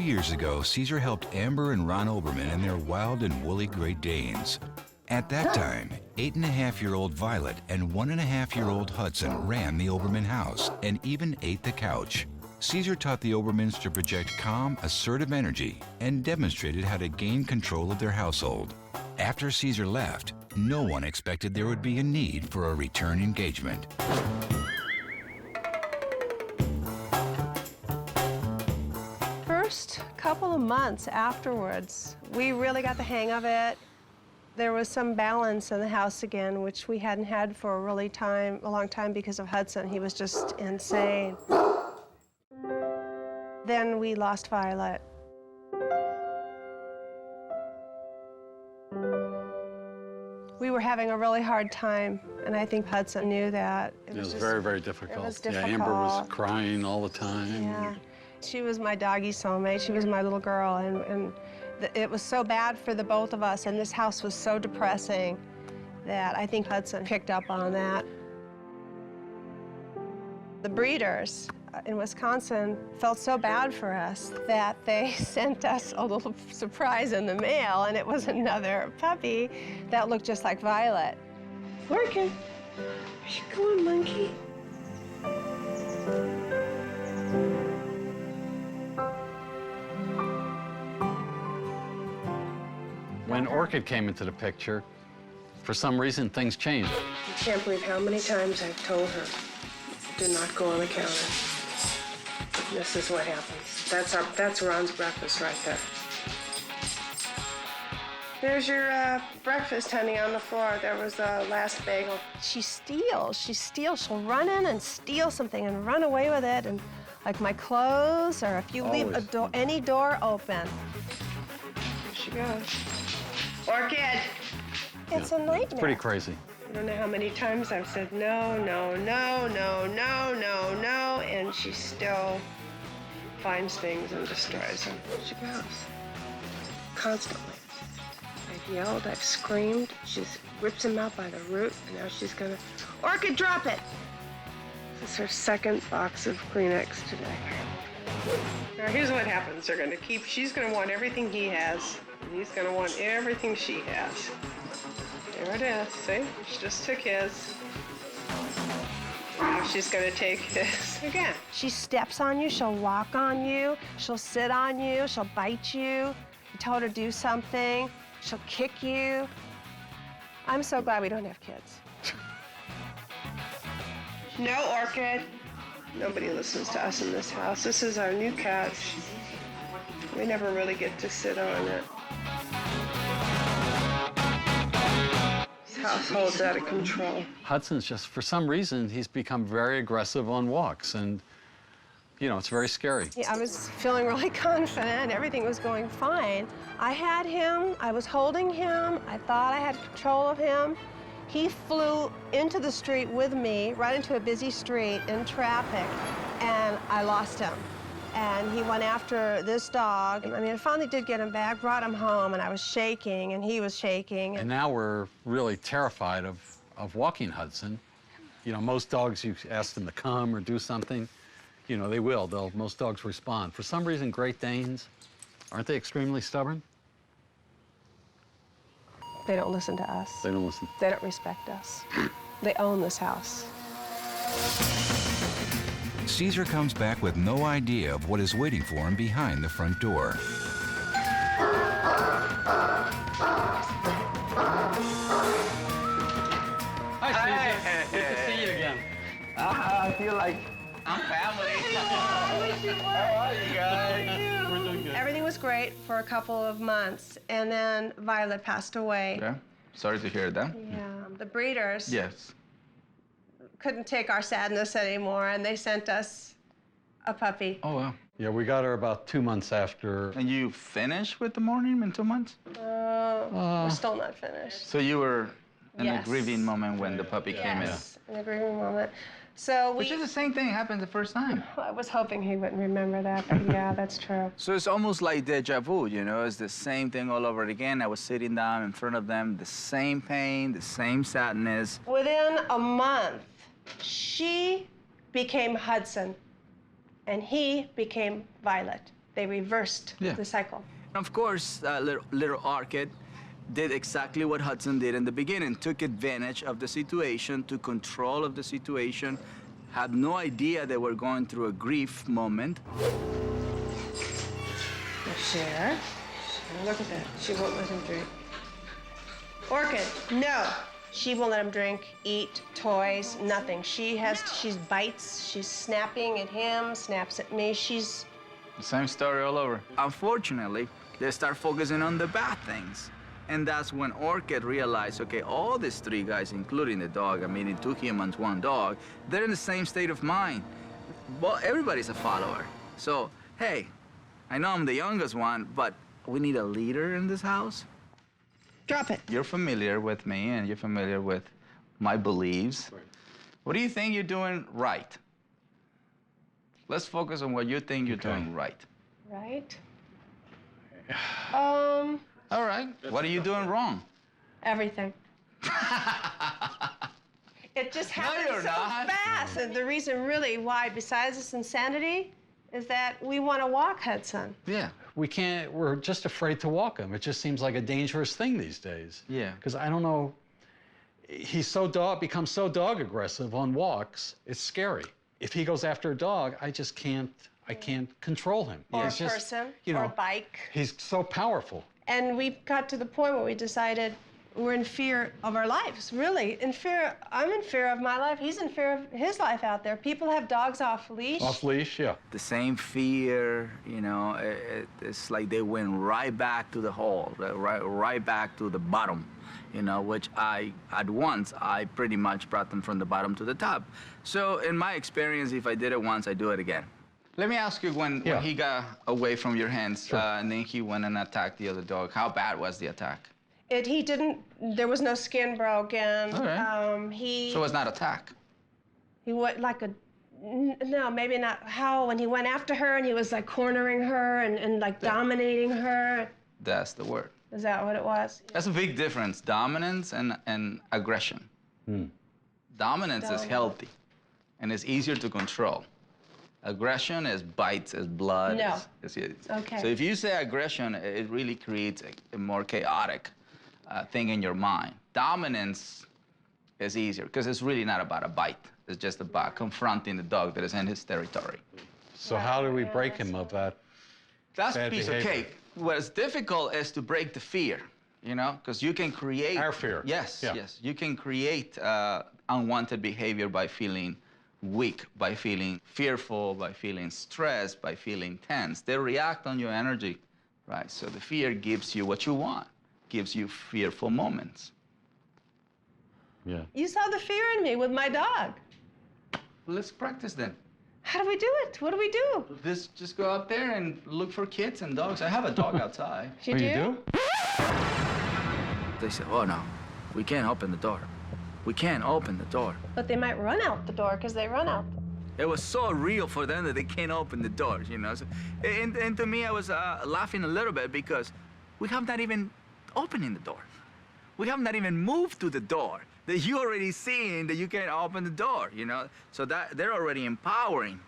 years ago, Cesar helped Amber and Ronald Doberman and their wild and woolly Great Danes. At that time, 8.5-year-old Violet and 1.5-year-old Hudson ran the Doberman house and even ate the couch. Cesar taught the Dobermans to project calm, assertive energy and demonstrated how to gain control of their household. After Cesar left, no one expected there would be a need for a return engagement. First couple of months afterwards, we really got the hang of it. There was some balance in the house again, which we hadn't had for a long time because of Hudson. He was just insane. Then we lost Violet. We were having a really hard time, and I think Hudson knew that. It was very, very difficult. It was difficult. Yeah, Amber was crying all the time. Yeah. She was my doggy soulmate. She was my little girl, and it was so bad for the both of us, and this house was so depressing that I think Hudson picked up on that. The breeders in Wisconsin felt so bad for us that they sent us a little surprise in the mail, and it was another puppy that looked just like Violet. Orchid, where you going, monkey? When Orchid came into the picture, for some reason, things changed. I can't believe how many times I've told her, do not go on the counter. This is what happens. That's Ron's breakfast right there. There's your breakfast, honey, on the floor. There was the last bagel. She steals. She'll run in and steal something and run away with it. And like my clothes, or if you leave any door open. Here she goes. Orchid! It's a nightmare. It's pretty crazy. I don't know how many times I've said no, no, no, no, no, no, no, and she still finds things and destroys them. She goes. Constantly. I've yelled, I've screamed. She rips him out by the root, and now she's gonna, Orchid, drop it! This is her second box of Kleenex today. Now here's what happens. She's gonna want everything he has, and he's gonna want everything she has. There it is, see? She just took his. Now she's gonna take his again. She steps on you, she'll walk on you, she'll sit on you, she'll bite you. You tell her to do something, she'll kick you. I'm so glad we don't have kids. No, Orchid. Nobody listens to us in this house. This is our new couch. We never really get to sit on it. Household's out of control. Hudson's just, for some reason, he's become very aggressive on walks, and, you know, it's very scary. Yeah, I was feeling really confident. Everything was going fine. I had him. I was holding him. I thought I had control of him. He flew into the street with me, right into a busy street in traffic, and I lost him. And he went after this dog. I mean, I finally did get him back, brought him home, and I was shaking, and he was shaking. And now we're really terrified of walking Hudson. You know, most dogs, you ask them to come or do something, you know, they will. Most dogs respond. For some reason, Great Danes, aren't they extremely stubborn? They don't listen to us. They don't listen. They don't respect us. They own this house. Cesar comes back with no idea of what is waiting for him behind the front door. Hi, Cesar. Good to see you again. I feel like I'm family. How are you guys? We're doing good. Everything was great for a couple of months, and then Violet passed away. Yeah, sorry to hear that. Yeah, the breeders Yes. couldn't take our sadness anymore, and they sent us a puppy. Oh, wow. Yeah, we got her about 2 months after. And you finished with the morning in 2 months? We're still not finished. So you were in a Yes. grieving moment when the puppy came in. Yes, in a grieving moment. So Which is the same thing happened the first time. I was hoping he wouldn't remember that, but yeah, that's true. So it's almost like deja vu, you know? It's the same thing all over again. I was sitting down in front of them, the same pain, the same sadness. Within a month, she became Hudson, and he became Violet. They reversed the cycle. Of course, little Orchid did exactly what Hudson did in the beginning, took advantage of the situation, took control of the situation, had no idea they were going through a grief moment. Share. Look at that. She won't let him drink. Orchid, no. She won't let him drink, eat, toys, nothing. She bites, she's snapping at him, snaps at me. She's... The same story all over. Unfortunately, they start focusing on the bad things. And that's when Orchid realized, okay, all these three guys, including the dog, I mean, 2 humans, 1 dog, they're in the same state of mind. Well, everybody's a follower. So, hey, I know I'm the youngest one, but we need a leader in this house. Drop it. You're familiar with me, and you're familiar with my beliefs. Right. What do you think you're doing right? Let's focus on what you think you're doing right. Right? All right. What are you doing wrong? Everything. It just happens so fast. And the reason really why, besides this insanity, is that we want to walk Hudson. Yeah. We can't, we're just afraid to walk him. It just seems like a dangerous thing these days. Yeah. Because I don't know, he's becomes so dog aggressive on walks, it's scary. If he goes after a dog, I just can't, I can't control him. Or He's a just, person, you know, or a bike. He's so powerful. And we got to the point where we decided we're in fear of our lives, really. In fear, I'm in fear of my life. He's in fear of his life out there. People have dogs off leash. Off leash, yeah. The same fear, you know, it's like they went right back to the hole, right back to the bottom, you know, which at once, I pretty much brought them from the bottom to the top. So in my experience, if I did it once, I do it again. Let me ask you, when he got away from your hands, and then he went and attacked the other dog, how bad was the attack? He didn't, there was no skin broken. Okay. So it's not attack? He went like a, no, maybe not. How, when he went after her and he was like cornering her and like dominating her. That's the word. Is that what it was? That's a big difference, dominance and aggression. Dominance is healthy, and it's easier to control. Aggression is bites, is blood. No. Okay. So if you say aggression, it really creates a more chaotic thing in your mind. Dominance is easier, because it's really not about a bite. It's just about confronting the dog that is in his territory. So how do we break him of that? That's a piece of cake. What's difficult is to break the fear, you know, because you can create... Our fear. Yes, yes. You can create unwanted behavior by feeling weak, by feeling fearful, by feeling stressed, by feeling tense. They react on your energy, right? So the fear gives you what you want, gives you fearful moments. Yeah. You saw the fear in me with my dog. Let's practice then. How do we do it? What do we do? Just go out there and look for kids and dogs. I have a dog outside. You do? They said, oh no, we can't open the door. We can't open the door. But they might run out the door because they run out. It was so real for them that they can't open the doors, you know. So, and to me, I was laughing a little bit because we have not even opening the door. We have not even moved to the door. That you already seeing that you can't open the door, you know. So that they're already empowering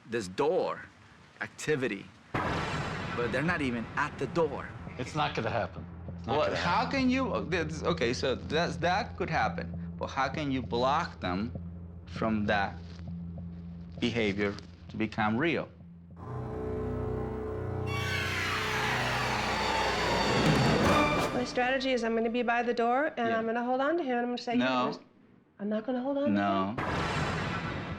this door activity, but they're not even at the door. It's not going to happen. Well, how can you? Okay, so that could happen. But how can you block them from that behavior to become real? My strategy is I'm going to be by the door and I'm going to hold on to him and I'm going to say, no. I'm not going to hold on to him. No.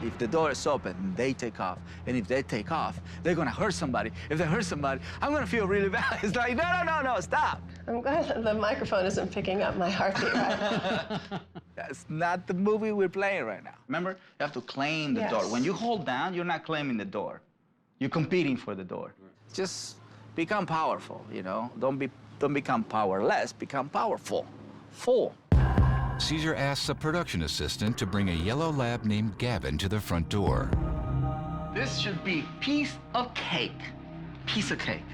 If the door is open, they take off. And if they take off, they're going to hurt somebody. If they hurt somebody, I'm going to feel really bad. It's like, no, stop. I'm glad that the microphone isn't picking up my heartbeat right now. That's not the movie we're playing right now. Remember, you have to claim the door. When you hold down, you're not claiming the door. You're competing for the door. Just become powerful, you know? Don't become powerless, become powerful. Full. Cesar asks a production assistant to bring a yellow lab named Gavin to the front door. This should be piece of cake. Piece of cake.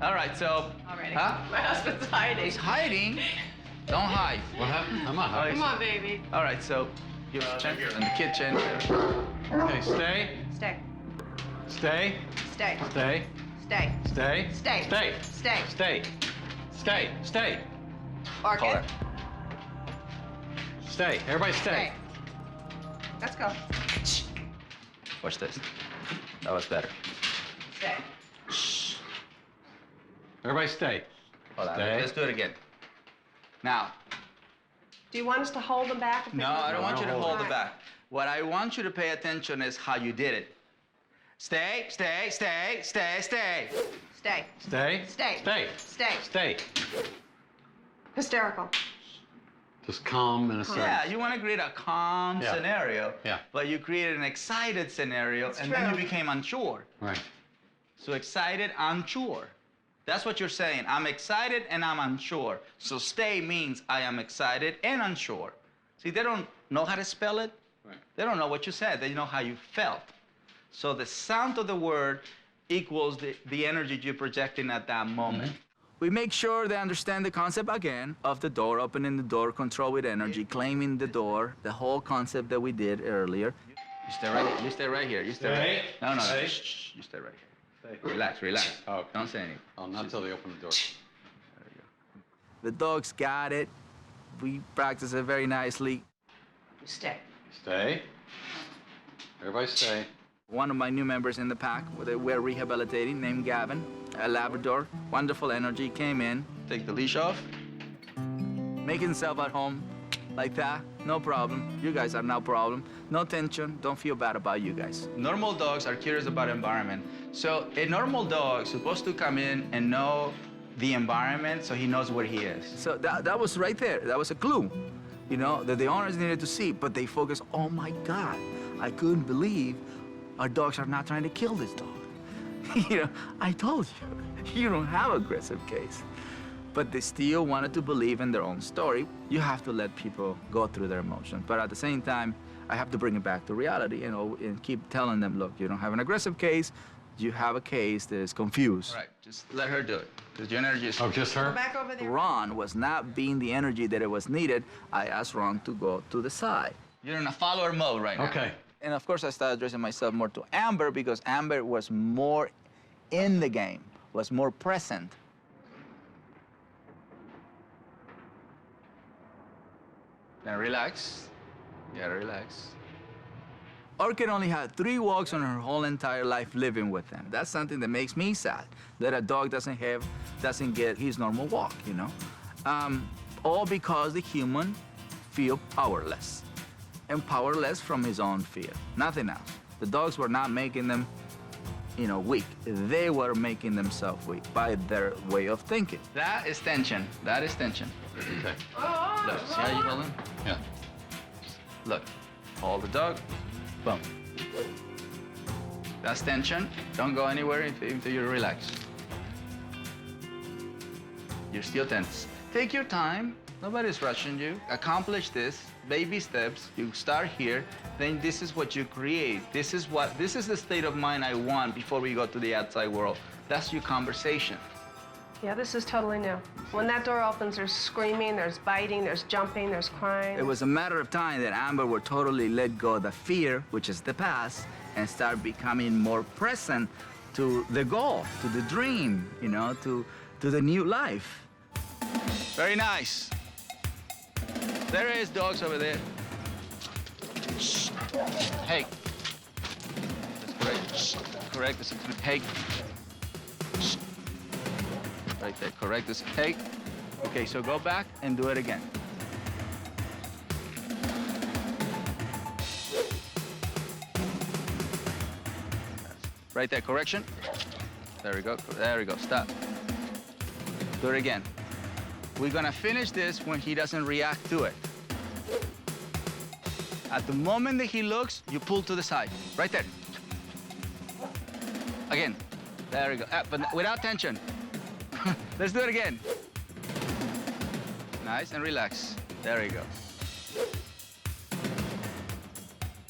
All right, so... Already. Huh? My husband's hiding. He's hiding? Don't hide. What happened? I'm not hiding. Come on, baby. All right, so you're in the kitchen. Okay, stay. Stay. Stay. Stay. Stay. Stay. Stay. Stay. Stay. Stay. Stay. Stay. Stay. Orchid. Collar. Stay. Everybody Stay. stay. Let's go. Watch this. That was better. Stay. Everybody stay. Hold on. Stay. Let's do it again. Now. Do you want us to hold them back? No, I don't want you to hold it it back. What I want you to pay attention is how you did it. Stay, stay, stay, stay, stay. Stay. Stay. Stay. Stay. Stay. Stay. Hysterical. Just calm and assertive. Yeah, you want to create a calm Yeah. scenario, Yeah. but you created an excited scenario, That's and then you true. became unsure. Right. So excited, unsure. That's what you're saying. I'm excited and I'm unsure. So stay means I am excited and unsure. See, they don't know how to spell it. Right. They don't know what you said. They know how you felt. So the sound of the word equals the energy you're projecting at that moment. We make sure they understand the concept again of the door, opening the door, control with energy, claiming the door, the whole concept that we did earlier. You stay right here. You stay right here. You stay right here. No, no, Stay. shh, you stay right here. Relax, relax. Oh. Don't say anything. Oh, not until they open the door. The dogs got it. We practice it very nicely. Stay. Stay. Everybody stay. One of my new members in the pack, we're rehabilitating, named Gavin, a Labrador, wonderful energy, came in, take the leash off, make himself at home like that, no problem. You guys are no problem. No tension, don't feel bad about you guys. Normal dogs are curious about environment. So a normal dog is supposed to come in and know the environment so he knows where he is. So that was right there. That was a clue, you know, that the owners needed to see, but they focused, oh my God, I couldn't believe our dogs are not trying to kill this dog. You know, I told you, you don't have aggressive case. But they still wanted to believe in their own story. You have to let people go through their emotions. But at the same time, I have to bring it back to reality, you know, and keep telling them, look, you don't have an aggressive case, you have a case that is confused. Right, just let her do it, because your energy is... Oh, just her? Go back over there. Ron was not being the energy that it was needed. I asked Ron to go to the side. You're in a follower mode right now. Okay. And of course, I started addressing myself more to Amber because Amber was more in the game, was more present. Now relax. You gotta relax. Orchid only had 3 walks on her whole entire life living with them. That's something that makes me sad, that a dog doesn't get his normal walk, you know? All because the human feel powerless. And powerless from his own fear, nothing else. The dogs were not making them, you know, weak. They were making themselves weak by their way of thinking. That is tension. That is tension. Okay. Look, see how you hold him? Yeah. Look, hold the dog, boom. That's tension. Don't go anywhere until you're relaxed. You're still tense. Take your time. Nobody's rushing you. Accomplish this. Baby steps. You start here. Then this is what you create. This is the state of mind I want before we go to the outside world. That's your conversation. Yeah, this is totally new. When that door opens, there's screaming, there's biting, there's jumping, there's crying. It was a matter of time that Amber would totally let go of the fear, which is the past, and start becoming more present to the goal, to the dream, you know, to the new life. Very nice. There is dogs over there. Shh. Hey. That's correct. Shh. Correct. This is hey. Shh. Right there. Correct this. Hey. Okay, so go back and do it again. Right there. Correction. There we go. There we go. Stop. Do it again. We're gonna finish this when he doesn't react to it. At the moment that he looks, you pull to the side. Right there. Again. There we go. But without tension. Let's do it again. Nice and relax. There you go.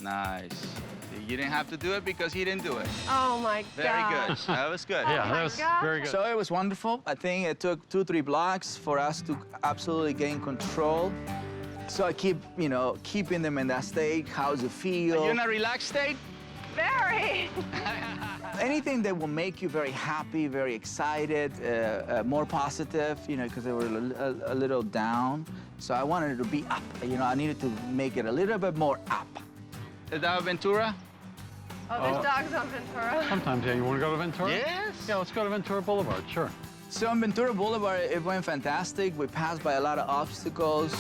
Nice. You didn't have to do it because he didn't do it. Oh my God. Very good. That was good. Yeah, my that was gosh. very good. So it was wonderful. I think it took 2-3 blocks for us to absolutely gain control. So I keep, you know, keeping them in that state. How's it feel? Are you in a relaxed state? Very. Any anything that will make you very happy, very excited, more positive, you know, because they were a little down. So I wanted it to be up. You know, I needed to make it a little bit more up. Is that Ventura? Oh, there's dogs on Ventura. Sometimes, yeah. You want to go to Ventura? Yes. Yeah, let's go to Ventura Boulevard, sure. So on Ventura Boulevard, it went fantastic. We passed by a lot of obstacles.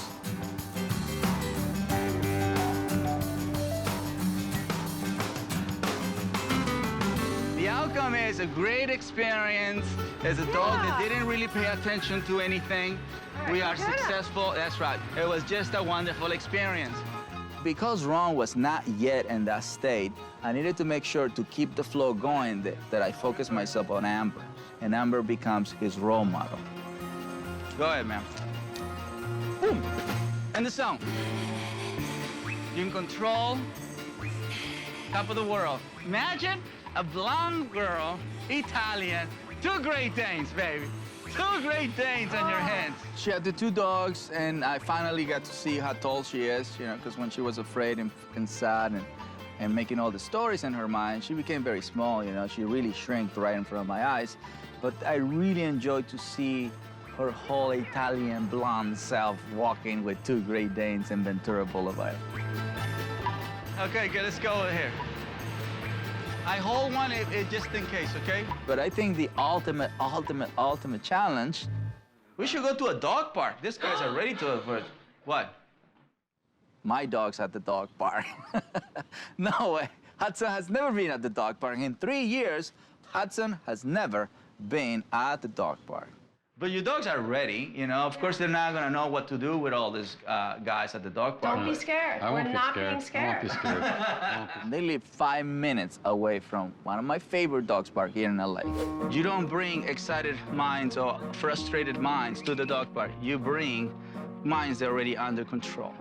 The outcome is a great experience. As a dog that didn't really pay attention to anything, we are successful. That's right. It was just a wonderful experience. Because Ron was not yet in that state, I needed to make sure to keep the flow going that I focus myself on Amber. And Amber becomes his role model. Go ahead, ma'am. Boom. And the sound. You can control top of the world. Imagine a blonde girl, Italian, 2 Great Danes, baby. 2 Great Danes on your hands. She had the 2 dogs, and I finally got to see how tall she is, you know, because when she was afraid and sad and making all the stories in her mind, she became very small, you know. She really shrank right in front of my eyes. But I really enjoyed to see her whole Italian blonde self walking with 2 Great Danes in Ventura Boulevard. Okay, good, let's go over here. I hold one just in case, okay? But I think the ultimate challenge, we should go to a dog park. These guys are ready to avert. What? My dog's at the dog park. No way. Hudson has never been at the dog park. In 3 years, Hudson has never been at the dog park. But your dogs are ready, you know. Of course, they're not gonna know what to do with all these guys at the dog park. Don't be scared. We're not being scared. I won't be scared. They live 5 minutes away from one of my favorite dogs park here in LA. You don't bring excited minds or frustrated minds to the dog park. You bring minds that are already under control.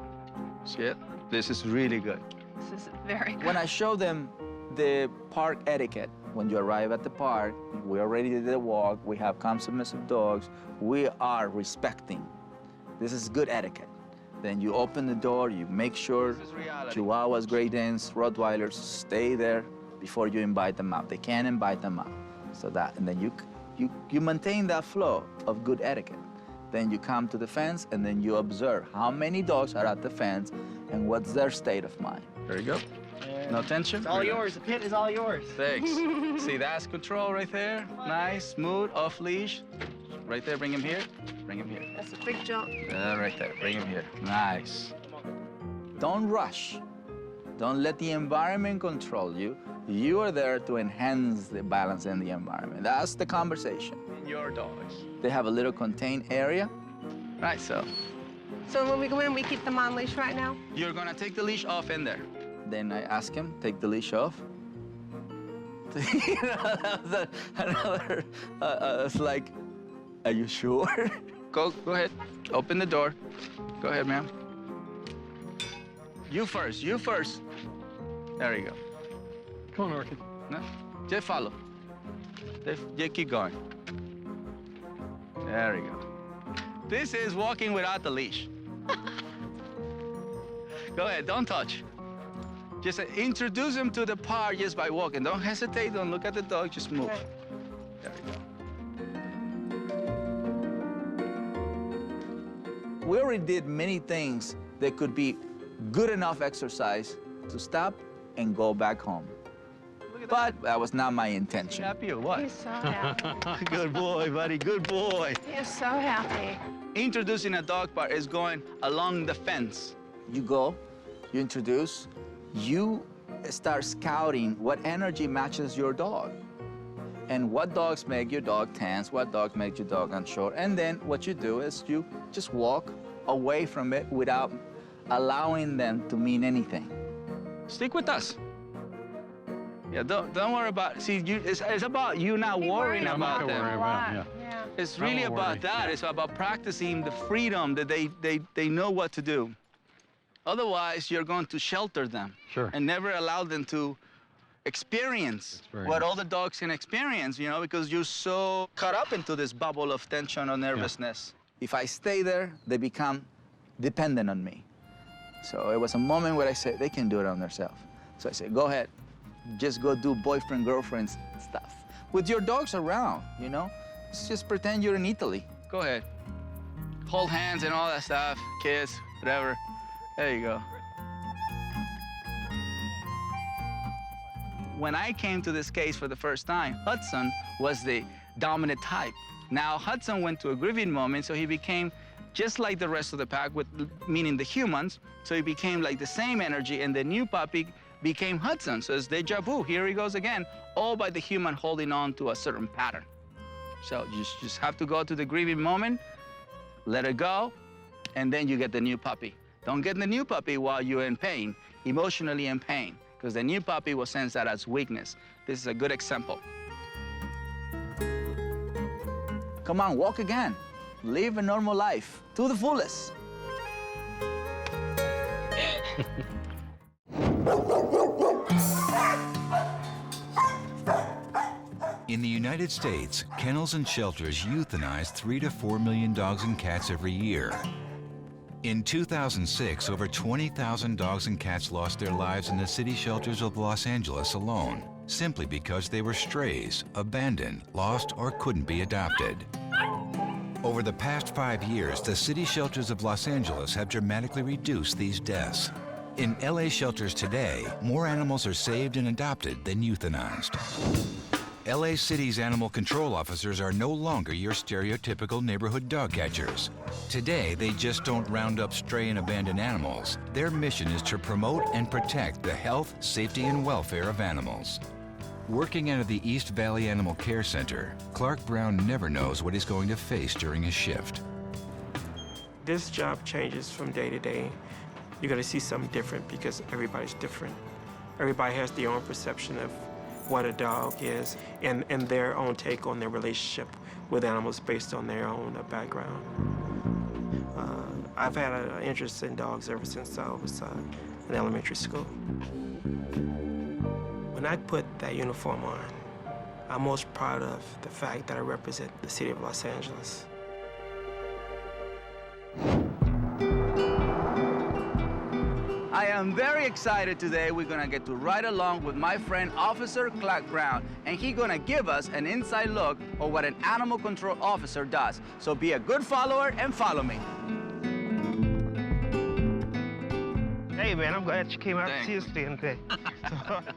See it? This is really good. This is very good. When I show them the park etiquette, when you arrive at the park, we already did the walk, we have calm, submissive dogs, we are respecting. This is good etiquette. Then you open the door, you make sure Chihuahuas, Great Danes, Rottweilers stay there before you invite them out. They can't invite them out. So that, and then you maintain that flow of good etiquette. Then you come to the fence, and then you observe how many dogs are at the fence and what's their state of mind. There you go. No tension? It's all yours. The pit is all yours. Thanks. See, that's control right there. Nice, smooth, off leash. Right there, bring him here. Bring him here. That's a big jump. Right there, bring him here. Nice. Don't rush. Don't let the environment control you. You are there to enhance the balance in the environment. That's the conversation. Your dogs. They have a little contained area. Right, so. So when we go in, we keep them on leash right now? You're gonna take the leash off in there. Then I ask him, take the leash off. Another, it's like, are you sure? Go ahead, open the door. Go ahead, ma'am. You first, you first. There you go. Come on, Orchid. No, just follow. Just keep going. There you go. This is walking without the leash. Go ahead, don't touch. Just introduce him to the park just by walking. Don't hesitate, don't look at the dog, just move. Right. There we go. We already did many things that could be good enough exercise to stop and go back home. But that was not my intention. Happy or what? He's so happy. Good boy, buddy, good boy. He is so happy. Introducing a dog park is going along the fence. You go, you introduce, you start scouting what energy matches your dog and what dogs make your dog tense, what dogs make your dog unsure. And then what you do is you just walk away from it without allowing them to mean anything. Stick with us. Yeah, don't worry about, see, it's about you not worrying about them. Yeah. It's really about that. It's about practicing the freedom that they know what to do. Otherwise, you're going to shelter them. Sure. And never allow them to experience what all the dogs can experience, you know, because you're so caught up into this bubble of tension or nervousness. Yeah. If I stay there, they become dependent on me. So it was a moment where I said, they can do it on themselves. So I said, go ahead, just go do boyfriend, girlfriend stuff. With your dogs around, you know? Just pretend you're in Italy. Go ahead. Hold hands and all that stuff, kiss, whatever. There you go. When I came to this case for the first time, Hudson was the dominant type. Now, Hudson went to a grieving moment, so he became just like the rest of the pack, meaning the humans. So he became like the same energy, and the new puppy became Hudson. So it's deja vu. Here he goes again, all by the human holding on to a certain pattern. So you just have to go to the grieving moment, let it go, and then you get the new puppy. Don't get the new puppy while you're in pain, emotionally in pain, because the new puppy will sense that as weakness. This is a good example. Come on, walk again. Live a normal life to the fullest. In the United States, kennels and shelters euthanize 3 to 4 million dogs and cats every year. In 2006, over 20,000 dogs and cats lost their lives in the city shelters of Los Angeles alone, simply because they were strays, abandoned, lost, or couldn't be adopted. Over the past 5 years, the city shelters of Los Angeles have dramatically reduced these deaths. In LA shelters today, more animals are saved and adopted than euthanized. LA City's animal control officers are no longer your stereotypical neighborhood dog catchers. Today, they just don't round up stray and abandoned animals. Their mission is to promote and protect the health, safety, and welfare of animals. Working out of the East Valley Animal Care Center, Clark Brown never knows what he's going to face during his shift. This job changes from day to day. You're gonna see something different because everybody's different. Everybody has their own perception of what a dog is and their own take on their relationship with animals based on their own background. I've had an interest in dogs ever since I was in elementary school. When I put that uniform on, I'm most proud of the fact that I represent the city of Los Angeles. I am very excited today. We're gonna get to ride along with my friend Officer Clark Brown, and he's gonna give us an inside look of what an animal control officer does. So be a good follower and follow me. Hey man, I'm glad you came out to see us today.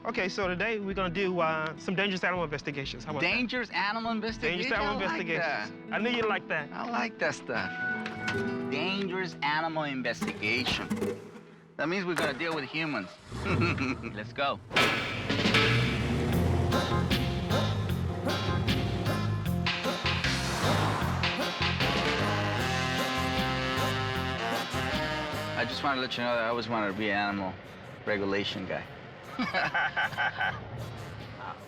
Okay, so today we're gonna do some dangerous animal investigations. How about Dangerous animal investigations? Dangerous animal investigations. I knew you'd like that. I like that stuff. Dangerous animal investigation. That means we're gonna deal with humans. Let's go. I just want to let you know that I always wanted to be an animal regulation guy.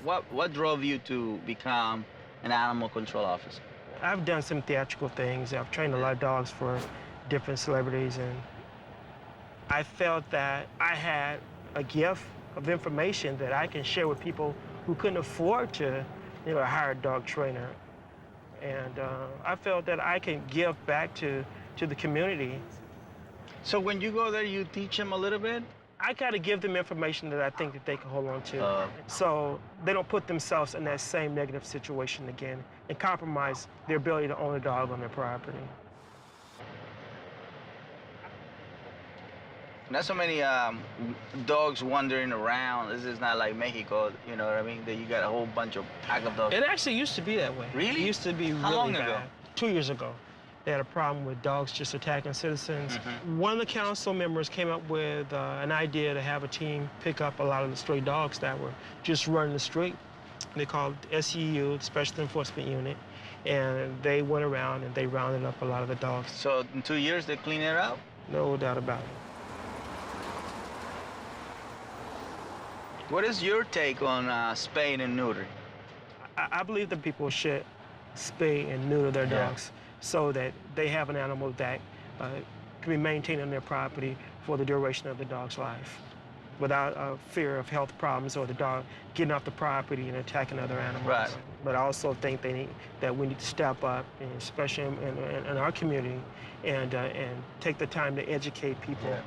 What drove you to become an animal control officer? I've done some theatrical things. I've trained a lot of dogs for different celebrities, and I felt that I had a gift of information that I can share with people who couldn't afford to, hire a dog trainer. And I felt that I can give back to the community. So when you go there, you teach them a little bit? I gotta give them information that I think that they can hold on to, so they don't put themselves in that same negative situation again and compromise their ability to own a dog on their property. Not so many dogs wandering around. This is not like Mexico, you know what I mean? That you got a whole bunch of pack of dogs. It actually used to be that way. Really? It used to be How really long bad. ago? 2 years ago. They had a problem with dogs just attacking citizens. Mm-hmm. One of the council members came up with an idea to have a team pick up a lot of the stray dogs that were just running the street. They called SEU, Special Enforcement Unit, and they went around and they rounded up a lot of the dogs. So in 2 years, they clean it out? No doubt about it. What is your take on spaying and neutering? I believe that people should spay and neuter their Yeah. dogs so that they have an animal that can be maintained on their property for the duration of the dog's life without fear of health problems or the dog getting off the property and attacking other animals. Right. But I also think that we need to step up, and especially in our community, and take the time to educate people. Yeah.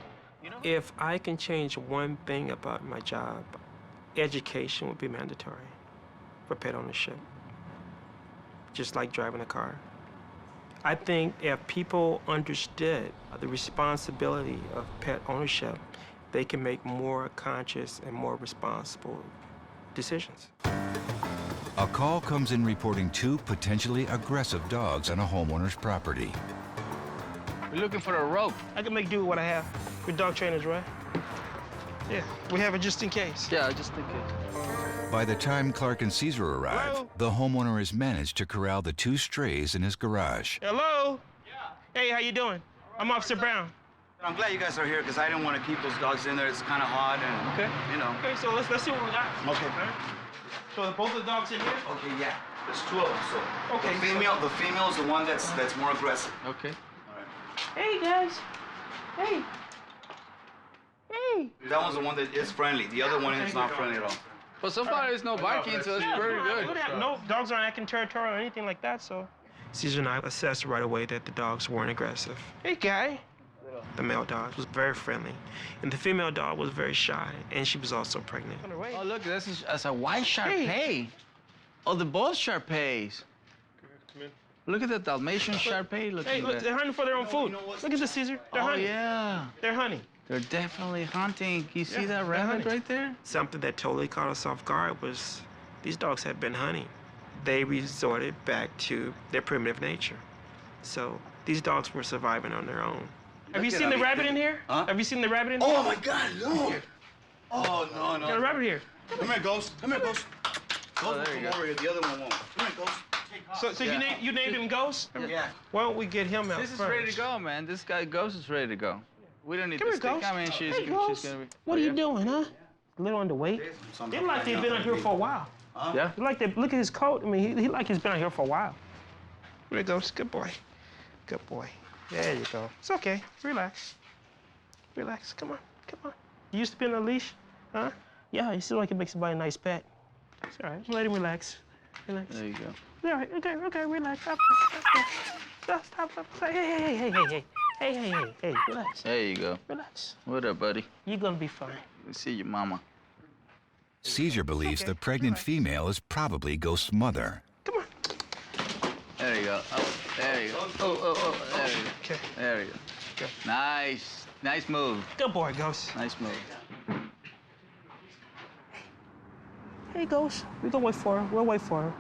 You know? If I can change one thing about my job, education would be mandatory for pet ownership, just like driving a car. I think if people understood the responsibility of pet ownership, they can make more conscious and more responsible decisions. A call comes in reporting 2 potentially aggressive dogs on a homeowner's property. We're looking for a rope. I can make do with what I have. We're dog trainers, right? Yeah, we have it just in case. Yeah, just in case. By the time Clark and Cesar arrive, Hello? the homeowner has managed to corral the 2 strays in his garage. Hello? Yeah. Hey, how you doing? I'm Officer Brown. I'm glad you guys are here because I didn't want to keep those dogs in there. It's kind of hot and, Okay. you know. Okay, so let's see what we got. Okay. All right. So both of the dogs in here? Okay, yeah. There's 2 of them, so. Okay. The female is the one that's more aggressive. Okay. All right. Hey, guys. Hey. Hey. That one's the one that is friendly. The other one is not friendly at all. But so far there's no barking, so it's pretty good. No, dogs aren't acting territorial or anything like that, so. Cesar and I assessed right away that the dogs weren't aggressive. Hey, guy. The male dog was very friendly, and the female dog was very shy, and she was also pregnant. Oh, look, that's a white Shar-Pei. Oh, the both Shar-Peis. Come in. Look at the Dalmatian Shar-Pei. Look Hey, at look, that. they're hunting for their own food. Look at this, Cesar. They're Oh, hunting. yeah. They're hunting. They're definitely hunting. You see Yeah, that they're rabbit hunting. right there? Something that totally caught us off guard was these dogs had been hunting. They resorted back to their primitive nature. So these dogs were surviving on their own. Have you Look at seen the them. rabbit in here? Huh? Have you seen the rabbit in here? Oh, my God, no. Oh, no, Got a no. rabbit here. Come here, Ghost. Come here, Ghost. Ghost will there you come go. over here. The other one won't. Come here, Ghost. So you named him Ghost? Yeah. Why don't we get him out This is first? ready to go, man. This guy Ghost is ready to go. We don't need Come to here, stick. Ghost. I mean, she's Hey, Ghost. gonna be. What Oh, are you yeah? doing, huh? A little underweight. They like they've been out here for a while. Yeah. They like they look at his coat. I mean, he like he's been out here for a while. There he goes. Good boy. Good boy. There you go. It's okay. Relax. Relax. Come on. Come on. You used to be on a leash, huh? Yeah. You seem like it makes somebody a nice pet. It's all right. Let him relax. Relax. There you go. All right. Okay. Relax. Stop. Stop. Hey. Relax. There you go. Relax. What up, buddy? You're gonna be fine. Let's see your mama. Caesar believes the pregnant female is probably Ghost's mother. Come on. There you go. Oh, there you go. Oh, there you go. Okay. There you go. Nice move. Good boy, Ghost. Nice move. Hey, Ghost. We're gonna wait for her. We'll wait for her.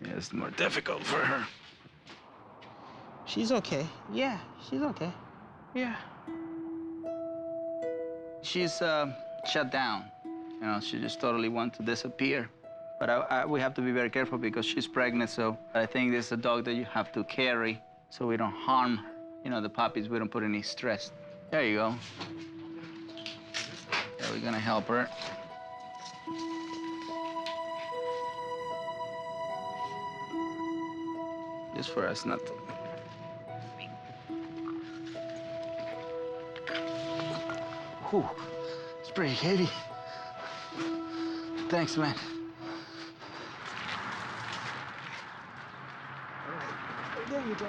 Yeah, it's more difficult for her. She's okay. Yeah, she's okay. Yeah. She's shut down. You know, she just totally wants to disappear. But we have to be very careful because she's pregnant, so I think this is a dog that you have to carry so we don't harm, you know, the puppies. We don't put any stress. There you go. Yeah, we're gonna help her. Just for us not to. Whew, it's pretty heavy. Thanks, man. There you go.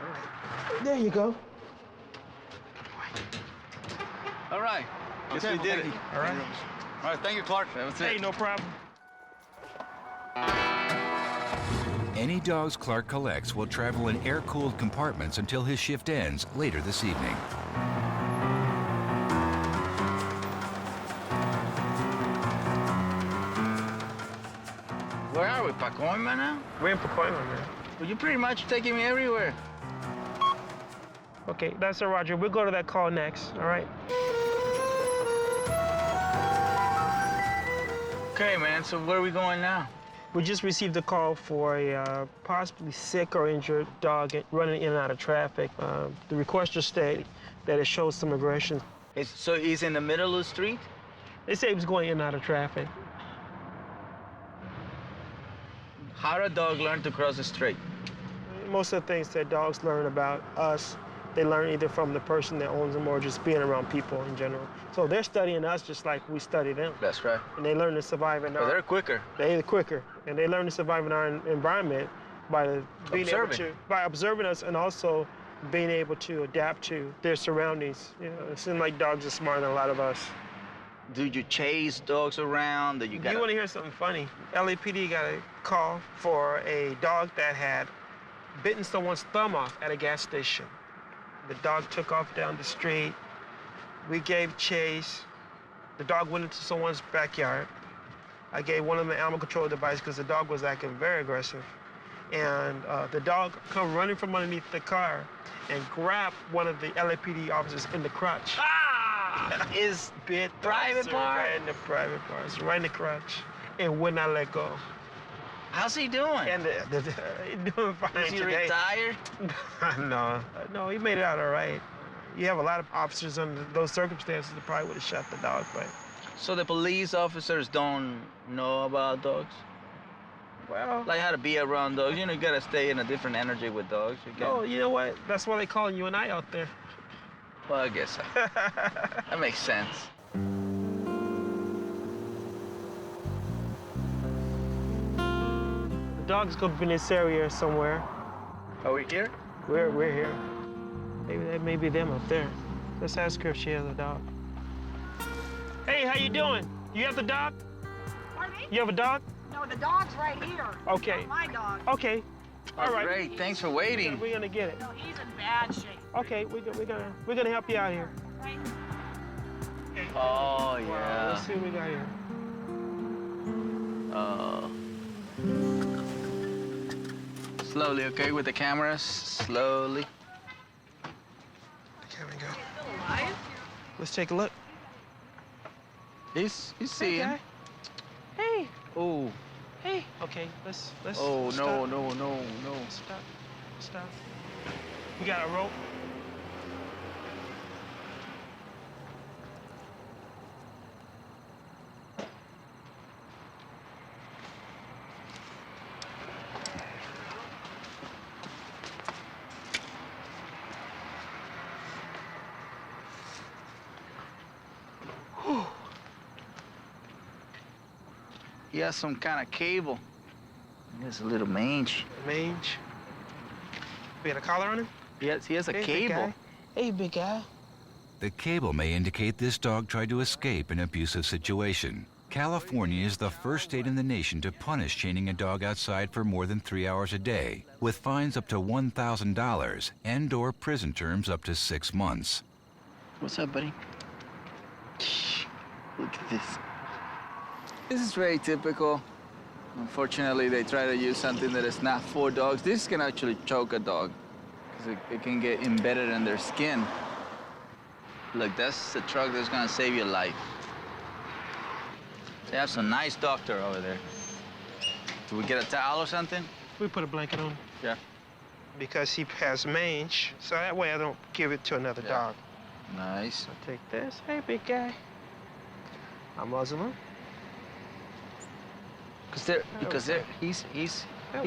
All right. There you go. All right. Guess we did it. All right. All right, thank you, Clark. That was Hey, it. no problem. Any dogs Clark collects will travel in air-cooled compartments until his shift ends later this evening. Where are we, Pacoima now? We're in Pacoima, man. Well, you're pretty much taking me everywhere. Okay, that's it, Roger. We'll go to that call next, all right? Okay, man, so where are we going now? We just received a call for a possibly sick or injured dog running in and out of traffic. The requester stated that it shows some aggression. So he's in the middle of the street? They say he was going in and out of traffic. How did a dog learn to cross the street? Most of the things that dogs learn about us, they learn either from the person that owns them or just being around people in general. So they're studying us just like we study them. That's right. And they learn to survive in But our... they're quicker. They're quicker, and they learn to survive in our environment by being able Observing. to, by observing us and also being able to adapt to their surroundings. You know, it seems like dogs are smarter than a lot of us. Do you chase dogs around? Do you You want to hear something funny? LAPD got a call for a dog that had bitten someone's thumb off at a gas station. The dog took off down the street. We gave chase. The dog went into someone's backyard. I gave one of them an animal control device because the dog was acting very aggressive. And the dog come running from underneath the car and grabbed one of the LAPD officers in the crotch. His bit Private part? right in the private parts, right in the crotch, and would not let go. How's he doing? And he's doing fine Is he today. retired? No, he made it out all right. You have a lot of officers under those circumstances that probably would have shot the dog, but So the police officers don't know about dogs? well, Like how to be around dogs. You know, you gotta stay in a different energy with dogs. You no, you know what? That's why they calling you and I out there. Well, I guess so. That makes sense. The dog's gonna be in this area somewhere. Are we here? We're here. Maybe that may be them up there. Let's ask her if she has a dog. Hey, how you doing? You have the dog? Pardon me? You have a dog? No, the dog's right here. Okay. Not my dog. Okay. All right. Great. Thanks for waiting. We're gonna get it. No, he's in bad shape. Okay, we're gonna help you out here. Right? Oh, Wow, yeah. let's see what we got here. Slowly, okay, with the cameras. Slowly. There we go. Let's take a look. He's Hey, seeing. guy. Hey. Oh. Hey. Okay, let's Oh, stop. no. Stop. You got a rope? He has some kind of cable. He has a little mange. Mange. We got a collar on him? He has a Hey, big cable. guy. Hey, big guy. The cable may indicate this dog tried to escape an abusive situation. California is the first state in the nation to punish chaining a dog outside for more than 3 hours a day, with fines up to $1,000 and/or prison terms up to 6 months. What's up, buddy? Look at this. This is very typical. Unfortunately, they try to use something that is not for dogs. This can actually choke a dog because it can get embedded in their skin. Look, that's the truck that's gonna save your life. They have some nice doctor over there. Do we get a towel or something? We put a blanket on him. Yeah. Because he has mange, so that way I don't give it to another Yeah. dog. Nice. I'll take this. Hey, big guy. I'll muzzle him. He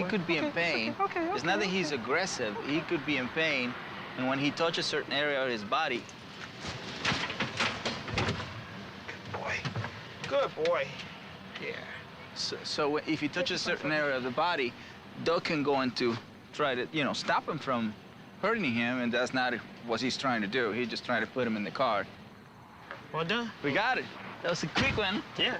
could be in pain. Okay. It's not that he's aggressive. He could be in pain, and when he touches a certain area of his body, Boy. Good boy. Yeah. so if he touches a certain area of the body, dog can go into try to, stop him from hurting him, and that's not what he's trying to do. He's just trying to put him in the car. Well done. We got it. That was a quick one. Yeah.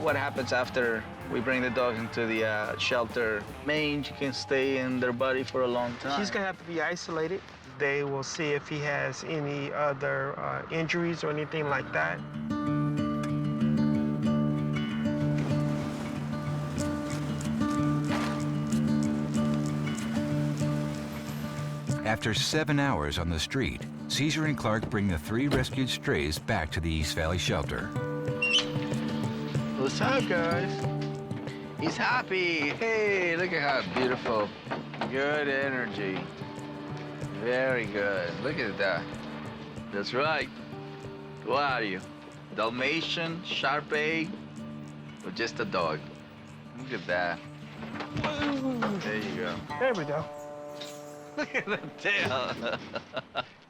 What happens after we bring the dogs into the shelter? Mange can stay in their body for a long time. He's gonna have to be isolated. They will see if he has any other injuries or anything like that. After 7 hours on the street, Cesar and Clark bring the 3 rescued strays back to the East Valley shelter. What's up, guys? He's happy. Hey, look at how beautiful. Good energy. Very good. Look at that. That's right. What are you? Dalmatian, Shar-Pei, or just a dog? Look at that. There you go. There we go. Look at the tail.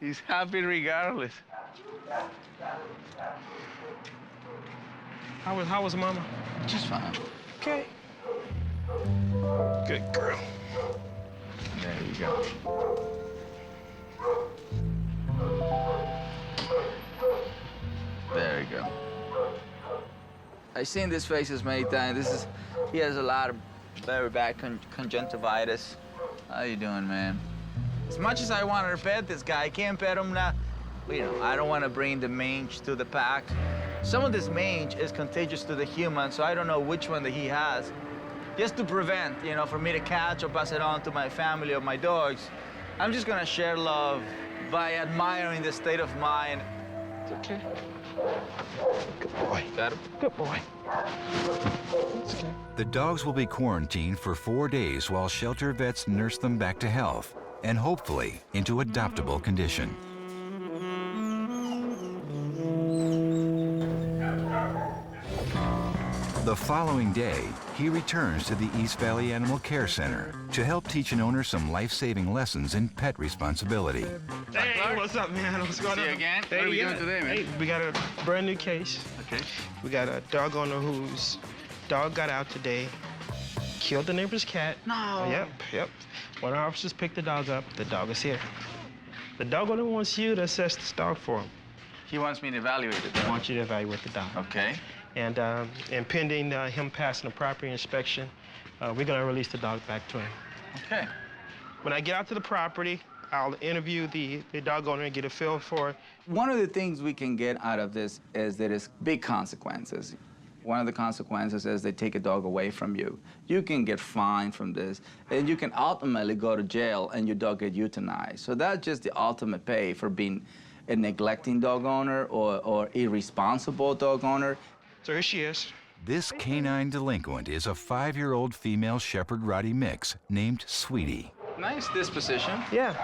He's happy regardless. How was Mama? Just fine. Okay. Good girl. There you go. There you go. I've seen these faces many times. He has a lot of very bad conjunctivitis. How you doing, man? As much as I want to pet this guy, I can't pet him now. You know, I don't want to bring the mange to the pack. Some of this mange is contagious to the human, so I don't know which one that he has. Just to prevent, you know, for me to catch or pass it on to my family or my dogs, I'm just gonna share love by admiring the state of mind. It's okay. Good boy. Got him? Good boy. The dogs will be quarantined for 4 days while shelter vets nurse them back to health and hopefully into adoptable condition. The following day, he returns to the East Valley Animal Care Center to help teach an owner some life-saving lessons in pet responsibility. Hey, what's up, man? What's going on? See you again? Hey, What are we yeah. doing today, man? Hey, we got a brand new case. Okay. We got a dog owner whose dog got out today, killed the neighbor's cat. No. Yep. When our officers picked the dog up, the dog is here. The dog owner wants you to assess this dog for him. He wants me to evaluate it. I want you to evaluate the dog. Okay. And pending him passing the property inspection, we're gonna release the dog back to him. Okay. When I get out to the property, I'll interview the dog owner and get a feel for it. One of the things we can get out of this is that it's big consequences. One of the consequences is they take a dog away from you. You can get fined from this, and you can ultimately go to jail and your dog get euthanized. So that's just the ultimate pay for being a neglecting dog owner or irresponsible dog owner. So here she is. This canine delinquent is a 5-year-old female Shepherd Rottie mix named Sweetie. Nice disposition. Yeah,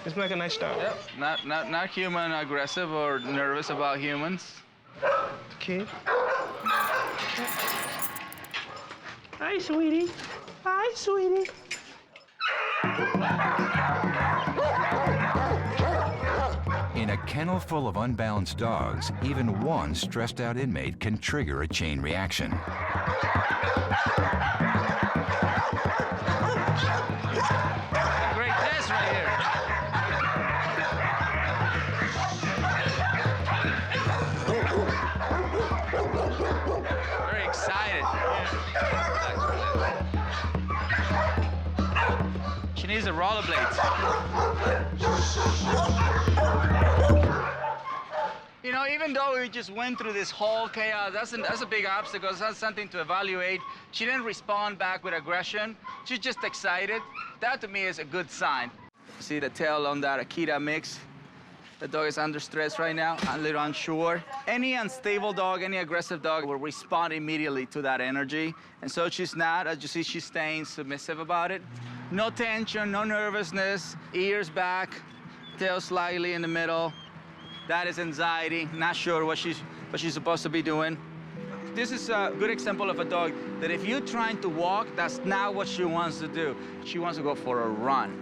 it's like a nice dog. Yep. Not human aggressive or nervous about humans. Okay. Hi, sweetie. Hi, sweetie. In a kennel full of unbalanced dogs, even one stressed-out inmate can trigger a chain reaction. Great test right here. Very excited. She needs the rollerblades. You know, even though we just went through this whole chaos, that's a big obstacle. That's something to evaluate. She didn't respond back with aggression. She's just excited. That, to me, is a good sign. See the tail on that Akita mix? The dog is under stress right now, a little unsure. Any unstable dog, any aggressive dog will respond immediately to that energy. And so she's not. As you see, she's staying submissive about it. No tension, no nervousness, ears back, tail slightly in the middle. That is anxiety, not sure what she's supposed to be doing. This is a good example of a dog that if you're trying to walk, that's not what she wants to do. She wants to go for a run.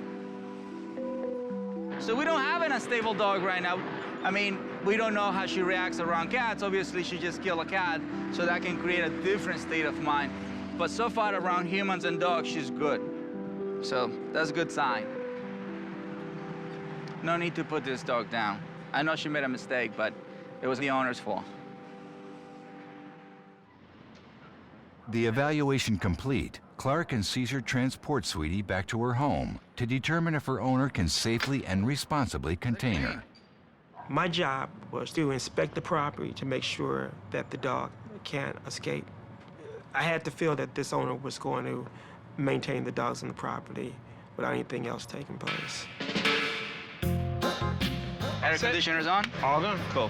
So we don't have an unstable dog right now. I mean, we don't know how she reacts around cats. Obviously, she just killed a cat, so that can create a different state of mind. But so far around humans and dogs, she's good. So that's a good sign. No need to put this dog down. I know she made a mistake, but it was the owner's fault. The evaluation complete, Clark and Cesar transport Sweetie back to her home to determine if her owner can safely and responsibly contain her. My job was to inspect the property to make sure that the dog can't escape. I had to feel that this owner was going to maintain the dogs on the property without anything else taking place. Air conditioners on? All done. Cool.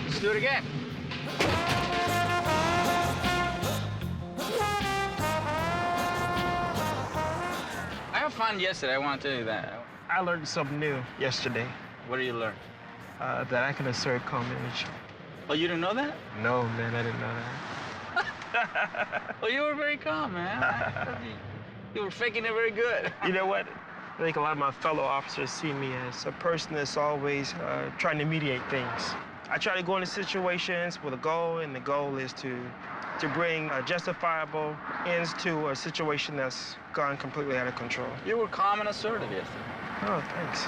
Let's do it again. I had fun yesterday, I want to tell you that. I learned something new yesterday, What did you learn? that I can assert calm image. Oh, you didn't know that? No, man, I didn't know that. Well, you were very calm, man. You were faking it very good. You know what? I think a lot of my fellow officers see me as a person that's always trying to mediate things. I try to go into situations with a goal, and the goal is to bring justifiable ends to a situation that's gone completely out of control. You were calm and assertive yesterday. Oh, thanks.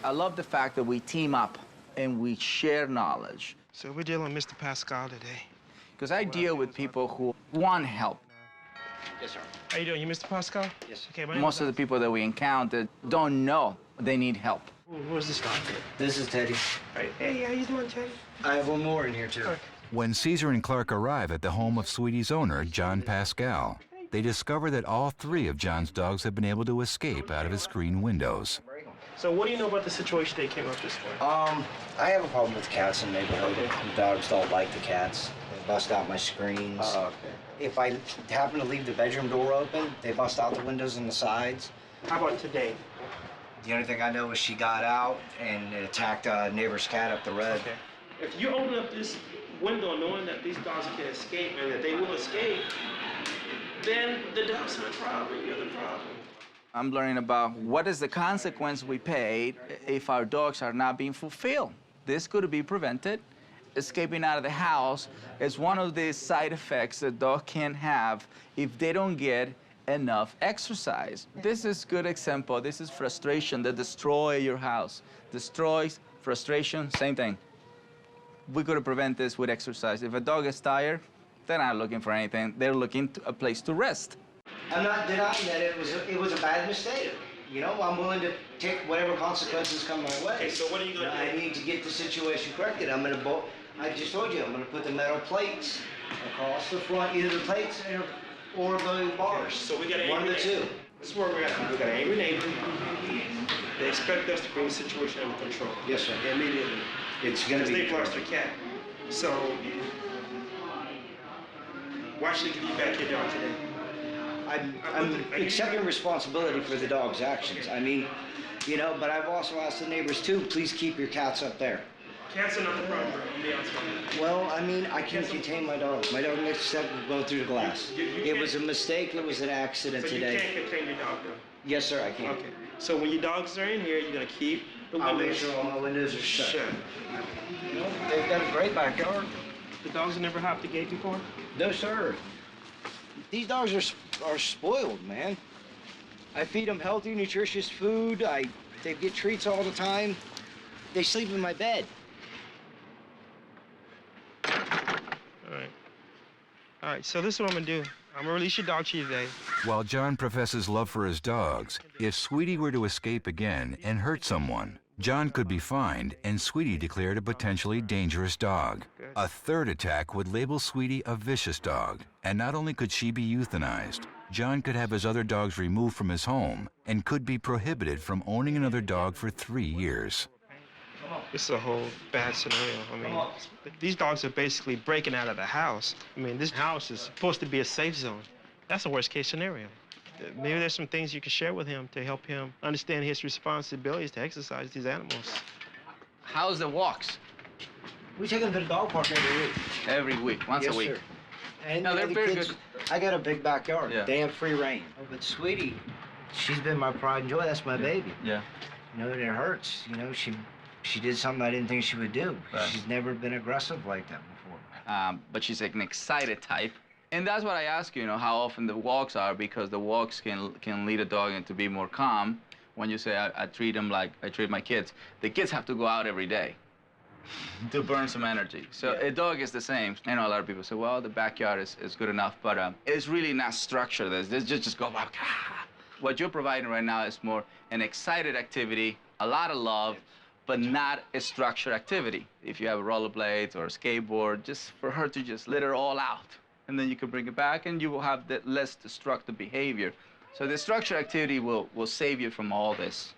I love the fact that we team up and we share knowledge. So we're dealing with Mr. Pascal today. Because I deal with people who want help. Yes, sir. How you doing? You Mr. Pascal? Yes. Okay, my name Most of the people that we encounter don't know they need help. Where's this guy? This is Teddy. Hey, how you doing, Teddy? I have one more in here, too. When Cesar and Clark arrive at the home of Sweetie's owner, John Pascal, they discover that all three of John's dogs have been able to escape out of his screen windows. So what do you know about the situation they came up this way? I have a problem with cats in the neighborhood. The dogs don't like the cats. They bust out my screens. Oh, okay. If I happen to leave the bedroom door open, they bust out the windows and the sides. How about today? The only thing I know is she got out and it attacked a neighbor's cat up the road. Okay. If you open up this window knowing that these dogs can escape and that they will escape, then the dogs are the problem. You're the problem. I'm learning about what is the consequence we pay if our dogs are not being fulfilled. This could be prevented. Escaping out of the house is one of the side effects the dog can have if they don't get enough exercise. This is a good example. This is frustration that destroys your house. Destroys, frustration, same thing. We could prevent this with exercise. If a dog is tired, they're not looking for anything. They're looking for a place to rest. I'm not denying that it was a bad mistake. You know, I'm willing to take whatever consequences come my way. Okay, so what are you gonna do? I need to get the situation corrected. I just told you, I'm gonna put the metal plates across the front, either the plates or the bars. So we got an one of angry the two. neighbor. This is where we're at. We got an angry neighbor. They expect us to bring the situation under control. Yes, sir. Immediately. It's gonna Because be. they've lost their cat. So, why should they give you back your dog today? I'm accepting responsibility for the dog's actions. I mean, you know, but I've also asked the neighbors too, please keep your cats up there. Cats are not the problem, bro. I'll be honest with you. Well, I mean, I can contain my dog. My dog makes a step go through the glass. It was a mistake. It was an accident So today. you can't contain your dog, though? Yes, sir, I can. Okay. So when your dogs are in here, you're gonna keep the I'll windows make sure all my windows are shut. shut. You know, they've got a great backyard. The dogs have never hopped the gate before? No, sir. These dogs are spoiled, man. I feed them healthy, nutritious food. They get treats all the time. They sleep in my bed. All right, so this is what I'm gonna do. I'm gonna release your dog to you today. While John professes love for his dogs, if Sweetie were to escape again and hurt someone, John could be fined and Sweetie declared a potentially dangerous dog. A third attack would label Sweetie a vicious dog, and not only could she be euthanized, John could have his other dogs removed from his home and could be prohibited from owning another dog for 3 years. This is a whole bad scenario. I mean, these dogs are basically breaking out of the house. I mean, this house is supposed to be a safe zone. That's the worst case scenario. Maybe there's some things you can share with him to help him understand his responsibilities to exercise these animals. How's the walks? We take them to the dog park every week. Every week, once Yes, a week. sir. And No, they're the very kids, good. I got a big backyard. Yeah. They have free reign. But Sweetie, she's been my pride and joy. That's my baby. Yeah. You know, and it hurts. You know, she did something I didn't think she would do. Right. She's never been aggressive like that before. But she's an excited type. And that's what I ask you, how often the walks are, because the walks can lead a dog into be more calm. When you say I treat them like I treat my kids, the kids have to go out every day to burn some energy. So a dog is the same. I know a lot of people say, well, the backyard is good enough, but it's really not structured. It's just go back. What you're providing right now is more an excited activity, a lot of love, but not a structured activity. If you have a rollerblades or a skateboard, just for her to just let it all out. And then you can bring it back and you will have the less destructive behavior. So the structured activity will save you from all this.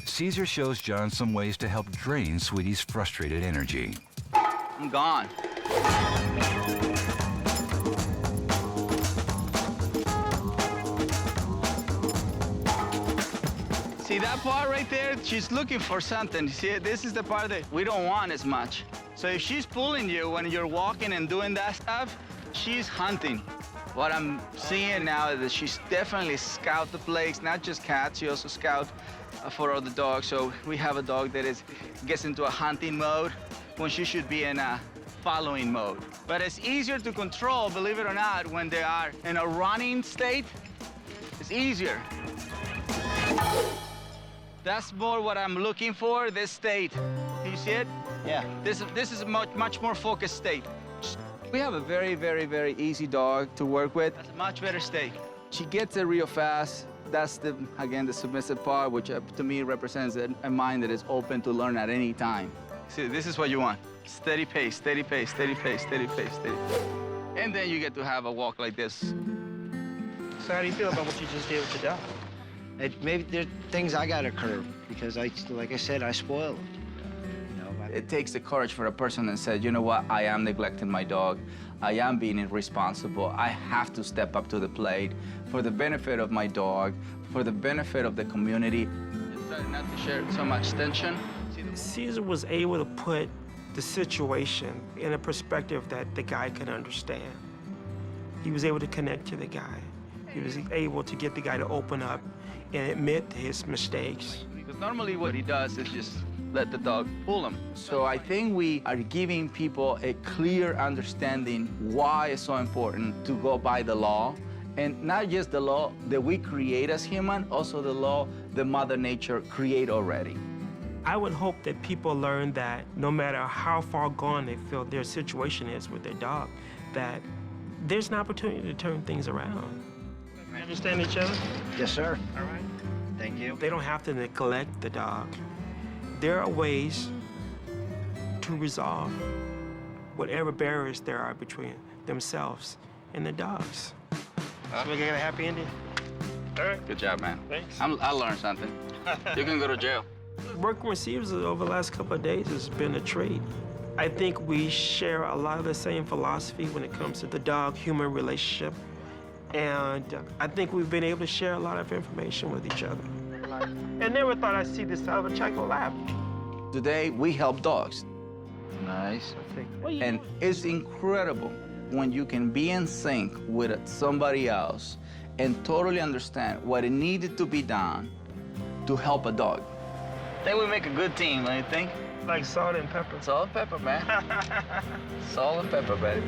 Cesar shows John some ways to help drain Sweetie's frustrated energy. I'm gone. See that part right there? She's looking for something. See, this is the part that we don't want as much. So if she's pulling you when you're walking and doing that stuff, she's hunting. What I'm seeing now is that she's definitely scout the place, not just cats, she also scout for other dogs. So we have a dog that gets into a hunting mode when she should be in a following mode. But it's easier to control, believe it or not, when they are in a running state. It's easier. That's more what I'm looking for, this state. Can you see it? Yeah. This is a much more focused state. We have a very, very, very easy dog to work with. That's a much better state. She gets it real fast. That's, again, the submissive part, which to me represents a mind that is open to learn at any time. See, this is what you want. Steady pace, steady pace, steady pace, steady pace, steady pace. And then you get to have a walk like this. So how do you feel about what you just did with the dog? Maybe there's things I gotta curb because like I said, I spoil them. It takes the courage for a person that says, you know what, I am neglecting my dog. I am being irresponsible. I have to step up to the plate for the benefit of my dog, for the benefit of the community. Just try not to share so much tension. Cesar was able to put the situation in a perspective that the guy could understand. He was able to connect to the guy. He was able to get the guy to open up and admit his mistakes. Because normally what he does is just let the dog pull him. So I think we are giving people a clear understanding why it's so important to go by the law, and not just the law that we create as human, also the law that Mother Nature create already. I would hope that people learn that no matter how far gone they feel their situation is with their dog, that there's an opportunity to turn things around. You understand each other? Yes, sir. All right. Thank you. They don't have to neglect the dog. There are ways to resolve whatever barriers there are between themselves and the dogs. So we get a happy ending? All right. Good job, man. Thanks. I learned something. You can go to jail. Working with Cesar over the last couple of days has been a treat. I think we share a lot of the same philosophy when it comes to the dog-human relationship. And I think we've been able to share a lot of information with each other. I never thought I'd see this side of a Chaco lab. Today, we help dogs. Nice. And it's incredible when you can be in sync with somebody else and totally understand what it needed to be done to help a dog. I think we make a good team, don't you think? Like salt and pepper. Salt and pepper, man. Salt and pepper, baby.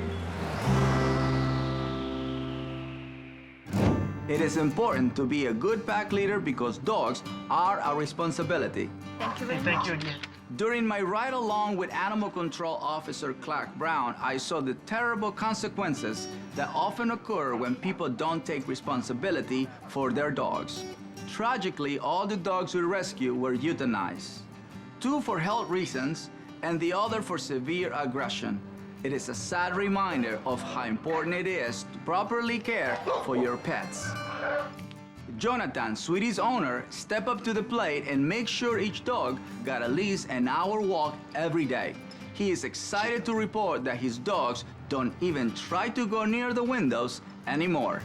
It is important to be a good pack leader because dogs are our responsibility. Thank you very Thank much. you again. During my ride along with Animal Control Officer Clark Brown, I saw the terrible consequences that often occur when people don't take responsibility for their dogs. Tragically, all the dogs we rescued were euthanized. 2 for health reasons, and the other for severe aggression. It is a sad reminder of how important it is to properly care for your pets. Jonathan, Sweetie's owner, stepped up to the plate and make sure each dog got at least an hour walk every day. He is excited to report that his dogs don't even try to go near the windows anymore.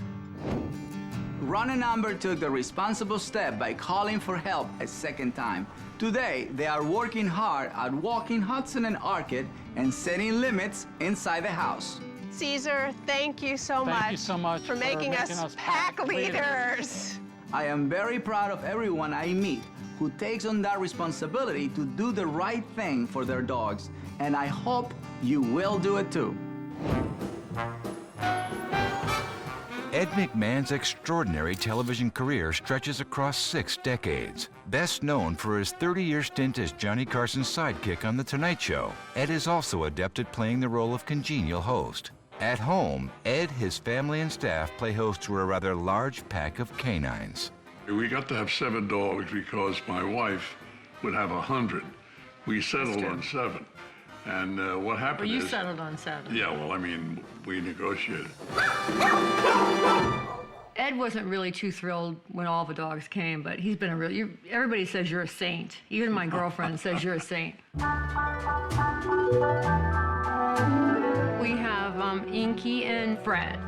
Ron and Amber took the responsible step by calling for help a second time. Today, they are working hard at walking Hudson and Orchid and setting limits inside the house. Cesar, thank you so much. Thank you so much for making us pack leaders. I am very proud of everyone I meet who takes on that responsibility to do the right thing for their dogs, and I hope you will do it too. Ed McMahon's extraordinary television career stretches across 6 decades. Best known for his 30-year stint as Johnny Carson's sidekick on The Tonight Show, Ed is also adept at playing the role of congenial host. At home, Ed, his family, and staff play host to a rather large pack of canines. We got to have 7 dogs because my wife would have 100. We settled on 7. And what happened Well, you is... settled on 7. Yeah, well, I mean, we negotiated. Ed wasn't really too thrilled when all the dogs came, but he's been a real... everybody says you're a saint. Even my girlfriend says you're a saint. We have Inky and Fred.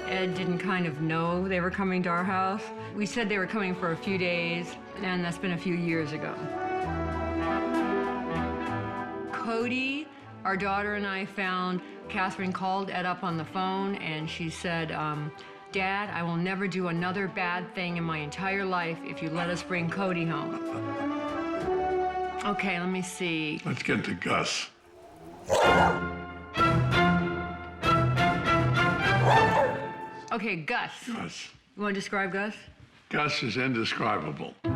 Ed didn't kind of know they were coming to our house. We said they were coming for a few days, and that's been a few years ago. Cody, our daughter, and I found Catherine called Ed up on the phone and she said, Dad, I will never do another bad thing in my entire life if you let us bring Cody home. Okay, let me see. Let's get to Gus. Okay, Gus. Gus. You want to describe Gus? Gus is indescribable. I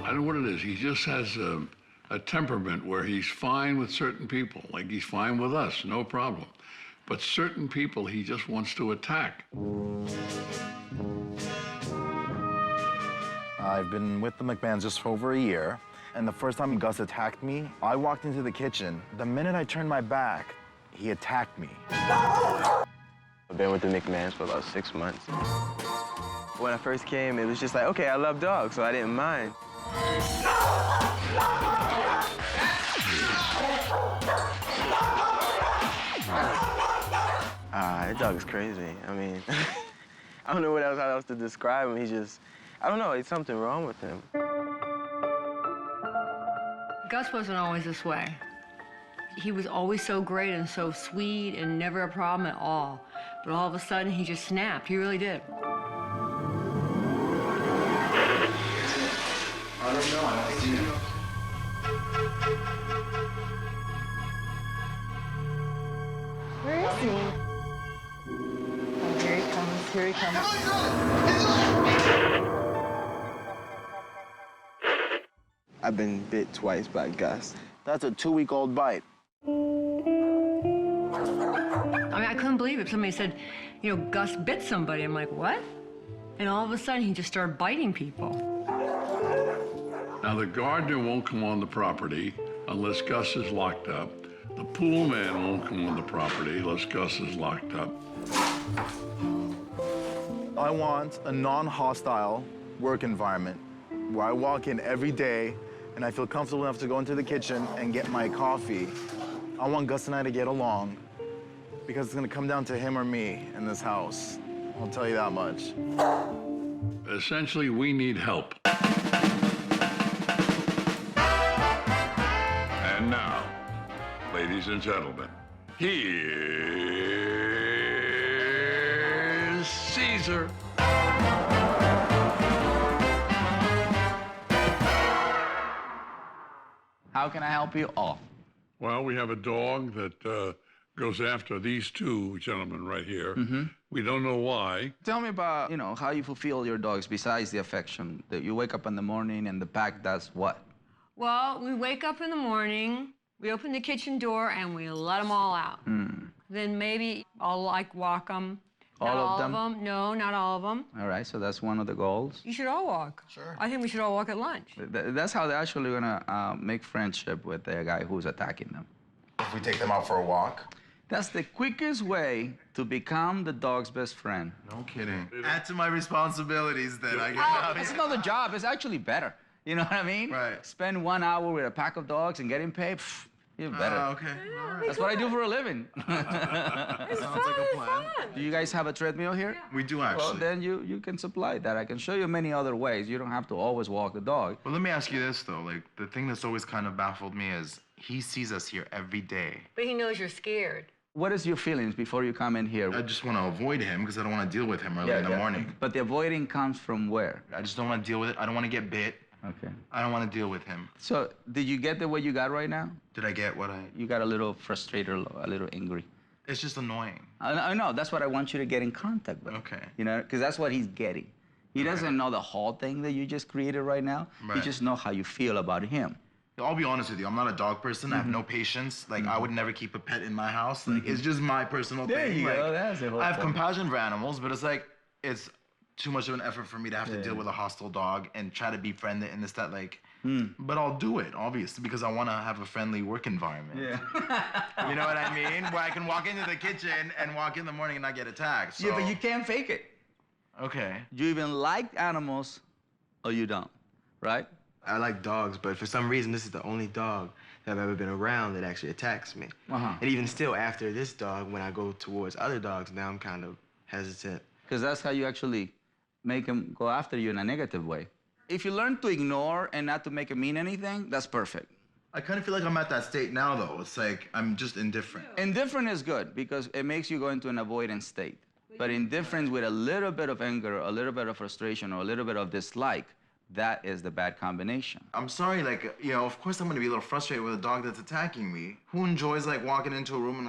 don't know what it is. He just has a temperament where he's fine with certain people. Like he's fine with us, no problem. But certain people he just wants to attack. I've been with the McMahons just for over a year, and the first time Gus attacked me, I walked into the kitchen. The minute I turned my back, he attacked me. I've been with the McMahons for about 6 months. When I first came, it was just like, okay, I love dogs, so I didn't mind. That dog is crazy. I mean, I don't know how else to describe him. He's just, I don't know, it's something wrong with him. Gus wasn't always this way. He was always so great and so sweet and never a problem at all. But all of a sudden, he just snapped. He really did. I don't know. I don't see him. Where is he? Oh, here he comes. Here he comes. I've been bit twice by Gus. That's a 2-week-old bite. I mean, I couldn't believe it. Somebody said, you know, Gus bit somebody. I'm like, what? And all of a sudden, he just started biting people. Now, the gardener won't come on the property unless Gus is locked up. The pool man won't come on the property unless Gus is locked up. I want a non-hostile work environment where I walk in every day and I feel comfortable enough to go into the kitchen and get my coffee. I want Gus and I to get along because it's gonna come down to him or me in this house. I'll tell you that much. Essentially, we need help. And now, ladies and gentlemen, here's Cesar. How can I help you all? Well, we have a dog that goes after these two gentlemen right here. Mm-hmm. We don't know why. Tell me about, you know, how you fulfill your dogs besides the affection. That you wake up in the morning and the pack does what? Well, we wake up in the morning, we open the kitchen door, and we let them all out. Then maybe I'll, like, walk them. Not All of them? No, not all of them. All right, so that's one of the goals. You should all walk. Sure. I think we should all walk at lunch. That's how they're actually gonna make friendship with the guy who's attacking them. If we take them out for a walk? That's the quickest way to become the dog's best friend. No kidding. Add to my responsibilities then, I guess. Oh, it's not a job, it's actually better. You know what I mean? Right. Spend 1 hour with a pack of dogs and getting paid, even better. Okay. All right. That's what I do for a living. Sounds like a plan. Do you guys have a treadmill here? We do actually. Well, then you can supply that. I can show you many other ways. You don't have to always walk the dog. Well, let me ask you this, though. Like, the thing that's always kind of baffled me is he sees us here every day. But he knows you're scared. What is your feelings before you come in here? I just want to avoid him because I don't want to deal with him early in the morning. But the avoiding comes from where? I just don't want to deal with it. I don't want to get bit. Okay. I don't want to deal with him. So, did you get the way you got right now? Did I get what I... You got a little frustrated, a little angry. It's just annoying. I know. That's what I want you to get in contact with. Okay. You know, because that's what he's getting. He doesn't know the whole thing that you just created right now. Right. He just know how you feel about him. I'll be honest with you. I'm not a dog person. I have no patience. Like, I would never keep a pet in my house. Like, it's just my personal There thing. you Like, go. That's the whole I have point. compassion for animals, but it's like, it's too much of an effort for me to have to deal with a hostile dog and try to befriend it and this, that, like... But I'll do it, obviously, because I want to have a friendly work environment. Yeah. You know what I mean? Where I can walk into the kitchen and walk in the morning and not get attacked. So. Yeah, but you can't fake it. Okay. You even like animals or you don't, right? I like dogs, but for some reason, this is the only dog that I've ever been around that actually attacks me. And even still, after this dog, when I go towards other dogs, now I'm kind of hesitant. Because that's how you actually make them go after you in a negative way. If you learn to ignore and not to make it mean anything, that's perfect. I kind of feel like I'm at that state now, though. It's like I'm just indifferent. Indifferent is good because it makes you go into an avoidance state. But indifference with a little bit of anger, a little bit of frustration, or a little bit of dislike, that is the bad combination. I'm sorry, like, you know, of course I'm gonna be a little frustrated with a dog that's attacking me. Who enjoys, like, walking into a room and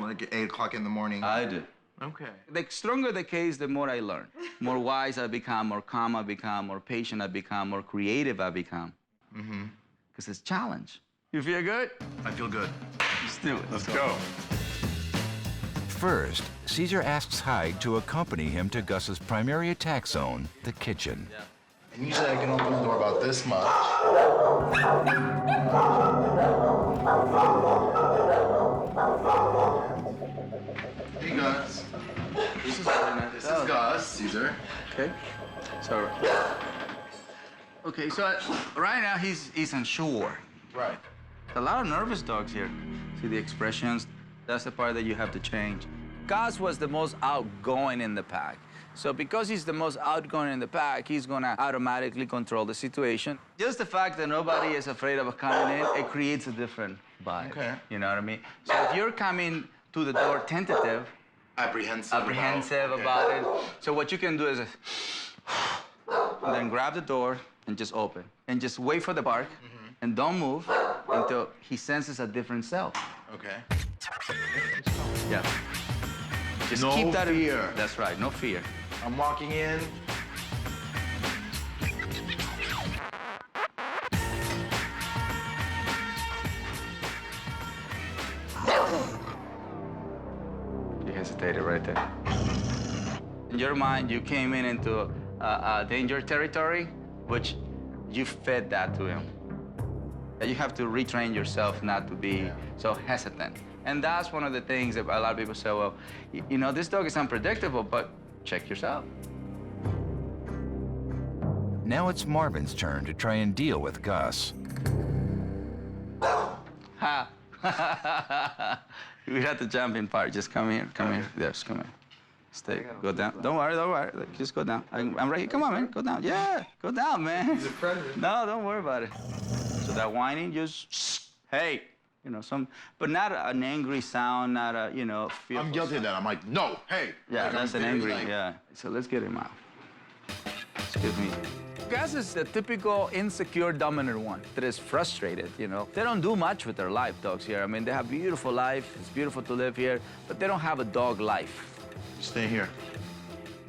like at 8 o'clock in the morning? I do. Okay. The stronger the case, the more I learn. More wise I become, more calm I become, more patient I become, more creative I become. Mm-hmm. Because it's challenge. You feel good? I feel good. Let's do it. Let's go. First, Cesar asks Hyde to accompany him to Gus's primary attack zone, the kitchen. Yeah. And usually I can open the door about this much. Hey, Gus. This is Karina. This is Gus, Cesar. Okay. So, right now he's unsure. Right. A lot of nervous dogs here. See the expressions? That's the part that you have to change. Gus was the most outgoing in the pack. So because he's the most outgoing in the pack, he's gonna automatically control the situation. Just the fact that nobody is afraid of coming in, it creates a different vibe. Okay. You know what I mean? So if you're coming to the door tentative, apprehensive about it, so what you can do is and then grab the door and just open. And just wait for the bark, and don't move until he senses a different self. Okay. Yeah. Just no keep that fear. That's right, no fear. I'm walking in. You hesitated right there. In your mind, you came into danger territory, which you fed that to him. You have to retrain yourself not to be so hesitant. And that's one of the things that a lot of people say, well, you know, this dog is unpredictable, but check yourself. Now it's Marvin's turn to try and deal with Gus. Ha! We had the jumping part. Just come here, come here. Yes, come here. Stay, go down. Don't worry. Just go down. I'm right here. Come on, man, go down. Yeah, go down, man. He's a predator. No, don't worry about it. So that whining, just, hey. You know, but not an angry sound, not a, you know, fearful I'm guilty of that. I'm like, no, hey. Yeah, like, that's an angry, yeah. So let's get him out. Excuse me. Gus is the typical insecure dominant one that is frustrated, you know. They don't do much with their life, dogs here. I mean, they have beautiful life. It's beautiful to live here, but they don't have a dog life. Stay here.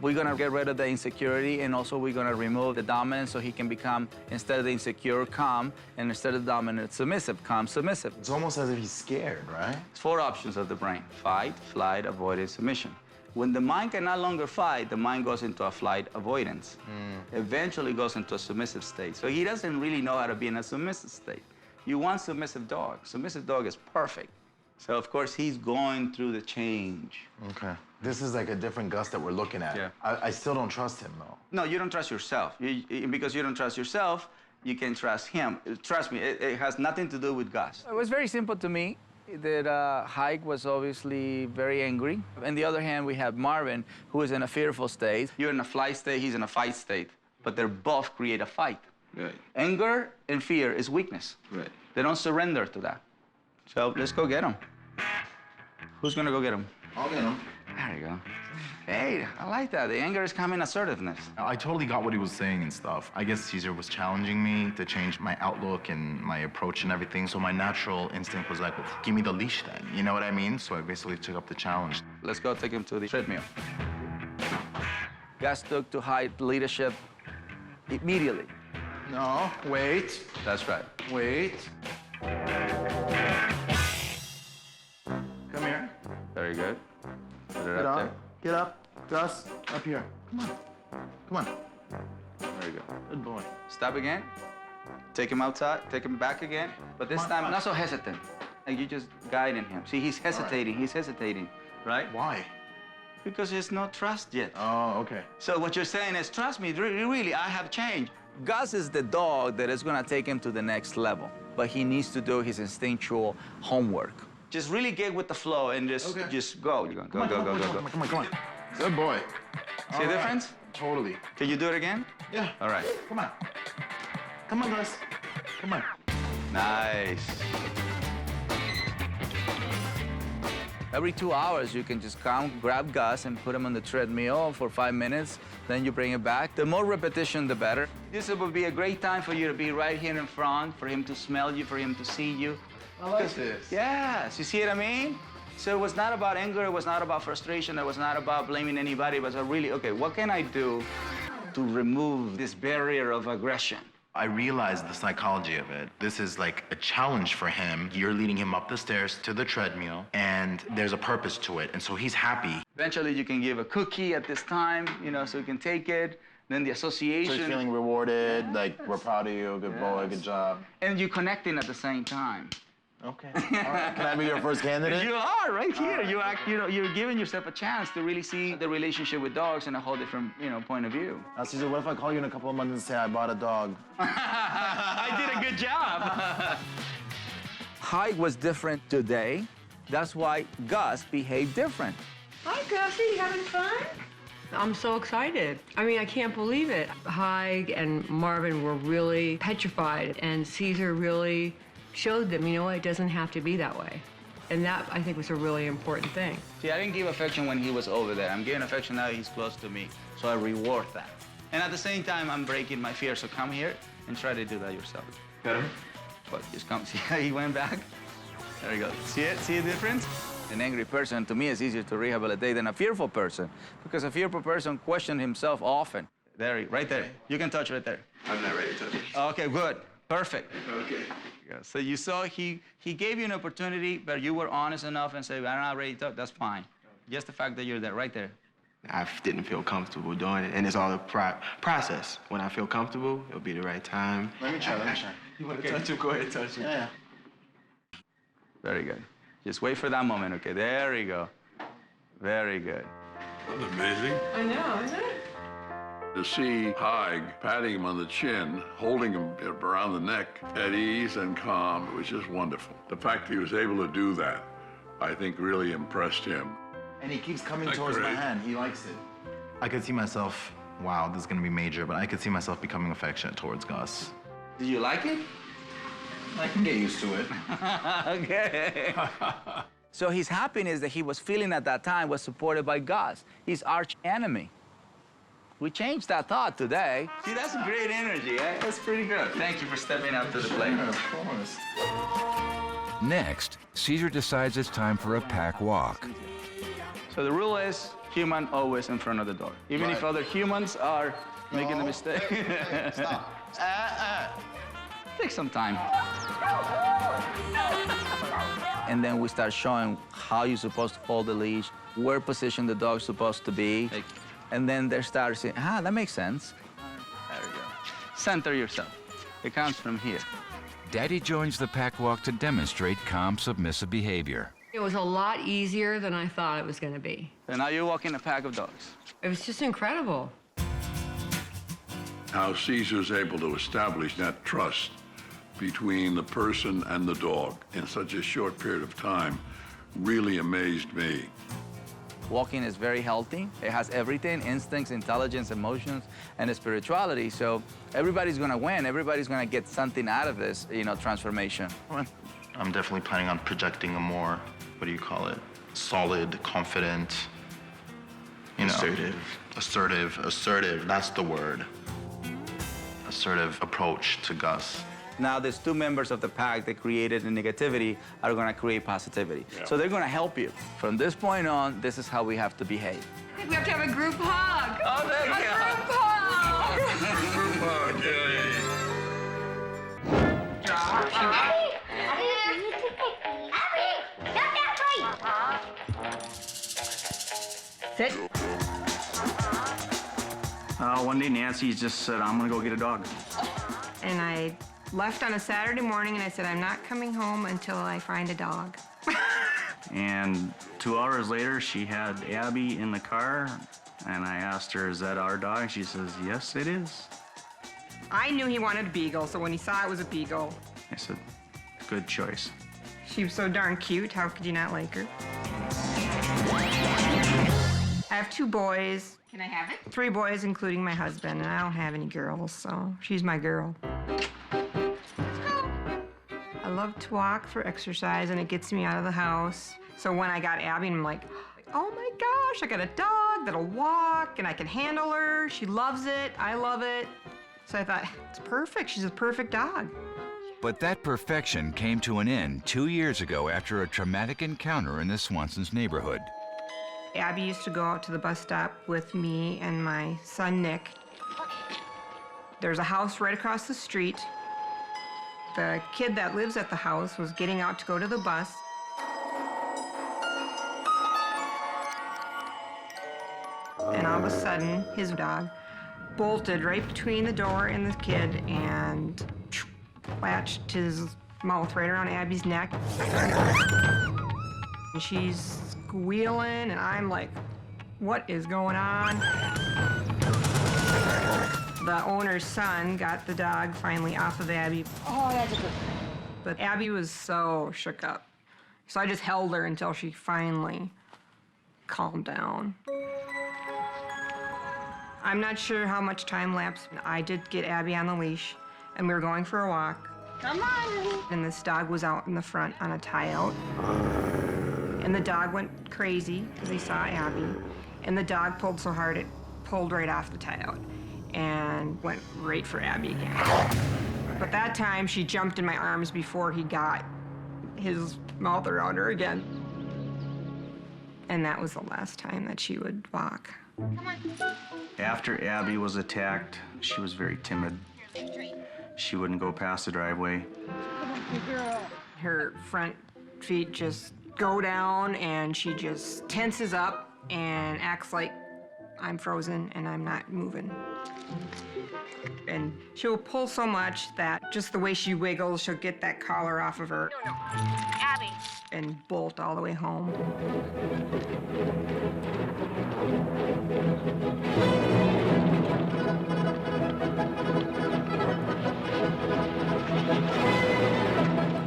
We're gonna get rid of the insecurity, and also we're gonna remove the dominance so he can become, instead of the insecure, calm, and instead of the dominant, submissive, calm, submissive. It's almost as if he's scared, right? It's 4 options of the brain: fight, flight, avoidance, submission. When the mind can no longer fight, the mind goes into a flight avoidance. Eventually goes into a submissive state. So he doesn't really know how to be in a submissive state. You want submissive dog. Submissive dog is perfect. So, of course, he's going through the change. Okay. This is like a different Gus that we're looking at. Yeah. I still don't trust him, though. No, you don't trust yourself. Because you don't trust yourself, you can trust him. Trust me, it has nothing to do with Gus. It was very simple to me that Hike was obviously very angry. On the other hand, we have Marvin, who is in a fearful state. You're in a flight state, he's in a fight state. But they both create a fight. Right. Anger and fear is weakness. Right. They don't surrender to that. So let's go get him. Who's gonna go get him? I'll get him. There you go. Hey, I like that. The anger is coming assertiveness. I totally got what he was saying and stuff. I guess Cesar was challenging me to change my outlook and my approach and everything. So my natural instinct was like, well, give me the leash then. You know what I mean? So I basically took up the challenge. Let's go take him to the treadmill. Gus took to Hyde leadership immediately. No, wait. That's right. Wait. Come here. Very good. Put it Get up up. there. Get up. Gus, up here. Come on. Come on. Very good. Good boy. Stop again. Take him outside. Take him back again. But this time, not so hesitant. Like you just guiding him. See, he's hesitating. Right. He's hesitating, right? Why? Because there's no trust yet. Oh, okay. So what you're saying is, trust me, really, I have changed. Gus is the dog that is gonna take him to the next level, but he needs to do his instinctual homework. Just really get with the flow and just go. You're gonna go. Come on. Good boy. See the difference? Totally. Can you do it again? Yeah. All right. Come on. Come on, Gus. Come on. Nice. Every 2 hours, you can just come, grab Gus, and put him on the treadmill for 5 minutes. Then you bring it back. The more repetition, the better. This would be a great time for you to be right here in front, for him to smell you, for him to see you. I like this. Yes, you see what I mean? So it was not about anger, it was not about frustration, it was not about blaming anybody. It was really, okay, what can I do to remove this barrier of aggression? I realized the psychology of it. This is like a challenge for him. You're leading him up the stairs to the treadmill, and there's a purpose to it, and so he's happy. Eventually, you can give a cookie at this time, you know, so he can take it. Then the association. So he's feeling rewarded, like, we're proud of you, good boy, good job. And you're connecting at the same time. Okay. All right. Can I be your first candidate? You are right here. You're giving yourself a chance to really see the relationship with dogs in a whole different, point of view. Now, Cesar, what if I call you in a couple of months and say I bought a dog? I did a good job. Hike was different today. That's why Gus behaved different. Hi, Gussie, having fun? I'm so excited. I mean, I can't believe it. Hyde and Marvin were really petrified, and Cesar really showed them, it doesn't have to be that way. And that, I think, was a really important thing. See, I didn't give affection when he was over there. I'm giving affection now he's close to me. So I reward that. And at the same time, I'm breaking my fear. So come here and try to do that yourself. Got him? But just come. See how he went back? There you go. See it? See the difference? An angry person, to me, is easier to rehabilitate than a fearful person. Because a fearful person questions himself often. There, right there. You can touch right there. I'm not ready to touch it. Okay, good. Perfect. Okay. Yeah, so you saw he gave you an opportunity, but you were honest enough and said, I'm not ready to talk, that's fine. Just the fact that you're there, right there. I didn't feel comfortable doing it, and it's all a process. When I feel comfortable, it'll be the right time. Let me try. You want to touch him? Go ahead, touch him. Yeah. Very good. Just wait for that moment, okay? There you go. Very good. That's amazing. I know, isn't it? To see Hyde patting him on the chin, holding him around the neck at ease and calm, it was just wonderful. The fact that he was able to do that, I think, really impressed him. And he keeps coming towards my hand. He likes it. I could see myself, wow, this is gonna be major, but I could see myself becoming affectionate towards Gus. Did you like it? I can get used to it. Okay. So his happiness that he was feeling at that time was supported by Gus, his arch enemy. We changed that thought today. See, that's great energy, eh? That's pretty good. Thank you for stepping up to the plate. Yeah, of course. Next, Cesar decides it's time for a pack walk. So the rule is, human always in front of the door. Even if other humans are making a mistake. Stop. Take some time. And then we start showing how you're supposed to hold the leash, where position the dog's supposed to be. And then they start saying, that makes sense. There you go. Center yourself. It comes from here. Daddy joins the pack walk to demonstrate calm, submissive behavior. It was a lot easier than I thought it was going to be. And now you're walking a pack of dogs. It was just incredible. How Cesar's able to establish that trust between the person and the dog in such a short period of time really amazed me. Walking is very healthy. It has everything, instincts, intelligence, emotions, and spirituality. So everybody's gonna win. Everybody's gonna get something out of this, transformation. I'm definitely planning on projecting a more, what do you call it? Solid, confident, assertive, that's the word. Assertive approach to Gus. Now there's two members of the pack that created the negativity are gonna create positivity. Yeah. So they're gonna help you. From this point on, this is how we have to behave. I think we have to have a group hug. Oh, there you go. Group hug. Sit. One day Nancy just said, I'm gonna go get a dog. And I left on a Saturday morning and I said, I'm not coming home until I find a dog. And 2 hours later, she had Abby in the car, and I asked her, is that our dog? She says, yes, it is. I knew he wanted a Beagle, so when he saw it was a Beagle. I said, good choice. She was so darn cute, how could you not like her? I have 2 boys. Can I have it? 3 boys, including my husband, and I don't have any girls, so she's my girl. I love to walk for exercise, and it gets me out of the house. So when I got Abby, I'm like, oh my gosh, I got a dog that'll walk, and I can handle her. She loves it. I love it. So I thought, it's perfect. She's a perfect dog. But that perfection came to an end 2 years ago after a traumatic encounter in the Swansons' neighborhood. Abby used to go out to the bus stop with me and my son, Nick. There's a house right across the street. The kid that lives at the house was getting out to go to the bus. And all of a sudden, his dog bolted right between the door and the kid and latched his mouth right around Abby's neck. And she's squealing, and I'm like, what is going on? The owner's son got the dog finally off of Abby. Oh, that's a good. But Abby was so shook up. So I just held her until she finally calmed down. I'm not sure how much time lapsed. I did get Abby on the leash, and we were going for a walk. Come on. And this dog was out in the front on a tie-out. And the dog went crazy because he saw Abby. And the dog pulled so hard it pulled right off the tie-out and went right for Abby again. But that time, she jumped in my arms before he got his mouth around her again. And that was the last time that she would walk. Come on. After Abby was attacked, she was very timid. She wouldn't go past the driveway. Come on, good girl. Her front feet just go down, and she just tenses up and acts like I'm frozen and I'm not moving. And she'll pull so much that just the way she wiggles, she'll get that collar off of her. No, Abby. And bolt all the way home.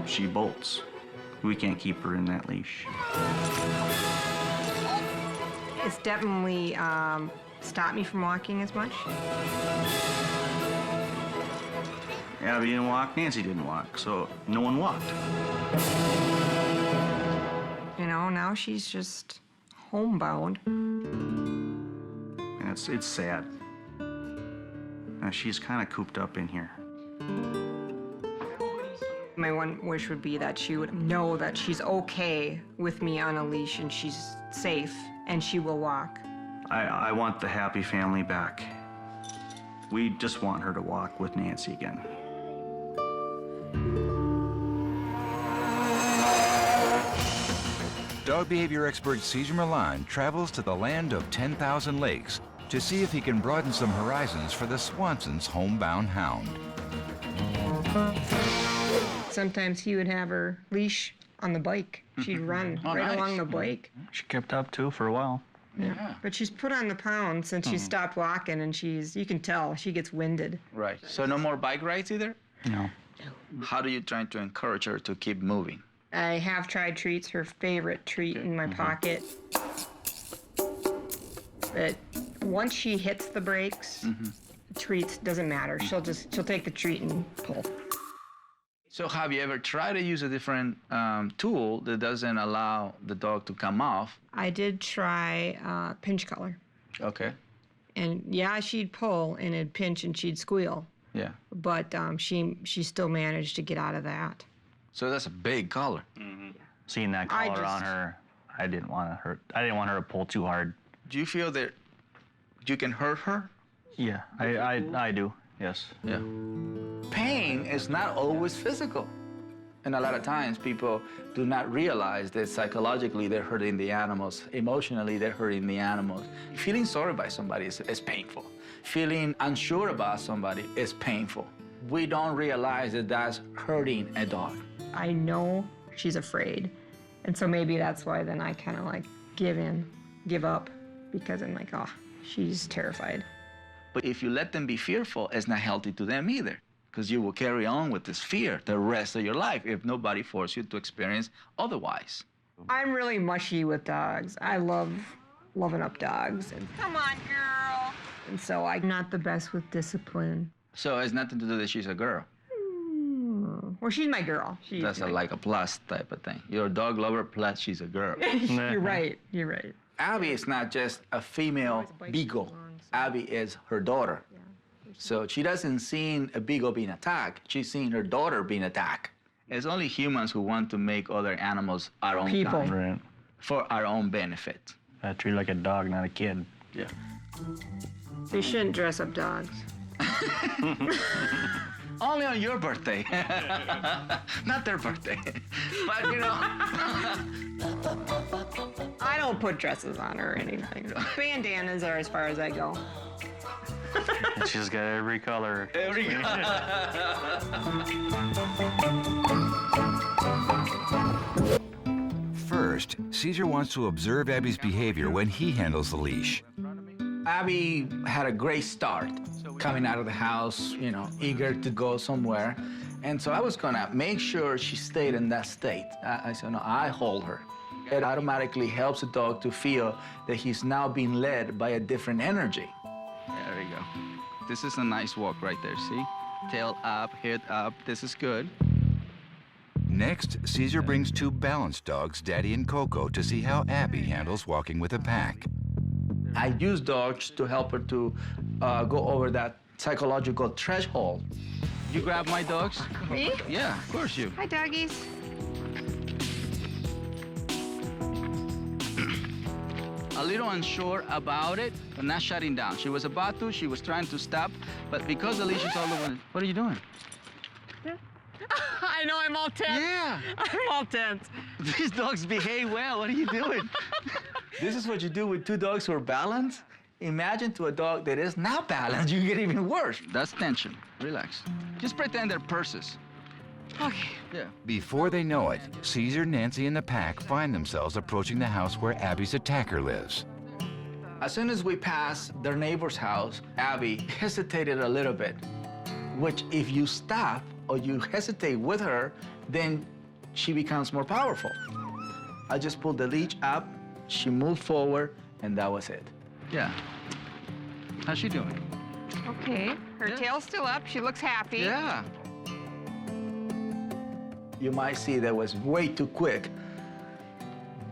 She bolts. We can't keep her in that leash. It's definitely stopped me from walking as much. Abby didn't walk, Nancy didn't walk, so no one walked. You know, now she's just homebound. And it's sad. She's kind of cooped up in here. My one wish would be that she would know that she's okay with me on a leash and she's safe and she will walk. I want the happy family back. We just want her to walk with Nancy again. Dog behavior expert Cesar Millan travels to the land of 10,000 lakes to see if he can broaden some horizons for the Swansons' homebound hound. Sometimes he would have her leash on the bike. She'd run along the bike. She kept up too for a while. Yeah. But she's put on the pounds since she stopped walking, and you can tell, she gets winded. Right. So no more bike rides either? No. How do you try to encourage her to keep moving? I have tried treats, her favorite treat in my pocket. But once she hits the brakes, treats doesn't matter. She'll take the treat and pull. So have you ever tried to use a different tool that doesn't allow the dog to come off? I did try pinch collar. Okay. And yeah, she'd pull and it'd pinch and she'd squeal. Yeah. But she still managed to get out of that. So that's a big collar. Seeing that collar on her, I didn't want her to pull too hard. Do you feel that you can hurt her? Yeah, I do. Yes. Yeah. Pain is not always physical. And a lot of times people do not realize that psychologically they're hurting the animals, emotionally they're hurting the animals. Feeling sorry by somebody is painful. Feeling unsure about somebody is painful. We don't realize that that's hurting a dog. I know she's afraid. And so maybe that's why then I kind of like give up, because I'm like, oh, she's terrified. But if you let them be fearful, it's not healthy to them either, because you will carry on with this fear the rest of your life if nobody forces you to experience otherwise. I'm really mushy with dogs. I love loving up dogs. Come on, girl. And so I'm not the best with discipline. So it's nothing to do that she's a girl. Well, she's my girl. That's like a plus type of thing. You're a dog lover, plus she's a girl. You're right. You're right. Abby is not just a female beagle. Abby is her daughter. So she doesn't see a beagle being attacked. She's seeing her daughter being attacked. It's only humans who want to make other animals our own People. kind, Right. for our own benefit. I treat like a dog, not a kid. Yeah. They shouldn't dress up dogs. Only on your birthday. Not their birthday. But, you know. I don't put dresses on her or anything. Bandanas are as far as I go. She's got every color. Every First, Cesar wants to observe Abby's behavior when he handles the leash. Abby had a great start coming out of the house, you know, eager to go somewhere. And so I was gonna make sure she stayed in that state. I said, no, I hold her. It automatically helps the dog to feel that he's now being led by a different energy. There we go. This is a nice walk right there, see? Tail up, head up, this is good. Next, Cesar brings two balanced dogs, Daddy and Coco, to see how Abby handles walking with a pack. I use dogs to help her to go over that psychological threshold. You grab my dogs? Me? Yeah, of course you. Hi, doggies. A little unsure about it, but not shutting down. She was about to, she was trying to stop, but because the leash is all over, what are you doing? I know, I'm all tense. Yeah. I'm all tense. These dogs behave well, what are you doing? This is what you do with two dogs who are balanced. Imagine to a dog that is not balanced, you get even worse. That's tension, relax. Just pretend they're purses. Okay. Yeah. Before they know it, Cesar, Nancy, and the pack find themselves approaching the house where Abby's attacker lives. As soon as we passed their neighbor's house, Abby hesitated a little bit, which if you stop or you hesitate with her, then she becomes more powerful. I just pulled the leash up, she moved forward, and that was it. Yeah. How's she doing? Okay. Her tail's still up. She looks happy. Yeah. You might see that was way too quick,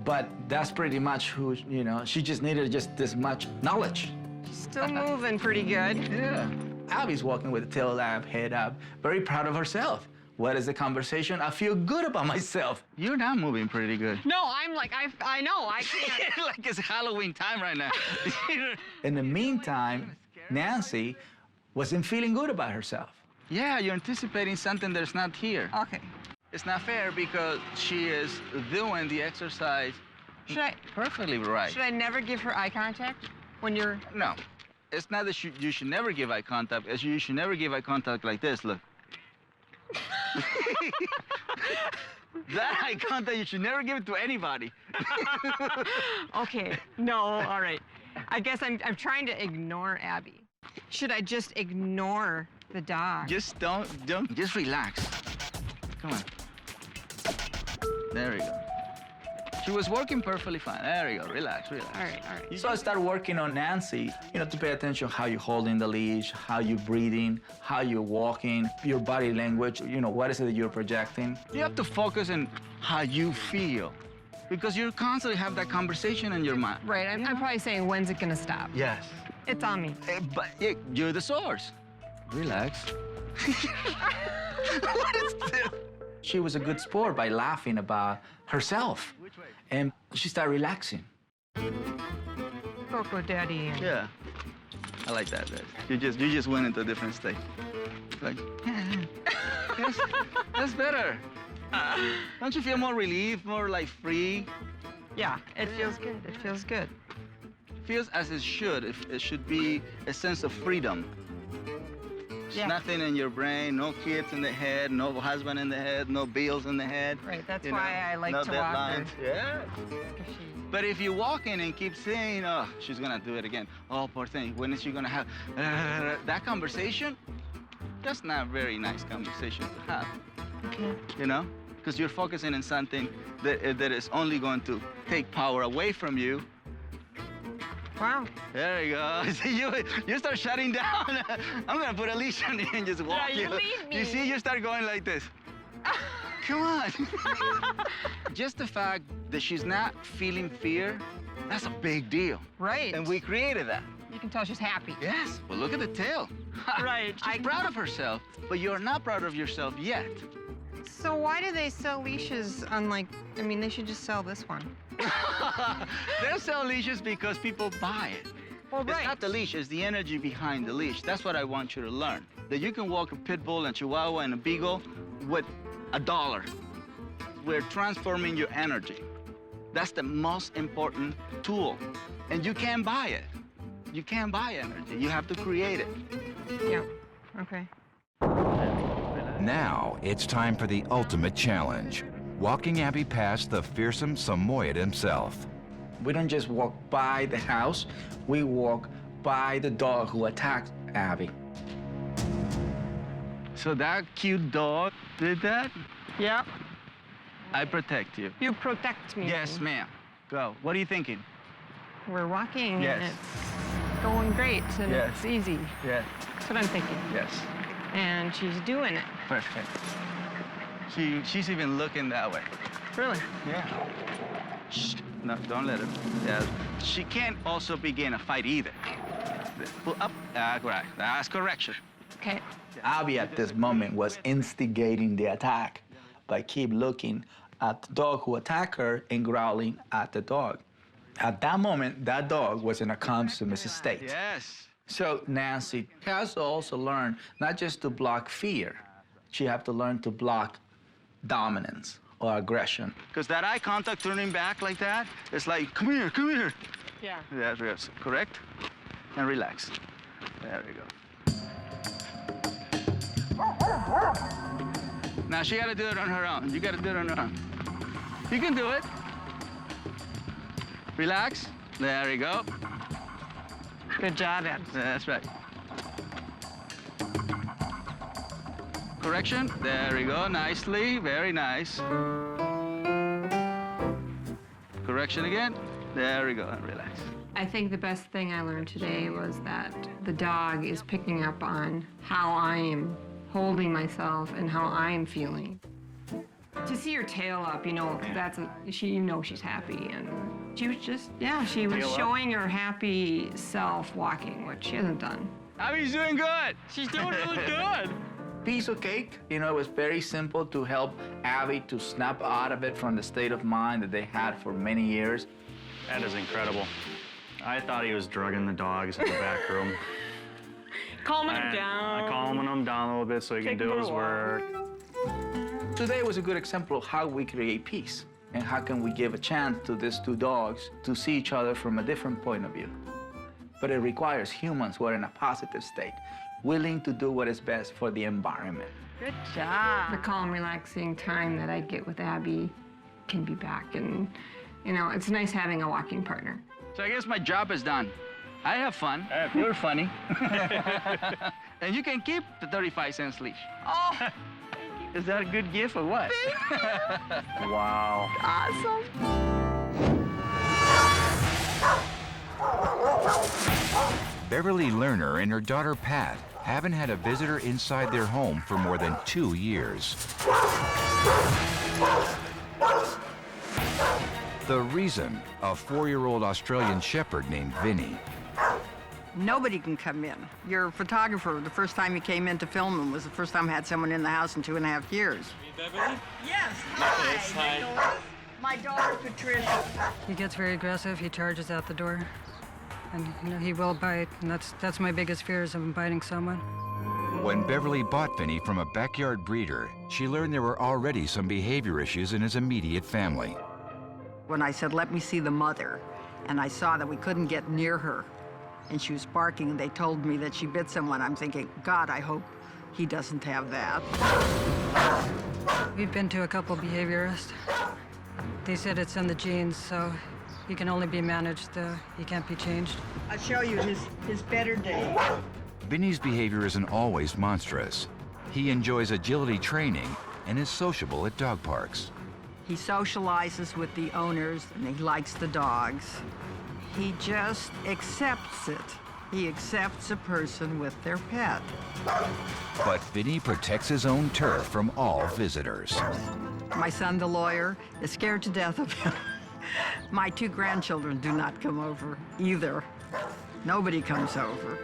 but that's pretty much who, you know, she just needed just this much knowledge. Still moving pretty good. Yeah. Abby's walking with the tail up, head up, very proud of herself. What is the conversation? I feel good about myself. You're not moving pretty good. No, I'm like, I know, I can't. Like it's Halloween time right now. In the meantime, Nancy wasn't feeling good about herself. Yeah, you're anticipating something that's not here. Okay. It's not fair because she is doing the exercise perfectly right. Should I never give her eye contact when you're... No. It's not that you should never give eye contact. It's you should never give eye contact like this, look. That eye contact, you should never give it to anybody. Okay, no, all right. I guess I'm trying to ignore Abby. Should I just ignore the dog? Just just relax. Come on. There we go. She was working perfectly fine. There we go, relax, relax. All right. So I started working on Nancy, you know, to pay attention how you're holding the leash, how you're breathing, how you're walking, your body language, you know, what is it that you're projecting. You have to focus on how you feel because you constantly have that conversation in your mind. Right, I'm probably saying, when's it gonna stop? Yes. It's on me. But you're the source. Relax. What is this? She was a good sport by laughing about herself. And she started relaxing. Coco Daddy. Yeah. I like that. You just went into a different state. Like, yes, that's better. Don't you feel more relief, more like free? Yeah, it feels good. It feels good. Feels as it should. It should be a sense of freedom. Yeah. Nothing in your brain, no kids in the head, no husband in the head, no bills in the head. Right, that's why I like no to walk her. deadlines. Yeah. But if you walk in and keep saying, oh, she's gonna do it again. Oh, poor thing, when is she gonna have that conversation? That's not a very nice conversation to have. Okay. You know? Because you're focusing on something that is only going to take power away from you. Wow. There you go. See, you start shutting down. I'm gonna put a leash on you and just walk you lead me. You see, you start going like this. Come on. Just the fact that she's not feeling fear, that's a big deal. Right. And we created that. You can tell she's happy. Yes, but look at the tail. Right. She's proud of herself, but you're not proud of yourself yet. So why do they sell leashes on, like, I mean, they should just sell this one. They'll sell leashes because people buy it. Well, It's not the leash, it's the energy behind the leash. That's what I want you to learn. That you can walk a pit bull and chihuahua and a beagle with $1. We're transforming your energy. That's the most important tool. And you can't buy it. You can't buy energy. You have to create it. Yeah, okay. Now it's time for the ultimate challenge. Walking Abby past the fearsome Samoyed himself. We don't just walk by the house, we walk by the dog who attacked Abby. So that cute dog did that? Yeah. I protect you. You protect me. Yes, ma'am. Go. What are you thinking? We're walking Yes. and it's going great and Yes. it's easy. Yes. That's what I'm thinking. Yes. And she's doing it. Perfect. She's even looking that way. Really? Yeah. Shh. No, don't let her. Yeah. She can't also begin a fight either. Pull up. Right. That's correction. Okay. Abby at this moment was instigating the attack by keep looking at the dog who attacked her and growling at the dog. At that moment, that dog was in a calm, submissive state. Yes. So Nancy has to also learn not just to block fear, she has to learn to block dominance or aggression. Because that eye contact turning back like that, it's like, come here, come here. Yeah. That's correct. And relax. There we go. Now she got to do it on her own. You got to do it on her own. You can do it. Relax. There we go. Good job, Ed. That's right. Correction. There we go. Nicely. Very nice. Correction again. There we go. And relax. I think the best thing I learned today was that the dog is picking up on how I am holding myself and how I'm feeling. To see her tail up, you know, you know she's happy. And she was just, she was showing her happy self walking, which she hasn't done. Abby's doing good. She's doing really good. Piece of cake. You know, it was very simple to help Abby to snap out of it from the state of mind that they had for many years. That is incredible. I thought he was drugging the dogs in the back room. Calming him down. Calming him down a little bit so he can do his work. Today was a good example of how we create peace and how can we give a chance to these two dogs to see each other from a different point of view. But it requires humans who are in a positive state, willing to do what is best for the environment. Good job. The calm, relaxing time that I get with Abby can be back. And, you know, it's nice having a walking partner. So I guess my job is done. I have fun. You're funny. And you can keep the 35-cent leash. Oh! Is that a good gift or what? Wow. Awesome. Beverly Lerner and her daughter Pat haven't had a visitor inside their home for more than 2 years. The reason, a 4-year-old Australian Shepherd named Vinny. Nobody can come in. Your photographer, the first time he came in to film him was the first time I had someone in the house in 2.5 years. Beverly? Yes, hi. Yes, hi. My daughter, Patricia. He gets very aggressive. He charges out the door. And, you know, he will bite. And that's my biggest fear is of him biting someone. When Beverly bought Vinny from a backyard breeder, she learned there were already some behavior issues in his immediate family. When I said, let me see the mother, and I saw that we couldn't get near her, and she was barking, and they told me that she bit someone, I'm thinking, God, I hope he doesn't have that. We've been to a couple behaviorists. They said it's in the genes, so he can only be managed. He can't be changed. I'll show you his better day. Vinny's behavior isn't always monstrous. He enjoys agility training and is sociable at dog parks. He socializes with the owners, and he likes the dogs. He just accepts it. He accepts a person with their pet. But Vinny protects his own turf from all visitors. My son, the lawyer, is scared to death of him. My 2 grandchildren do not come over either. Nobody comes over.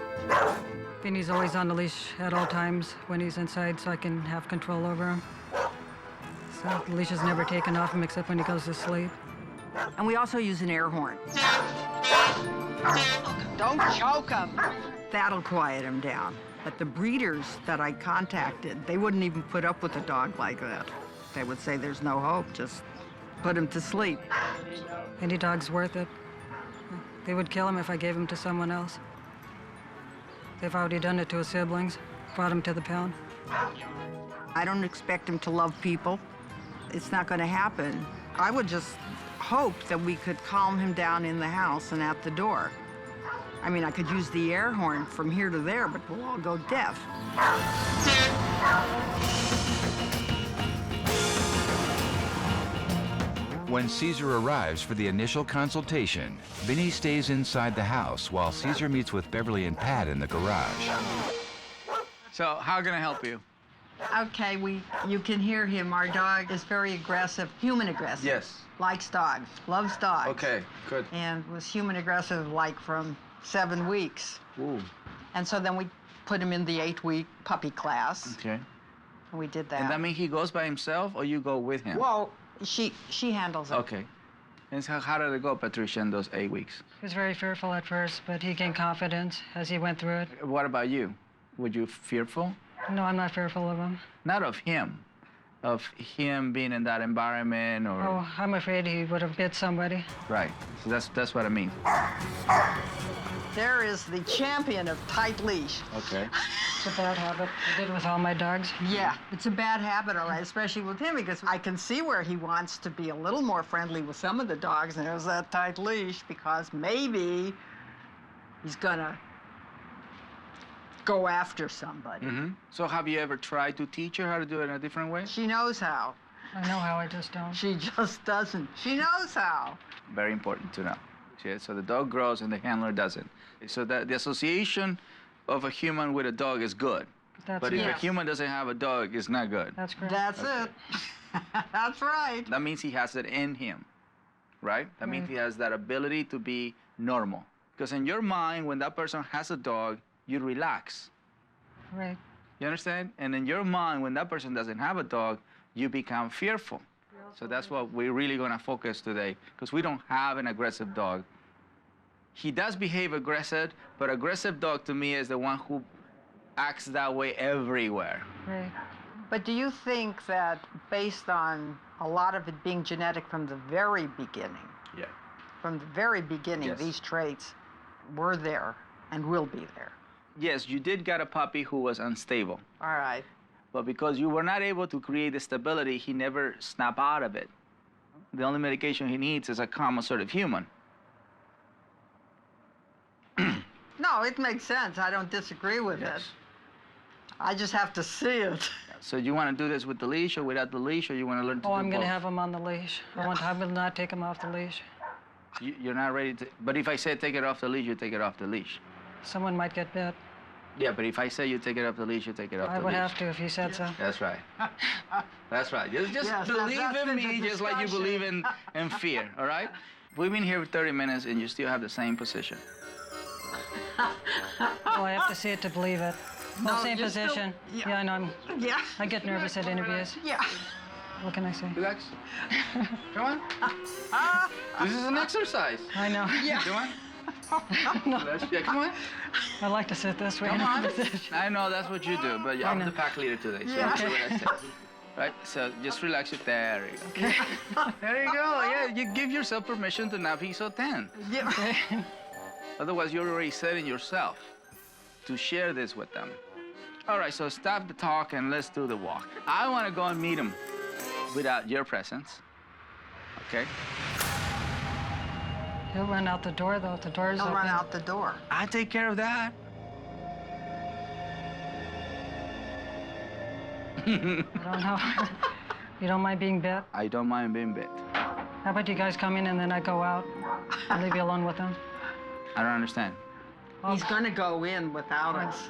Vinny's always on the leash at all times when he's inside, so I can have control over him. So the leash is never taken off him except when he goes to sleep. And we also use an air horn. Don't choke him. That'll quiet him down. But the breeders that I contacted, they wouldn't even put up with a dog like that. They would say there's no hope, just put him to sleep. Any dog's worth it. They would kill him if I gave him to someone else. They've already done it to his siblings, brought him to the pound. I don't expect him to love people. It's not going to happen. I would just hope that we could calm him down in the house and at the door. I mean, I could use the air horn from here to there, but we'll all go deaf. When Cesar arrives for the initial consultation, Vinny stays inside the house while Cesar meets with Beverly and Pat in the garage. So, how can I help you? Okay, you can hear him. Our dog is very aggressive, human aggressive. Yes. Likes dogs, loves dogs. Okay, good. And was human aggressive like from 7 weeks. Ooh. And so then we put him in the 8-week puppy class. Okay. And we did that. And that means he goes by himself or you go with him? Well, she handles it. Okay. And so how did it go, Patricia, in those 8 weeks? He was very fearful at first, but he gained confidence as he went through it. What about you? Were you fearful? No, I'm not fearful of him. Not of him being in that environment or... Oh, I'm afraid he would have bit somebody. Right. So that's what I mean. There is the champion of tight leash. Okay. It's a bad habit. I did it with all my dogs. Yeah, it's a bad habit, all right, especially with him, because I can see where he wants to be a little more friendly with some of the dogs, and there's that tight leash, because maybe he's gonna go after somebody. Mm-hmm. So have you ever tried to teach her how to do it in a different way? She knows how. I know how, I just don't. She just doesn't. She knows how. Very important to know. See, so the dog grows and the handler doesn't. So that the association of a human with a dog is good. But if a human doesn't have a dog, it's not good. That's correct. That's it. That's right. That means he has it in him, right? That means he has that ability to be normal. Because in your mind, when that person has a dog, you relax. Right. You understand? And in your mind, when that person doesn't have a dog, you become fearful. So that's what we're really going to focus today, because we don't have an aggressive dog. He does behave aggressive, but aggressive dog to me is the one who acts that way everywhere. Right. But do you think that based on a lot of it being genetic from the very beginning, from the very beginning, these traits were there and will be there? Yes, you did get a puppy who was unstable. All right. But because you were not able to create the stability, he never snapped out of it. The only medication he needs is a calm, assertive human. No, it makes sense. I don't disagree with it. I just have to see it. So you want to do this with the leash or without the leash, or you want to learn to do I'm going to both? have him on the leash. I will not take him off the leash. You're not ready to... But if I say take it off the leash, you take it off the leash. Someone might get bit. Yeah, but if I say you take it off the leash, you take it off the leash. I would have to if you said so. That's right. That's right. Just Yes, believe that's in the me just like you believe in fear, all right? We've been here for 30 minutes and you still have the same position. Well, I have to see it to believe it. Well, No, same you're still- position. yeah. I know. Yeah. I get nervous at interviews. Yeah. What can I say? Relax. Come on. This is an exercise. I know. Yeah. Come on. No. Yeah, come on. I like to sit this way. Come on. I know that's what you do, but I'm know. the pack leader today, so Yeah. that's what I say. Right? So just relax it. There you go. There you go. Yeah, you give yourself permission to not be so tense. Yeah. Otherwise, you're already setting yourself to share this with them. All right, so stop the talk and let's do the walk. I want to go and meet him without your presence. Okay? He'll run out the door, though. The door's He'll open. run out the door. I take care of that. I don't know. You don't mind being bit? I don't mind being bit. How about you guys come in and then I go out and leave you alone with him? I don't understand. He's gonna go in without us.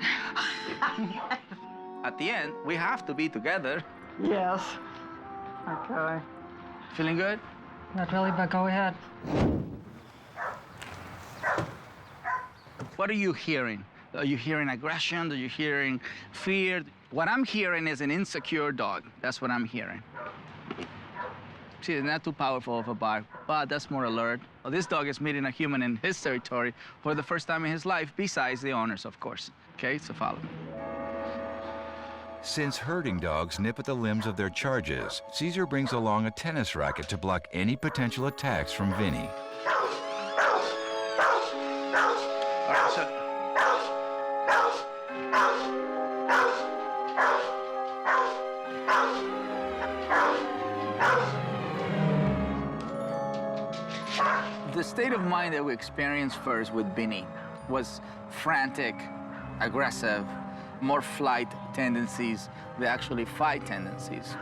At the end, we have to be together. Yes. Okay. Feeling good? Not really, but go ahead. What are you hearing? Are you hearing aggression? Are you hearing fear? What I'm hearing is an insecure dog. That's what I'm hearing. See, it's not too powerful of a bark, but that's more alert. Well, this dog is meeting a human in his territory for the first time in his life, besides the owners, of course. Okay, so follow me. Since herding dogs nip at the limbs of their charges, Cesar brings along a tennis racket to block any potential attacks from Vinny. The state of mind that we experienced first with Vinny was frantic, aggressive, more flight tendencies than actually fight tendencies.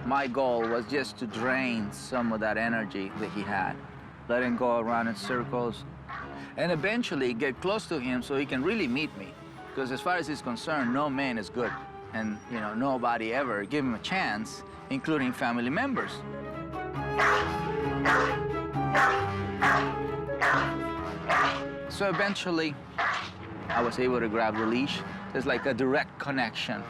My goal was just to drain some of that energy that he had, let him go around in circles, and eventually get close to him so he can really meet me. Because as far as he's concerned, no man is good. And, you know, nobody ever gave him a chance, including family members. So eventually, I was able to grab the leash. There's like a direct connection.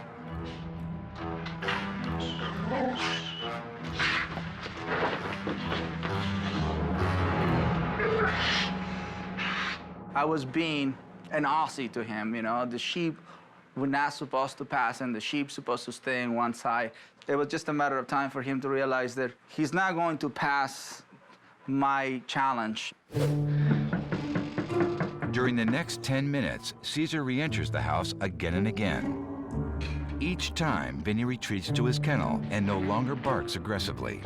I was being an Aussie to him, you know. The sheep were not supposed to pass and the sheep's supposed to stay on one side. It was just a matter of time for him to realize that he's not going to pass my challenge. During the next 10 minutes, Cesar re-enters the house again and again. Each time, Vinny retreats to his kennel and no longer barks aggressively.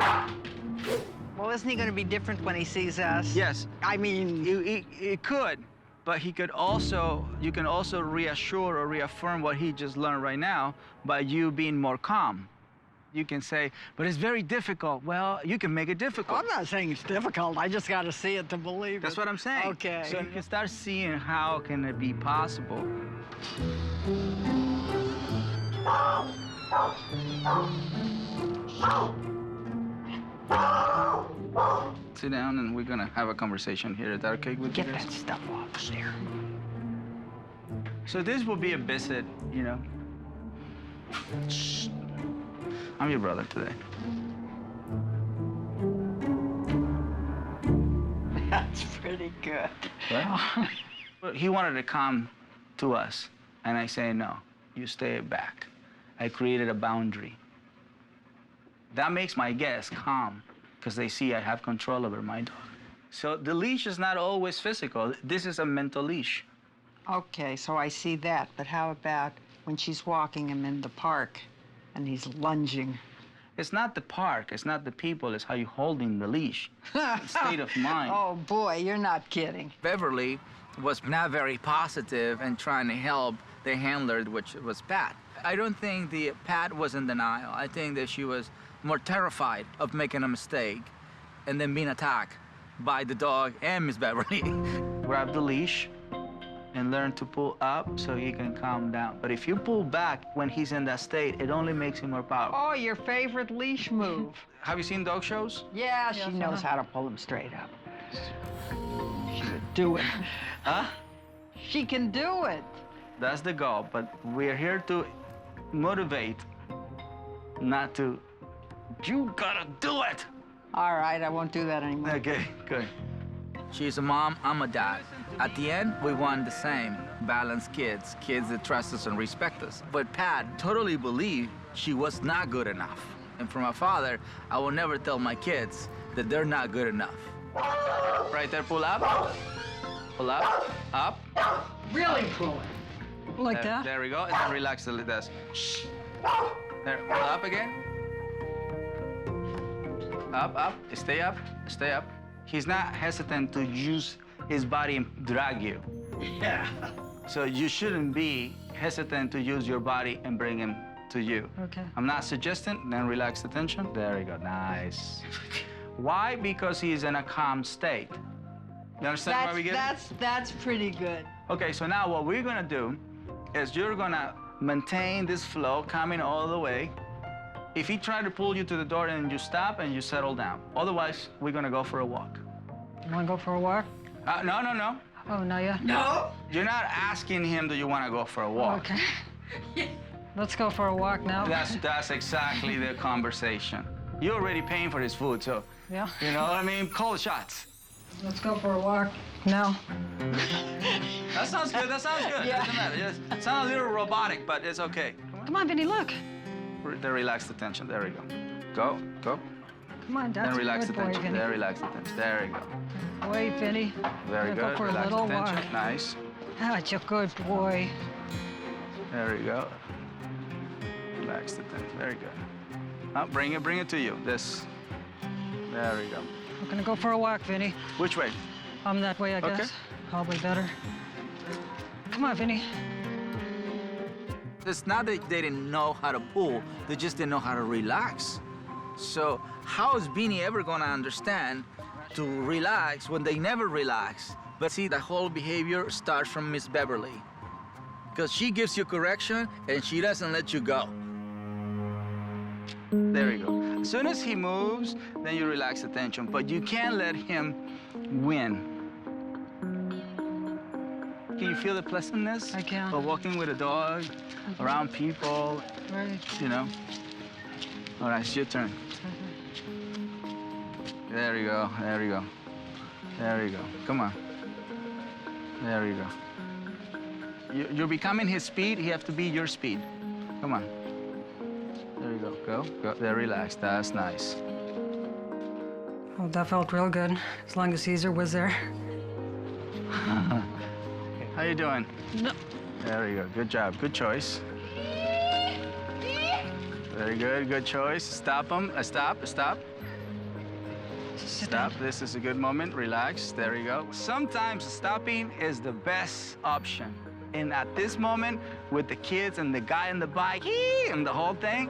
Well, isn't he going to be different when he sees us? Yes. I mean... It could, but you can also reassure or reaffirm what he just learned right now by you being more calm. You can say, but it's very difficult. Well, you can make it difficult. I'm not saying it's difficult. I just got to see it to believe it. That's what I'm saying. Okay. So you can start seeing how can it be possible. Sit down and we're gonna have a conversation here. Is that okay with you? Get that stuff off there. So this will be a visit, you know. Shh. I'm your brother today. That's pretty good. Right? He wanted to come to us, and I say, no, you stay back. I created a boundary. That makes my guests calm, because they see I have control over my dog. So the leash is not always physical. This is a mental leash. Okay, so I see that, but how about when she's walking him in the park and he's lunging? It's not the park, it's not the people, it's how you're holding the leash. State of mind. Oh, boy, you're not kidding. Beverly was not very positive and trying to help the handler, which was Pat. I don't think the Pat was in denial. I think that she was more terrified of making a mistake and then being attacked by the dog and Miss Beverly. Grab the leash and learn to pull up so he can calm down. But if you pull back when he's in that state, it only makes him more powerful. Oh, your favorite leash move. Have you seen dog shows? Yeah, she knows how to pull him straight up. She could do it. Huh? She can do it. That's the goal, but we're here to motivate, not to, you gotta do it. All right, I won't do that anymore. Okay, good. She's a mom, I'm a dad. At the end, we want the same, balanced kids, kids that trust us and respect us. But Pat totally believed she was not good enough. And from my father, I will never tell my kids that they're not good enough. Right there, pull up. Pull up, up. Really pull it. Like that? There we go, and then relax a little bit. Shh. There, pull up again. Up, up, stay up, stay up. He's not hesitant to use his body and drag you. Yeah. So you shouldn't be hesitant to use your body and bring him to you. Okay. I'm not suggesting, then relax the tension. There you go, nice. Why? Because he's in a calm state. You understand why we get it? That's pretty good. Okay, so now what we're gonna do is you're gonna maintain this flow coming all the way. If he tried to pull you to the door and you stop and you settle down. Otherwise, we're gonna go for a walk. You want to go for a walk? No, no, no. Oh, no, yeah? No? You're not asking him, do you want to go for a walk? Okay. Let's go for a walk now. That's exactly the conversation. You're already paying for his food, so, Yeah. you know what I mean? Call the shots. Let's go for a walk now. That sounds good, that sounds good. Yeah. Doesn't matter. It sounds a little robotic, but it's okay. Come on, Vinny, look. Relax the tension, there we go. Go, go. Come on, that's Then relax a the good boy, tension, Vinny. there, relax the tension. There you go. Wait, Vinny. Very Gonna good, go for a relax the little tension, walk. nice. That's a good boy. There you go. Relax the tension, very good. Now bring it to you, this. There we go. We're gonna go for a walk, Vinny. Which way? That way, I guess. Okay. Probably better. Come on, Vinny. It's not that they didn't know how to pull, they just didn't know how to relax. So how is Beanie ever gonna understand to relax when they never relax? But see, the whole behavior starts from Miss Beverly. Because she gives you correction and she doesn't let you go. There you go. As soon as he moves, then you relax the tension, but you can't let him win. Can you feel the pleasantness? I can. Of walking with a dog, around people, Right. you know? All right, it's your turn. There you go, there you go. There you go, come on. There you go. You're becoming his speed, he has to be your speed. Come on. There you go, go. There, relax, that's nice. Well, that felt real good, as long as Cesar was there. How you doing? No. There you go, good job, good choice. Very good, good choice. Stop him, stop. Stop, this is a good moment, relax, there you go. Sometimes stopping is the best option. And at this moment, with the kids and the guy on the bike, and the whole thing,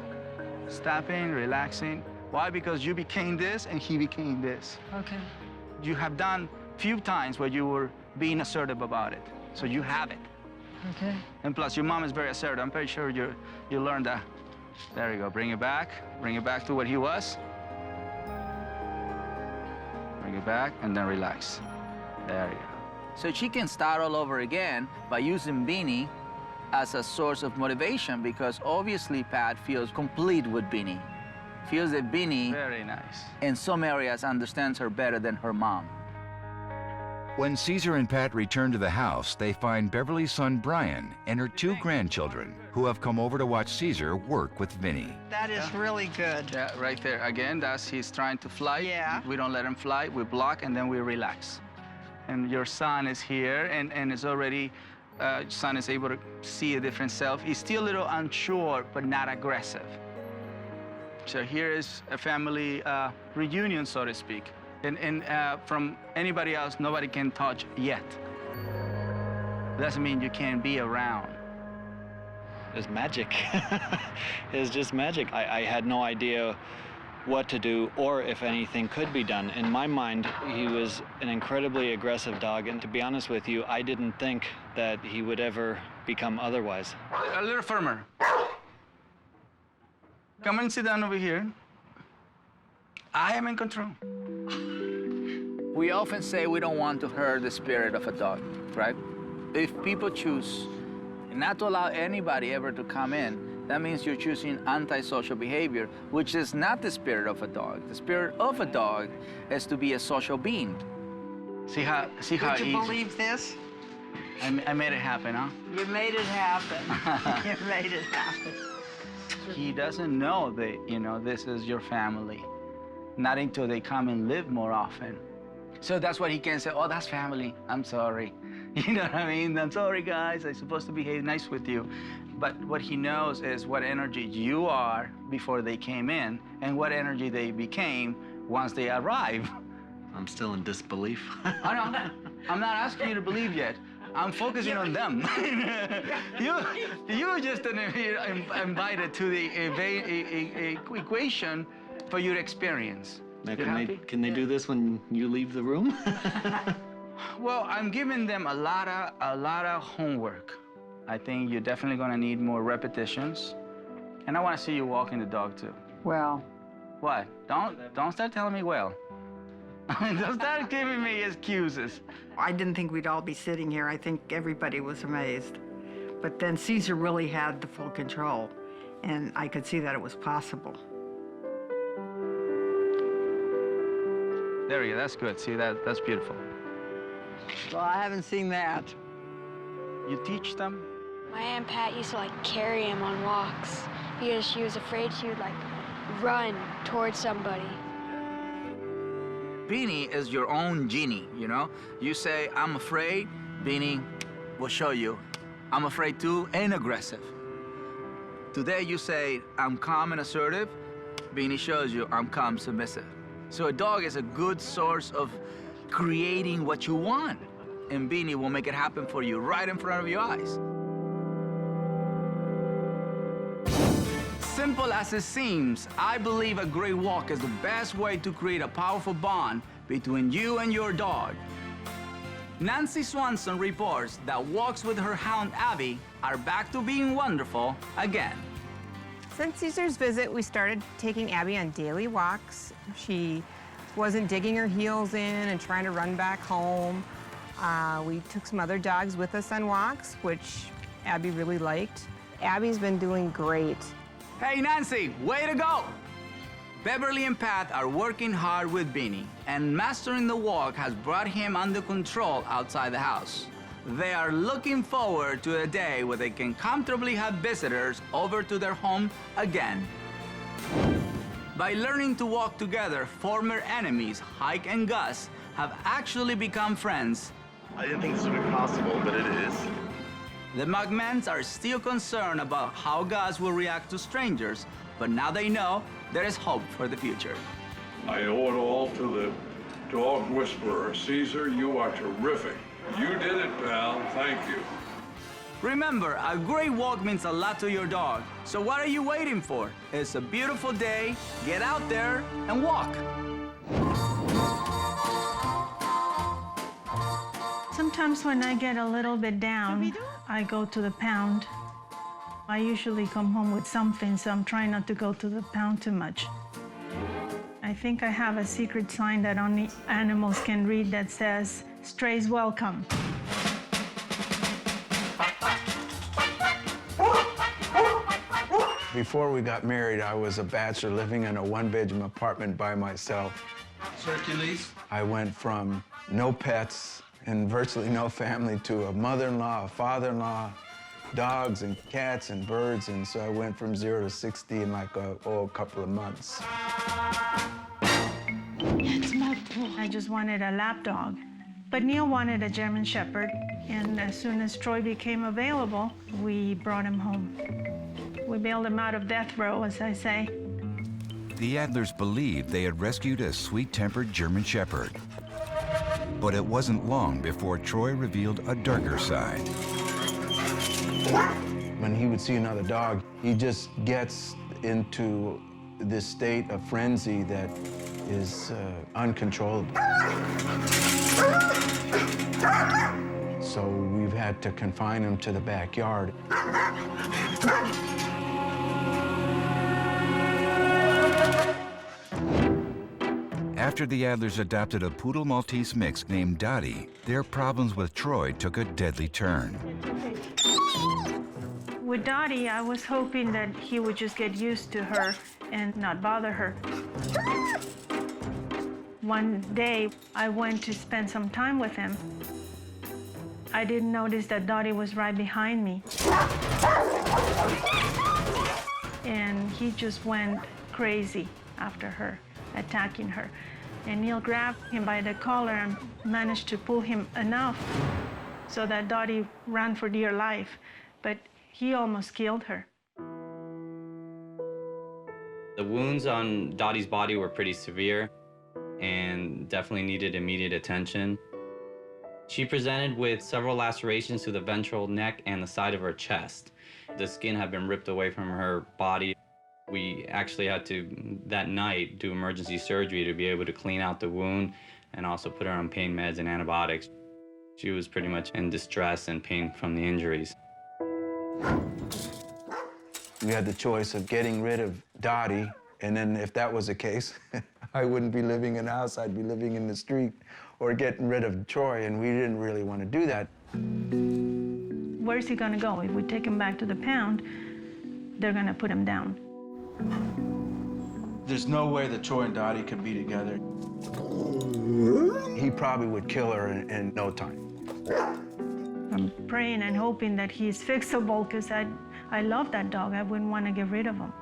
stopping, relaxing. Why? Because you became this and he became this. Okay. You have done few times where you were being assertive about it. So you have it. Okay. And plus, your mom is very assertive. I'm pretty sure you learned that. There you go, bring it back to what he was. Bring it back, and then relax. There you go. So she can start all over again by using Beanie as a source of motivation, because obviously Pat feels complete with Beanie. Feels that Beanie, very nice, in some areas understands her better than her mom. When Cesar and Pat return to the house, they find Beverly's son Brian and her 2 grandchildren, who have come over to watch Cesar work with Vinny. That is really good. Yeah, right there. Again, that's he's trying to fly. Yeah. We don't let him fly. We block, and then we relax. And your son is here, and is already, son is able to see a different self. He's still a little unsure, but not aggressive. So here is a family reunion, so to speak. And from anybody else, nobody can touch yet. Doesn't mean you can't be around. It's magic. It's just magic. I had no idea what to do or if anything could be done. In my mind, he was an incredibly aggressive dog, and to be honest with you, I didn't think that he would ever become otherwise. A little firmer. Come and sit down over here. I am in control. We often say we don't want to hurt the spirit of a dog, right? If people choose not to allow anybody ever to come in, that means you're choosing antisocial behavior, which is not the spirit of a dog. The spirit of a dog is to be a social being. See how easy? Would you believe this? I made it happen, huh? You made it happen. You made it happen. He doesn't know that, you know, this is your family. Not until they come and live more often. So that's what he can say, oh, that's family, I'm sorry. You know what I mean? I'm sorry, guys, I'm supposed to behave nice with you. But what he knows is what energy you are before they came in and what energy they became once they arrive. I'm still in disbelief. I know. I'm not asking you to believe yet. I'm focusing on them. you just invited to the equation for your experience. Now, can they do this when you leave the room? Well, I'm giving them a lot of homework. I think you're definitely gonna need more repetitions. And I wanna see you walking the dog too. Well. What? Don't start telling me well. Don't start giving me excuses. I didn't think we'd all be sitting here. I think everybody was amazed. But then Cesar really had the full control, and I could see that it was possible. There you go, that's good. See, that's beautiful. Well, I haven't seen that. You teach them? My Aunt Pat used to carry him on walks because she was afraid she would run towards somebody. Beanie is your own genie, you know? You say, I'm afraid, Beanie will show you. I'm afraid too, and aggressive. Today you say, I'm calm and assertive, Beanie shows you, I'm calm, submissive. So a dog is a good source of creating what you want, and Beanie will make it happen for you right in front of your eyes. Simple as it seems, I believe a great walk is the best way to create a powerful bond between you and your dog. Nancy Swanson reports that walks with her hound Abby are back to being wonderful again. Since Cesar's visit, we started taking Abby on daily walks. She wasn't digging her heels in and trying to run back home. We took some other dogs with us on walks, which Abby really liked. Abby's been doing great. Hey, Nancy, way to go! Beverly and Pat are working hard with Beanie, and mastering the walk has brought him under control outside the house. They are looking forward to a day where they can comfortably have visitors over to their home again. By learning to walk together, former enemies, Hike and Gus, have actually become friends. I didn't think this would be possible, but it is. The McMahons are still concerned about how Gus will react to strangers, but now they know there is hope for the future. I owe it all to the dog whisperer. Cesar, you are terrific. You did it, pal. Thank you. Remember, a great walk means a lot to your dog. So what are you waiting for? It's a beautiful day. Get out there and walk. Sometimes when I get a little bit down, I go to the pound. I usually come home with something, so I'm trying not to go to the pound too much. I think I have a secret sign that only animals can read that says, "Strays welcome." Before we got married, I was a bachelor living in a one-bedroom apartment by myself. Hercules? I went from no pets and virtually no family to a mother-in-law, a father-in-law, dogs and cats and birds, and so I went from 0 to 60 in a couple of months. It's my boy. I just wanted a lap dog. But Neil wanted a German Shepherd, and as soon as Troy became available, we brought him home. We bailed him out of death row, as I say. The Adlers believed they had rescued a sweet-tempered German Shepherd. But it wasn't long before Troy revealed a darker side. When he would see another dog, he just gets into this state of frenzy that is uncontrollable. So we've had to confine him to the backyard. After the Adlers adopted a Poodle Maltese mix named Dottie, their problems with Troy took a deadly turn. With Dottie, I was hoping that he would just get used to her and not bother her. One day, I went to spend some time with him. I didn't notice that Dottie was right behind me. And he just went crazy after her, attacking her. And Neil grabbed him by the collar and managed to pull him enough so that Dottie ran for dear life. But he almost killed her. The wounds on Dottie's body were pretty severe and definitely needed immediate attention. She presented with several lacerations to the ventral neck and the side of her chest. The skin had been ripped away from her body. We actually had to, that night, do emergency surgery to be able to clean out the wound and also put her on pain meds and antibiotics. She was pretty much in distress and pain from the injuries. We had the choice of getting rid of Dottie, and then if that was the case, I wouldn't be living in the house, I'd be living in the street, or getting rid of Troy, and we didn't really want to do that. Where's he gonna go? If we take him back to the pound, they're gonna put him down. There's no way that Troy and Dottie could be together. He probably would kill her in no time. I'm praying and hoping that he's fixable, because I love that dog. I wouldn't want to get rid of him.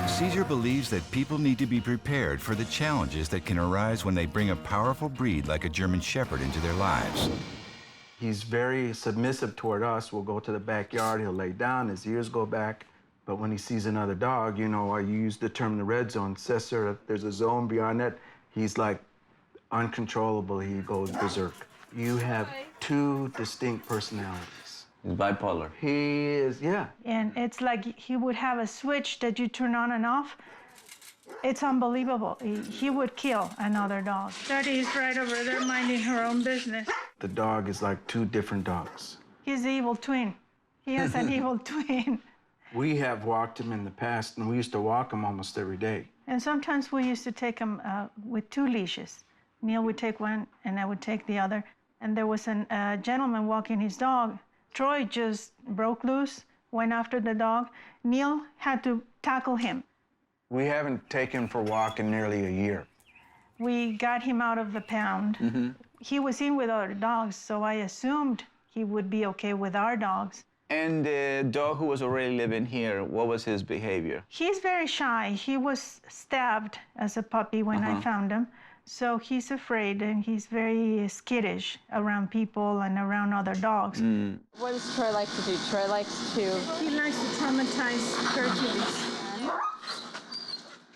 Cesar believes that people need to be prepared for the challenges that can arise when they bring a powerful breed like a German Shepherd into their lives. He's very submissive toward us. We'll go to the backyard, he'll lay down, his ears go back. But when he sees another dog, you know, I use the term the red zone. Cesar, if there's a zone beyond that, he's like uncontrollable, he goes berserk. You have two distinct personalities. He's bipolar. He is, yeah. And it's like he would have a switch that you turn on and off. It's unbelievable. He would kill another dog. Daddy's right over there minding her own business. The dog is like two different dogs. He's the evil twin. He has an evil twin. We have walked him in the past, and we used to walk him almost every day. And sometimes we used to take him with two leashes. Neil would take one, and I would take the other. And there was a gentleman walking his dog. Troy just broke loose, went after the dog. Neil had to tackle him. We haven't taken him for a walk in nearly a year. We got him out of the pound. Mm-hmm. He was in with other dogs, so I assumed he would be okay with our dogs. And the dog who was already living here, what was his behavior? He's very shy. He was stabbed as a puppy when I found him. So he's afraid, and he's very skittish around people and around other dogs. What does Troy like to do? Troy likes to... He likes to traumatize Hercules.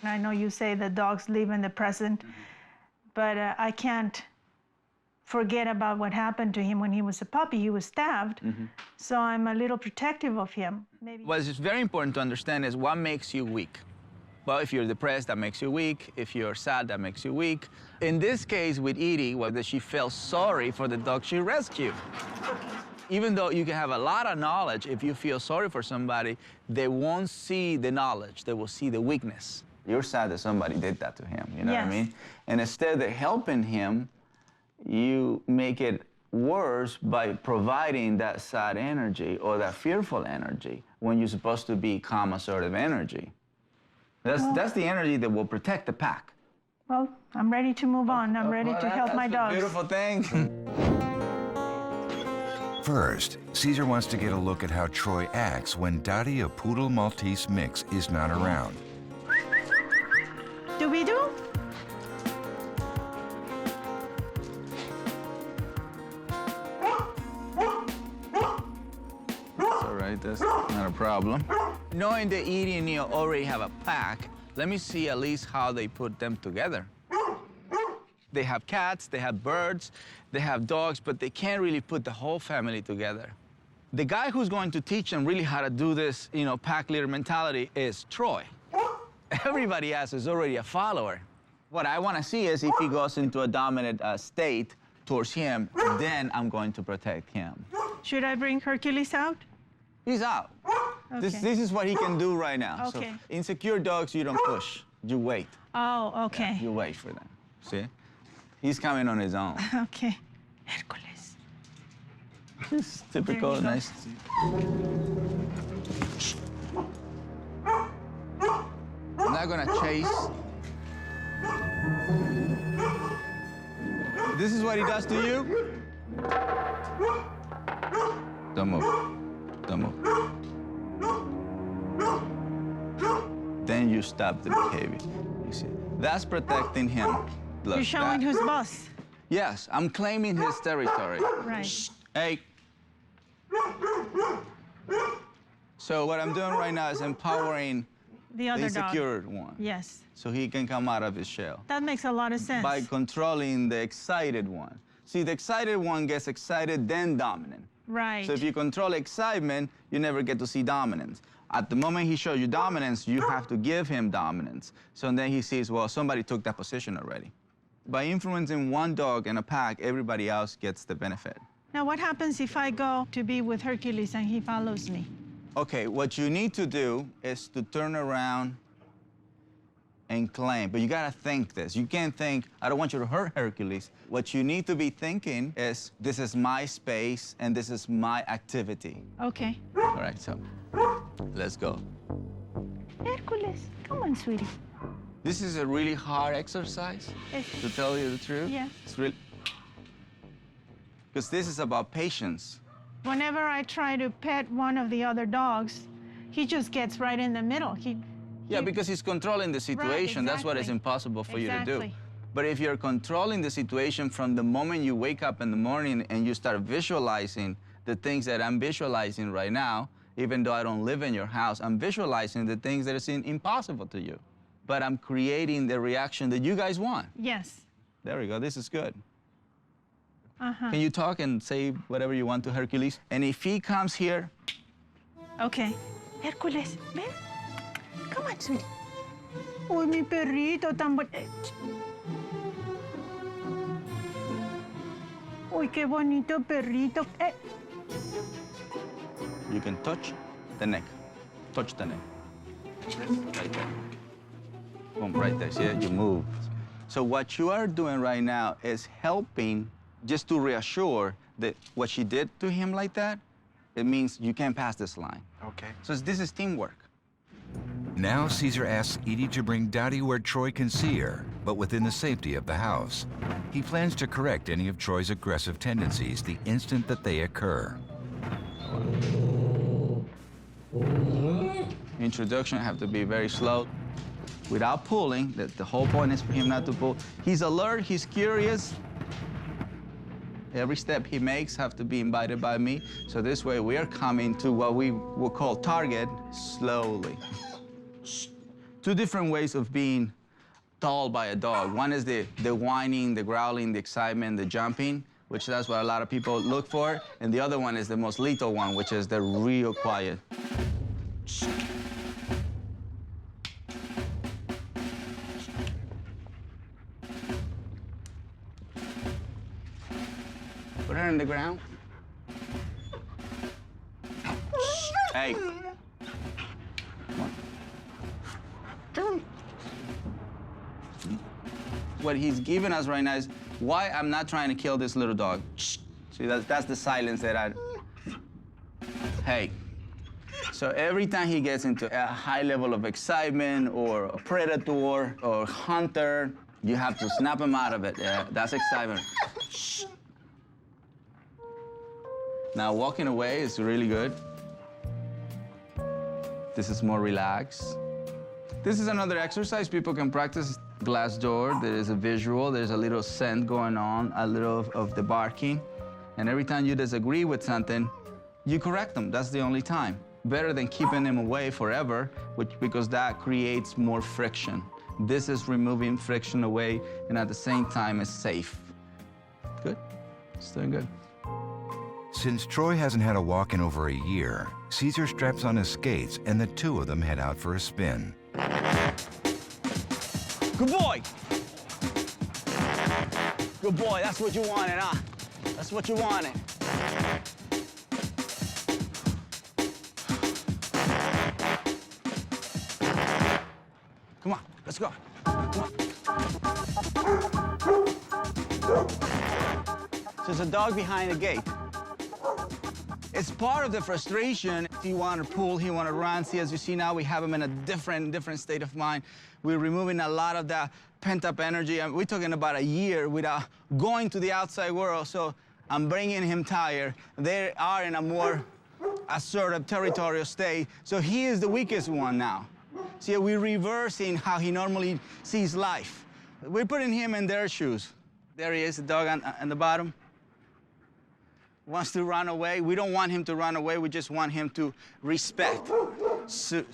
I know you say that dogs live in the present, but I can't forget about what happened to him when he was a puppy. He was stabbed, so I'm a little protective of him. Maybe. What is very important to understand is what makes you weak. Well, if you're depressed, that makes you weak. If you're sad, that makes you weak. In this case with Edie, was that she felt sorry for the dog she rescued. Even though you can have a lot of knowledge, if you feel sorry for somebody, they won't see the knowledge, they will see the weakness. You're sad that somebody did that to him, you know Yes. what I mean? And instead of helping him, you make it worse by providing that sad energy or that fearful energy when you're supposed to be calm, assertive energy. That's the energy that will protect the pack. Well, I'm ready to move on. I'm ready to help my dogs. Beautiful thing. First, Cesar wants to get a look at how Troy acts when Dottie, a Poodle Maltese mix, is not around. Do-we-do? That's all right, that's not a problem. Knowing that Edie and Neil already have a pack, let me see at least how they put them together. They have cats, they have birds, they have dogs, but they can't really put the whole family together. The guy who's going to teach them really how to do this, you know, pack leader mentality is Troy. Everybody else is already a follower. What I want to see is if he goes into a dominant state towards him, then I'm going to protect him. Should I bring Hercules out? He's out. Okay. This is what he can do right now. Okay. So insecure dogs, you don't push. You wait. Oh, okay. You wait for them. See? He's coming on his own. Okay. Hercules. It's typical, There you go. nice. I'm not gonna chase. This is what he does to you? Don't move. Don't move. Then you stop the behavior. You see? That's protecting him. Look, You're showing that- who's boss. Yes, I'm claiming his territory. Right. Shh. Hey. So what I'm doing right now is empowering The other dog. insecure one. Yes. So he can come out of his shell. That makes a lot of sense. By controlling the excited one. See, the excited one gets excited, then dominant. Right. So if you control excitement, you never get to see dominance. At the moment he shows you dominance, you have to give him dominance. So then he sees, well, somebody took that position already. By influencing one dog in a pack, everybody else gets the benefit. Now, what happens if I go to be with Hercules and he follows me? Okay, what you need to do is to turn around and claim, but you gotta think this. You can't think, I don't want you to hurt Hercules. What you need to be thinking is, this is my space and this is my activity. Okay. All right, so let's go. Hercules, come on, sweetie. This is a really hard exercise, to tell you the truth. Yeah. It's really, because this is about patience. Whenever I try to pet one of the other dogs, he just gets right in the middle. Yeah, because he's controlling the situation. Right, That's what is exactly. impossible for you to do. Exactly. But if you're controlling the situation from the moment you wake up in the morning and you start visualizing the things that I'm visualizing right now, even though I don't live in your house, I'm visualizing the things that seem impossible to you. But I'm creating the reaction that you guys want. Yes. There we go. This is good. Uh-huh. Can you talk and say whatever you want to Hercules? And if he comes here... Okay. Hercules, ven. Come on, sweetie. Uy, mi perrito tan Uy, qué bonito perrito. You can touch the neck. Touch the neck. Right there. Boom, right there. See that? You move. So what you are doing right now is helping just to reassure that what she did to him like that, it means you can't pass this line. Okay. So this is teamwork. Now Cesar asks Edie to bring Dottie where Troy can see her, but within the safety of the house. He plans to correct any of Troy's aggressive tendencies the instant that they occur. Introduction have to be very slow. Without pulling, the whole point is for him not to pull. He's alert, he's curious. Every step he makes have to be invited by me. So this way we are coming to what we will call target slowly. Two different ways of being told by a dog. One is the whining, the growling, the excitement, the jumping, which that's what a lot of people look for. And the other one is the most lethal one, which is the real quiet. Put her on the ground. Hey. Come on. What he's giving us right now is why I'm not trying to kill this little dog. See, that's the silence that I... Hey. So every time he gets into a high level of excitement or a predator or hunter, you have to snap him out of it. Yeah, that's excitement. Now, walking away is really good. This is more relaxed. This is another exercise people can practice. Glass door, there is a visual, there's a little scent going on, a little of the barking. And every time you disagree with something, you correct them. That's the only time. Better than keeping them away forever, because that creates more friction. This is removing friction away, and at the same time, it's safe. Good? It's doing good. Since Troy hasn't had a walk in over a year, Cesar straps on his skates and the two of them head out for a spin. Good boy. Good boy, that's what you wanted, huh? That's what you wanted. Come on, let's go. Come on. So there's a dog behind the gate. It's part of the frustration. He wanted to pull, he wanted to run. See, as you see now, we have him in a different state of mind. We're removing a lot of that pent-up energy. We're talking about a year without going to the outside world, so I'm bringing him tired. They are in a more assertive, territorial state, so he is the weakest one now. See, we're reversing how he normally sees life. We're putting him in their shoes. There he is, the dog on the bottom. Wants to run away. We don't want him to run away. We just want him to respect. So,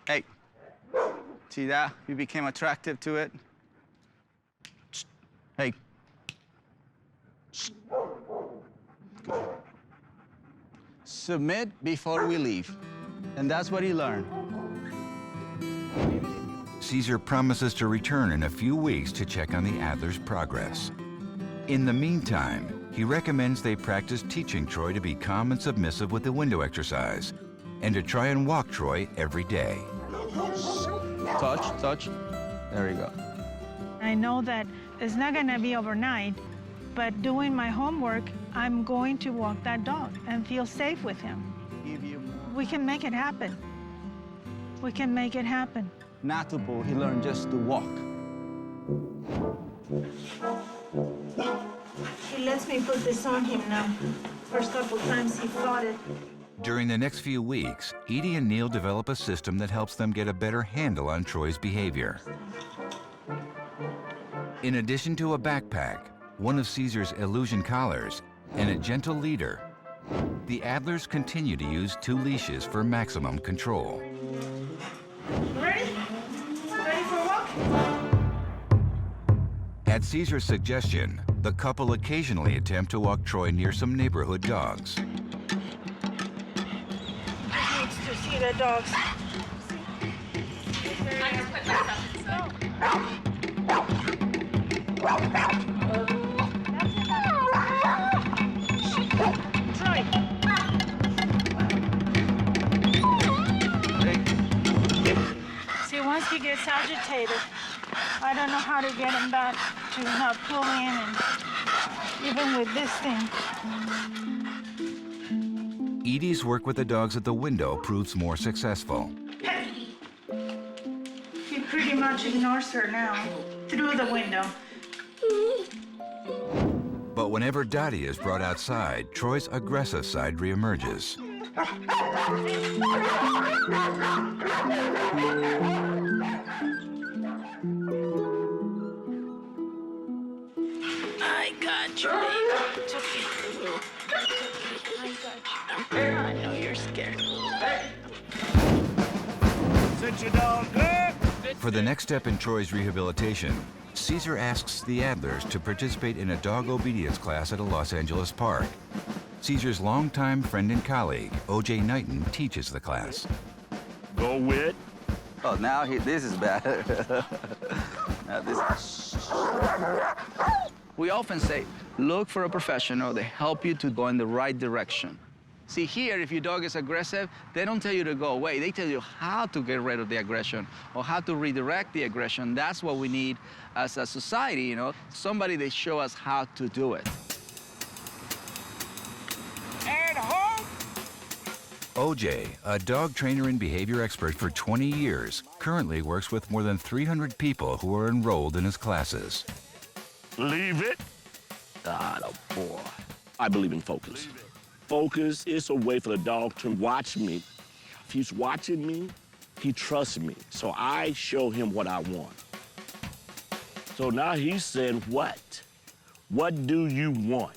hey, See that? You became attractive to it. Hey. Good. Submit before we leave. And that's what he learned. Cesar promises to return in a few weeks to check on the Adler's progress. In the meantime, he recommends they practice teaching Troy to be calm and submissive with the window exercise, and to try and walk Troy every day. Touch, touch. There you go. I know that it's not gonna be overnight, but doing my homework, I'm going to walk that dog and feel safe with him. We can make it happen. We can make it happen. Not to pull, he learned just to walk. He lets me put this on him now. First couple times he fought it. During the next few weeks, Edie and Neil develop a system that helps them get a better handle on Troy's behavior. In addition to a backpack, one of Cesar's illusion collars, and a gentle leader, the Adlers continue to use 2 leashes for maximum control. Ready? Ready for a walk? At Cesar's suggestion, the couple occasionally attempt to walk Troy near some neighborhood dogs. He needs to see the dogs. I just put myself inside. Troy. See, once he gets agitated, I don't know how to get him back to not pulling, and even with this thing. Edie's work with the dogs at the window proves more successful. He pretty much ignores her now, through the window. But whenever Dottie is brought outside, Troy's aggressive side reemerges. I got you, baby. It's okay. I got you. I know you're scared. Sit your dog good. For the next step in Troy's rehabilitation, Cesar asks the Adlers to participate in a dog obedience class at a Los Angeles park. Cesar's longtime friend and colleague, O.J. Knighton, teaches the class. Go with. Oh, now this is bad. Now this. We often say, look for a professional to help you to go in the right direction. See, here, if your dog is aggressive, they don't tell you to go away. They tell you how to get rid of the aggression or how to redirect the aggression. That's what we need as a society, you know, somebody that show us how to do it. And home. OJ, a dog trainer and behavior expert for 20 years, currently works with more than 300 people who are enrolled in his classes. Leave it. Ah, boy. I believe in focus. Focus is a way for the dog to watch me. If he's watching me, he trusts me. So I show him what I want. So now he's saying, what? What do you want?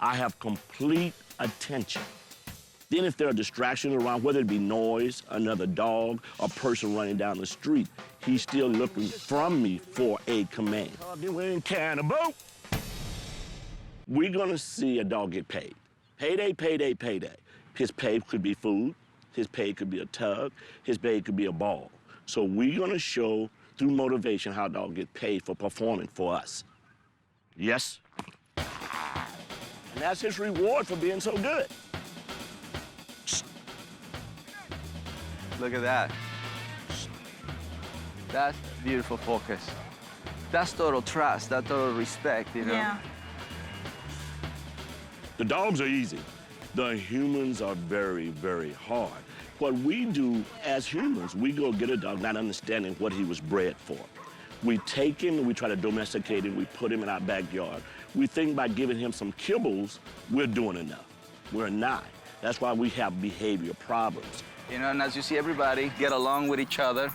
I have complete attention. Then if there are distractions around, whether it be noise, another dog, a person running down the street, he's still looking from me for a command. We're in Cannibal. We're gonna see a dog get paid. Payday, payday, payday. His pay could be food, his pay could be a tug, his pay could be a ball. So we're gonna show through motivation how a dog get paid for performing for us. Yes? And that's his reward for being so good. Look at that. That's beautiful focus. That's total trust, that's total respect, you know? Yeah. The dogs are easy. The humans are very, very hard. What we do as humans, we go get a dog not understanding what he was bred for. We take him and we try to domesticate him, we put him in our backyard. We think by giving him some kibbles, we're doing enough. We're not. That's why we have behavior problems. You know, and as you see everybody get along with each other.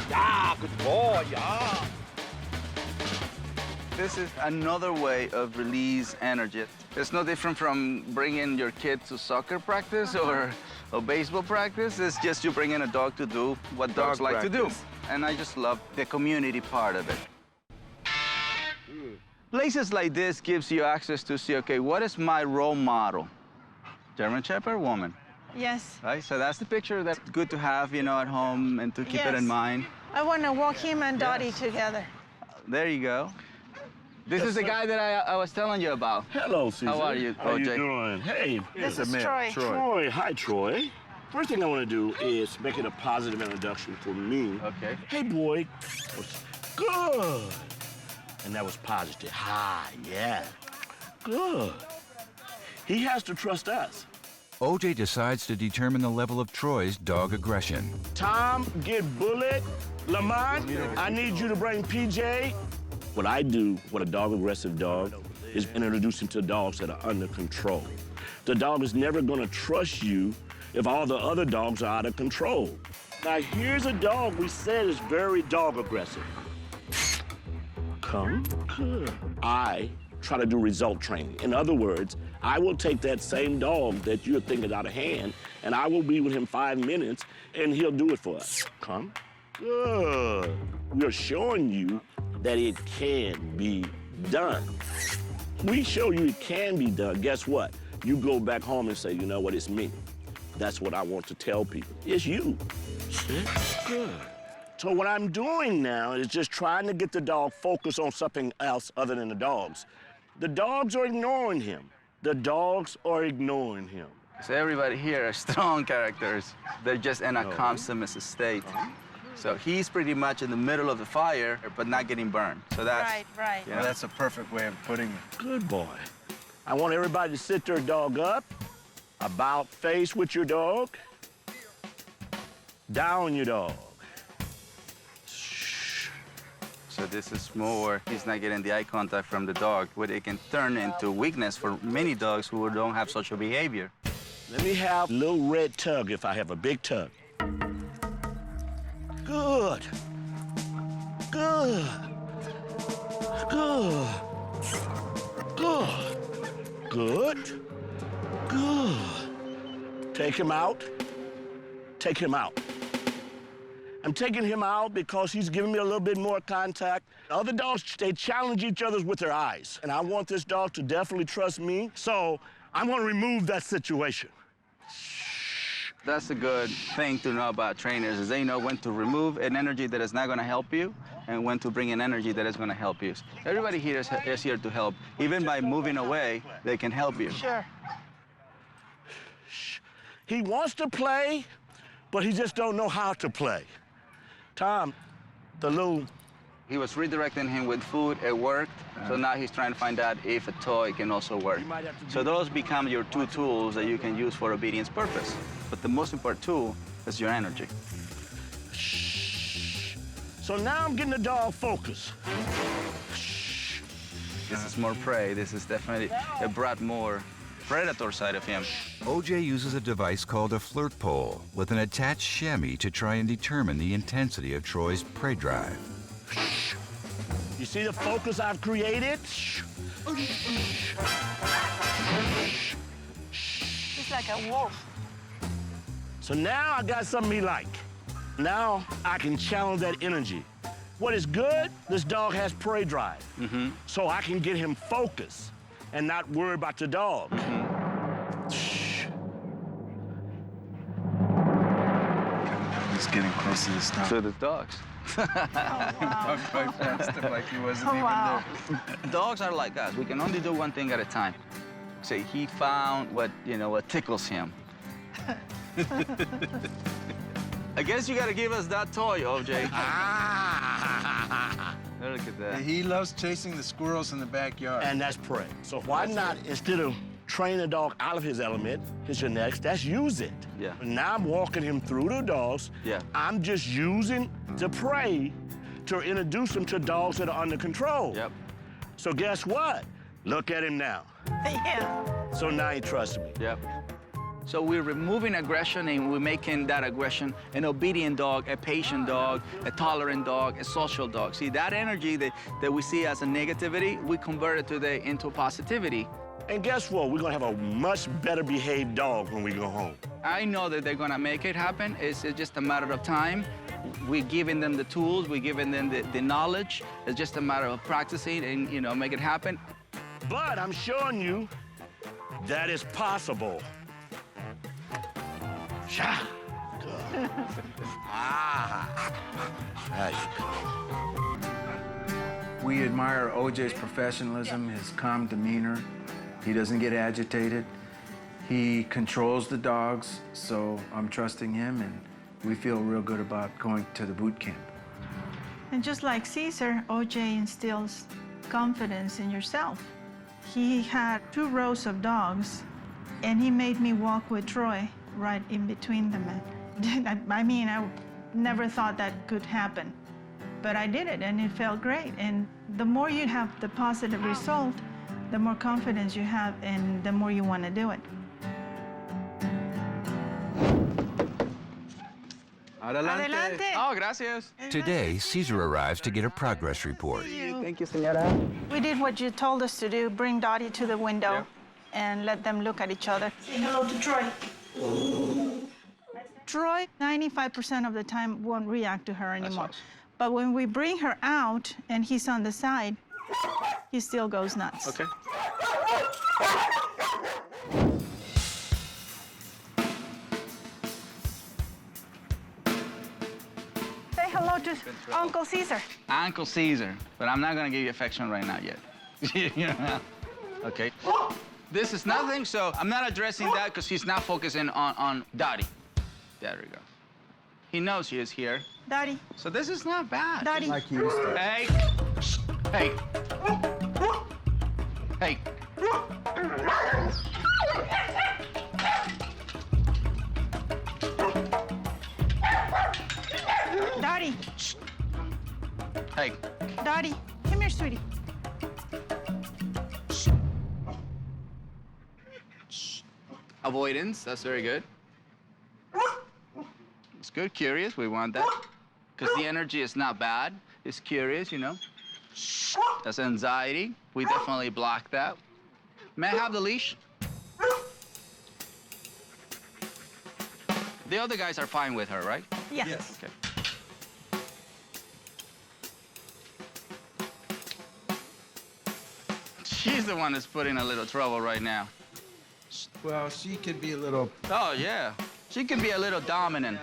Yeah, good boy, yeah. This is another way of release energy. It's no different from bringing your kid to soccer practice or A baseball practice is just you bring in a dog to do what dogs like to do. And I just love the community part of it. Places like this gives you access to see, okay, what is my role model? German Shepherd woman. Yes. Right, so that's the picture that's good to have, you know, at home and to keep it in mind. I want to walk him and Dottie together. There you go. This is the guy that I was telling you about. Hello, Cesar. How are you, How OJ? you doing? Hey. This is Troy. Troy. Hi, Troy. First thing I want to do is make it a positive introduction for me. Okay. Hey, boy. Good. And that was positive. Hi, yeah. Good. He has to trust us. OJ decides to determine the level of Troy's dog aggression. Tom, get Bullet. Lamont, I need you to bring PJ. What I do with a dog-aggressive dog is introduce him to dogs that are under control. The dog is never going to trust you if all the other dogs are out of control. Now, here's a dog we said is very dog-aggressive. Come. Good. I try to do result training. In other words, I will take that same dog that you're thinking out of hand, and I will be with him 5 minutes, and he'll do it for us. Come. Good. We're showing you that it can be done. We show you it can be done. Guess what? You go back home and say, you know what, it's me. That's what I want to tell people. It's you. Good. So what I'm doing now is just trying to get the dog focused on something else other than the dogs. The dogs are ignoring him. The dogs are ignoring him. So everybody here are strong characters. They're just in a consummate state. So he's pretty much in the middle of the fire, but not getting burned. So that's right. Yeah, Well, that's a perfect way of putting it. Good boy. I want everybody to sit their dog up, about face with your dog, down your dog. So this is more, he's not getting the eye contact from the dog, where it can turn into weakness for many dogs who don't have social behavior. Let me have a little red tug if I have a big tug. Good. Good. Good. Good. Good. Good. Take him out. Take him out. I'm taking him out because he's giving me a little bit more contact. Other dogs, they challenge each other with their eyes. And I want this dog to definitely trust me. So I'm going to remove that situation. That's a good thing to know about trainers, is they know when to remove an energy that is not going to help you and when to bring in energy that is going to help you. Everybody here is here to help. Even by moving away, they can help you. Sure. He wants to play, but he just don't know how to play. Tom, the little... He was redirecting him with food, it worked, so now he's trying to find out if a toy can also work. So those become your two tools that you can use for obedience purpose. But the most important tool is your energy. So now I'm getting the dog focused. This is more prey. This is definitely, it brought more predator side of him. OJ uses a device called a flirt pole with an attached chamois to try and determine the intensity of Troy's prey drive. You see the focus I've created? He's like a wolf. So now I got something he like. Now I can channel that energy. What is good, this dog has prey drive. So I can get him focused and not worry about the dog. He's getting close to the stop. So the dogs. Walked right past him like he wasn't even there. Dogs are like us. We can only do one thing at a time. Say he found what, what tickles him. I guess you gotta give us that toy, OJ. Look at that. He loves chasing the squirrels in the backyard. And that's prey. So why not, instead of training a dog out of his element, his genetics, that's use it. Yeah. Now I'm walking him through the dogs. Yeah. I'm just using the prey to introduce him to dogs that are under control. Yep. So guess what? Look at him now. Yeah. So now he trusts me. Yep. So we're removing aggression and we're making that aggression an obedient dog, a patient dog, a tolerant dog, a social dog. See, that energy that we see as a negativity, we convert it into positivity. And guess what? We're gonna have a much better behaved dog when we go home. I know that they're gonna make it happen. It's just a matter of time. We're giving them the tools, we're giving them the knowledge. It's just a matter of practicing and, you know, make it happen. But I'm showing you that it's possible. Sha. Good. Ah. There you go. We admire OJ's professionalism, his calm demeanor. He doesn't get agitated. He controls the dogs, so I'm trusting him, and we feel real good about going to the boot camp. And just like Cesar, OJ instills confidence in yourself. He had 2 rows of dogs, and he made me walk with Troy right in between them. I mean, I never thought that could happen, but I did it, and it felt great. And the more you have the positive result, the more confidence you have, and the more you want to do it. Adelante. Oh, gracias. Today, Cesar arrives to get a progress report. Thank you, señora. We did what you told us to do, bring Dottie to the window and let them look at each other. Say hello to Troy. Troy, 95% of the time, won't react to her anymore. But when we bring her out and he's on the side, he still goes nuts. Okay. Say hello to Uncle Cesar. Uncle Cesar, but I'm not gonna give you affection right now yet. You know? Okay. This is nothing, so I'm not addressing that because he's not focusing on Dottie. There we go. He knows she is here. Dottie. So this is not bad. Dottie. Like he used to. Hey. Hey. Hey. Dottie. Hey. Dottie, come here, sweetie. Avoidance, that's very good. It's good, curious, we want that. Because the energy is not bad, it's curious, you know. That's anxiety, we definitely block that. May I have the leash? The other guys are fine with her, right? Yeah. Yes. Okay. She's the one that's putting a little trouble right now. Well, she could be a little... Oh, yeah. She can be a little dominant.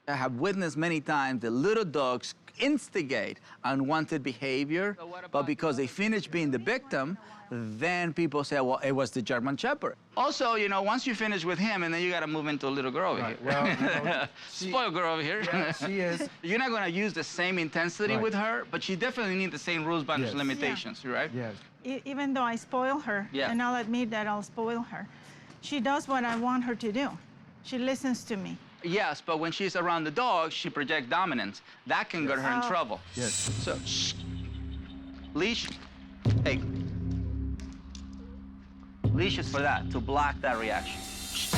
I have witnessed many times that little dogs instigate unwanted behavior, but because they finish being the victim, then people say, well, it was the German Shepherd. Also, you know, once you finish with him, and then you got to move into a little girl over here. Well, you know, spoiled girl over here. Yeah, she is. You're not going to use the same intensity with her, but she definitely needs the same rules, boundaries, limitations, right? Yes. Even though I spoil her, and I'll admit that I'll spoil her, she does what I want her to do. She listens to me. Yes, but when she's around the dog, she projects dominance. That can get her in trouble. Yes. So, shh. Leash. Hey. Leash is for that, to block that reaction. Shh.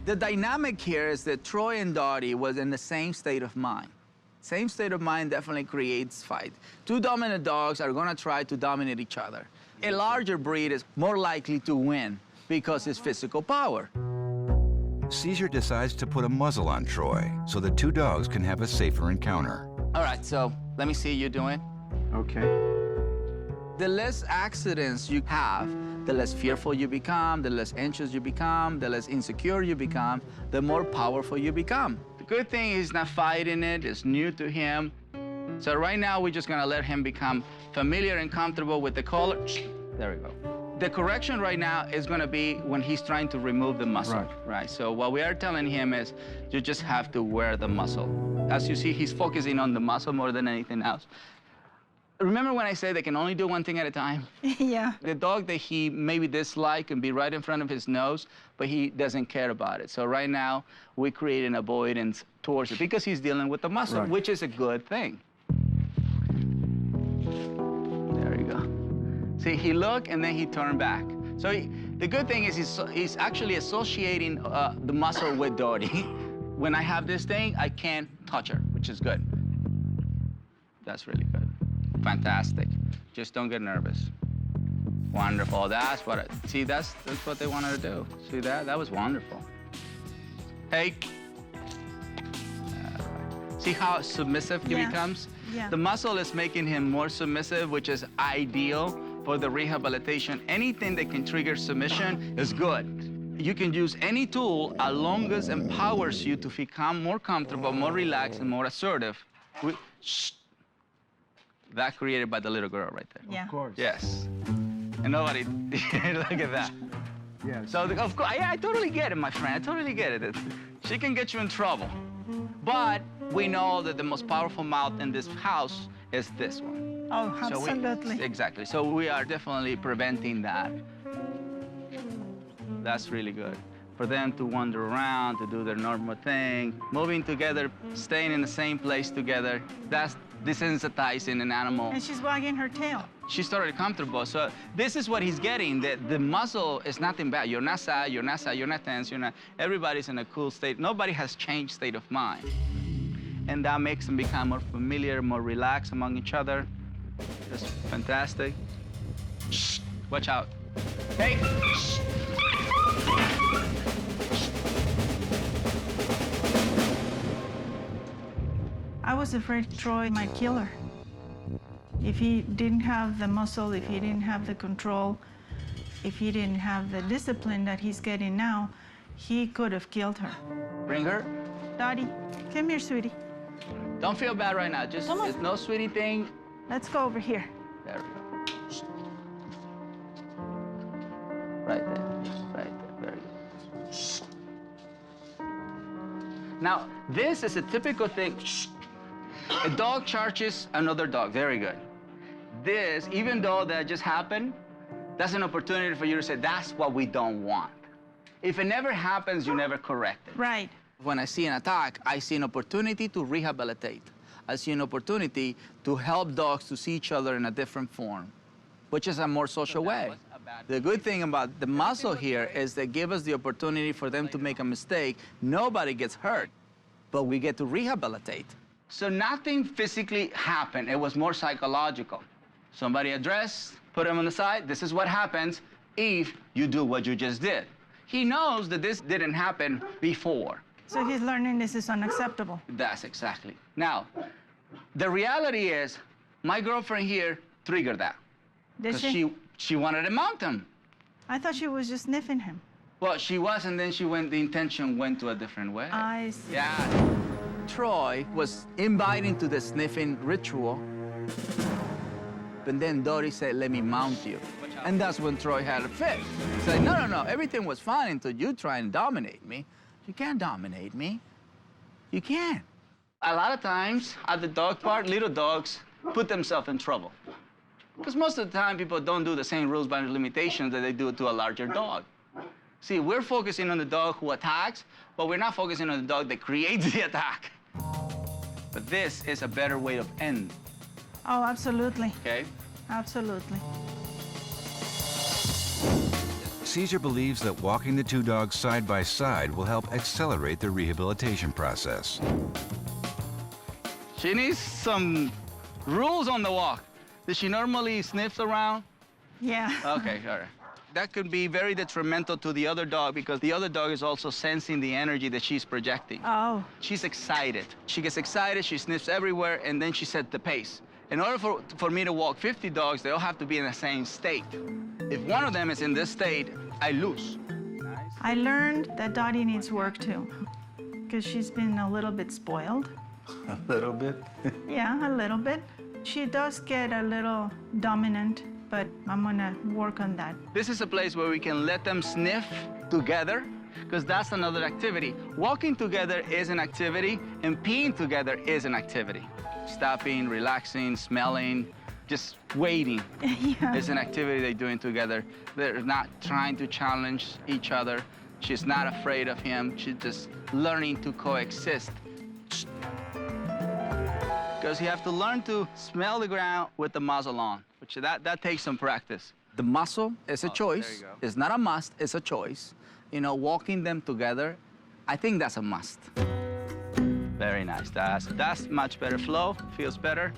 The dynamic here is that Troy and Dottie was in the same state of mind. Same state of mind definitely creates fight. 2 dominant dogs are gonna try to dominate each other. A larger breed is more likely to win because it's physical power. Cesar decides to put a muzzle on Troy so the 2 dogs can have a safer encounter. All right, so let me see you doing. Okay. The less accidents you have, the less fearful you become, the less anxious you become, the less insecure you become, the more powerful you become. The good thing is he's not fighting it, it's new to him. So right now, we're just gonna let him become familiar and comfortable with the collar. There we go. The correction right now is gonna be when he's trying to remove the muscle, right? So what we are telling him is, you just have to wear the muscle. As you see, he's focusing on the muscle more than anything else. Remember when I said they can only do one thing at a time? Yeah. The dog that he maybe dislike can be right in front of his nose, but he doesn't care about it. So right now, we create an avoidance towards it because he's dealing with the muscle, which is a good thing. There you go. See, he looked and then he turned back. So the good thing is he's actually associating the muscle with Dottie. When I have this thing, I can't touch her, which is good. That's really good. Fantastic. Just don't get nervous. Wonderful. That's what see, that's what they wanted to do. See that? That was wonderful. Hey. See how submissive he becomes? Yeah. The muscle is making him more submissive, which is ideal for the rehabilitation. Anything that can trigger submission is good. You can use any tool as long as empowers you to become more comfortable, more relaxed, and more assertive. That created by the little girl right there. Yeah. Of course. Yes. And nobody, look at that. Yeah. So, of course, I totally get it, my friend. I totally get it. She can get you in trouble. But we know that the most powerful mouth in this house is this one. Oh, absolutely. Exactly. So we are definitely preventing that. That's really good. For them to wander around, to do their normal thing, moving together, staying in the same place together, that's desensitizing an animal. And she's wagging her tail. She's totally comfortable. So this is what he's getting. The muscle is nothing bad. You're not sad, you're not sad, you're not tense, you're not. Everybody's in a cool state. Nobody has changed state of mind. And that makes them become more familiar, more relaxed among each other. That's fantastic. Shh, watch out. Hey! Shh. I was afraid Troy might kill her. If he didn't have the muscle, if he didn't have the control, if he didn't have the discipline that he's getting now, he could have killed her. Bring her. Dottie, come here, sweetie. Don't feel bad right now. Just, it's no sweetie thing. Let's go over here. There we go. Right there, very good. Now, this is a typical thing. A dog charges another dog, very good. This, even though that just happened, that's an opportunity for you to say, that's what we don't want. If it never happens, you never correct it. Right. When I see an attack, I see an opportunity to rehabilitate. I see an opportunity to help dogs to see each other in a different form, which is a more social way. The good thing about the muscle here is they give us the opportunity for them to make a mistake. Nobody gets hurt, but we get to rehabilitate. So nothing physically happened. It was more psychological. Somebody addressed, put him on the side. This is what happens if you do what you just did. He knows that this didn't happen before. So he's learning this is unacceptable. That's exactly. Now, the reality is, my girlfriend here triggered that. Did she wanted to mount him. I thought she was just sniffing him. Well, she was, and then the intention went to a different way. I see. Yeah. Troy was inviting to the sniffing ritual, but then Dory said, let me mount you. And that's when Troy had a fit. He said, no, everything was fine until you try and dominate me. You can't dominate me. You can't. A lot of times, at the dog park, little dogs put themselves in trouble. Because most of the time, people don't do the same rules by limitations that they do to a larger dog. See, we're focusing on the dog who attacks, but we're not focusing on the dog that creates the attack. But this is a better way of end. Oh, absolutely. Okay? Absolutely. Cesar believes that walking the two dogs side by side will help accelerate the rehabilitation process. She needs some rules on the walk. Does she normally sniff around? Yeah. Okay, all right. That could be very detrimental to the other dog because the other dog is also sensing the energy that she's projecting. Oh. She's excited. She gets excited, she sniffs everywhere, and then she sets the pace. In order for me to walk 50 dogs, they all have to be in the same state. If one of them is in this state, I lose. I learned that Dottie needs work too, because she's been a little bit spoiled. A little bit? Yeah, a little bit. She does get a little dominant, but I'm gonna work on that. This is a place where we can let them sniff together, because that's another activity. Walking together is an activity, and peeing together is an activity. Stopping, relaxing, smelling, just waiting is an activity they're doing together. They're not trying to challenge each other. She's not afraid of him. She's just learning to coexist. Because you have to learn to smell the ground with the muzzle on, which that takes some practice. The muzzle is a choice. It's not a must, it's a choice. You know, walking them together, I think that's a must. Very nice. That's much better flow, feels better.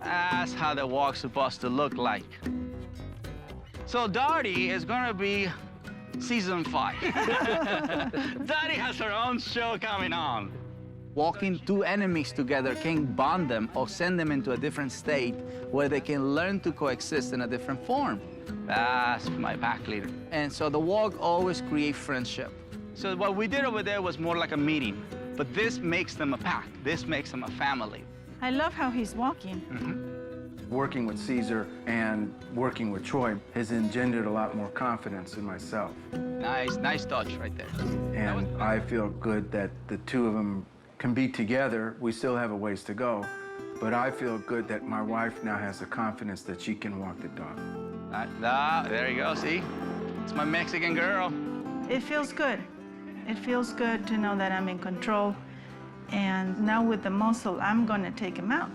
That's how the walk's supposed to look like. So Dottie is gonna be season 5. Dottie has her own show coming on. Walking two enemies together can bond them or send them into a different state where they can learn to coexist in a different form. That's my pack leader. And so the walk always creates friendship. So what we did over there was more like a meeting, but this makes them a pack. This makes them a family. I love how he's walking. Working with Cesar and working with Troy has engendered a lot more confidence in myself. Nice touch right there. And I feel good that the two of them can be together. We still have a ways to go, but I feel good that my wife now has the confidence that she can walk the dog. There you go, see? It's my Mexican girl. It feels good. It feels good to know that I'm in control. And now with the muscle, I'm gonna take him out.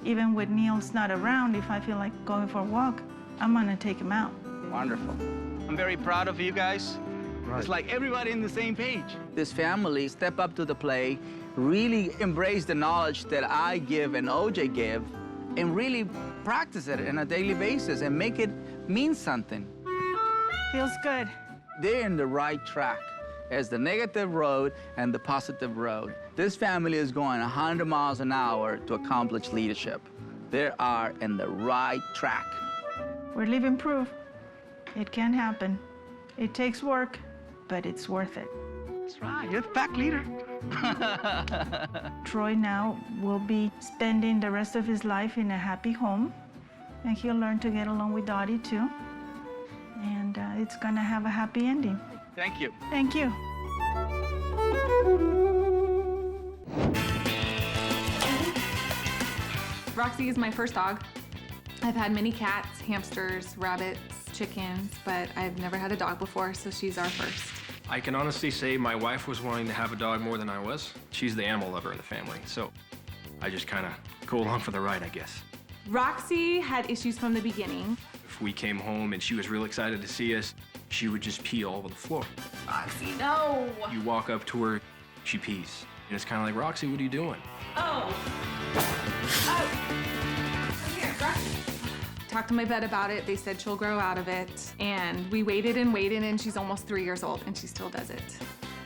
Even with Neil's not around, if I feel like going for a walk, I'm gonna take him out. Wonderful. I'm very proud of you guys. Right. It's like everybody in the same page. This family step up to the plate, really embrace the knowledge that I give and OJ give, and really practice it on a daily basis and make it mean something. Feels good. They're in the right track. As the negative road and the positive road. This family is going 100 miles an hour to accomplish leadership. They are in the right track. We're living proof. It can happen. It takes work, but it's worth it. That's right, you're the pack leader. Troy now will be spending the rest of his life in a happy home, and he'll learn to get along with Dottie too. And it's gonna have a happy ending. Thank you. Thank you. Roxy is my first dog. I've had many cats, hamsters, rabbits, chickens, but I've never had a dog before, so she's our first. I can honestly say my wife was wanting to have a dog more than I was. She's the animal lover in the family, so I just kind of go along for the ride, I guess. Roxy had issues from the beginning. If we came home and she was real excited to see us, she would just pee all over the floor. Roxy, no! You walk up to her, she pees. And it's kind of like, Roxy, what are you doing? Oh! Come here, Roxy. Talked to my vet about it. They said she'll grow out of it. And we waited and waited, and she's almost 3 years old, and she still does it.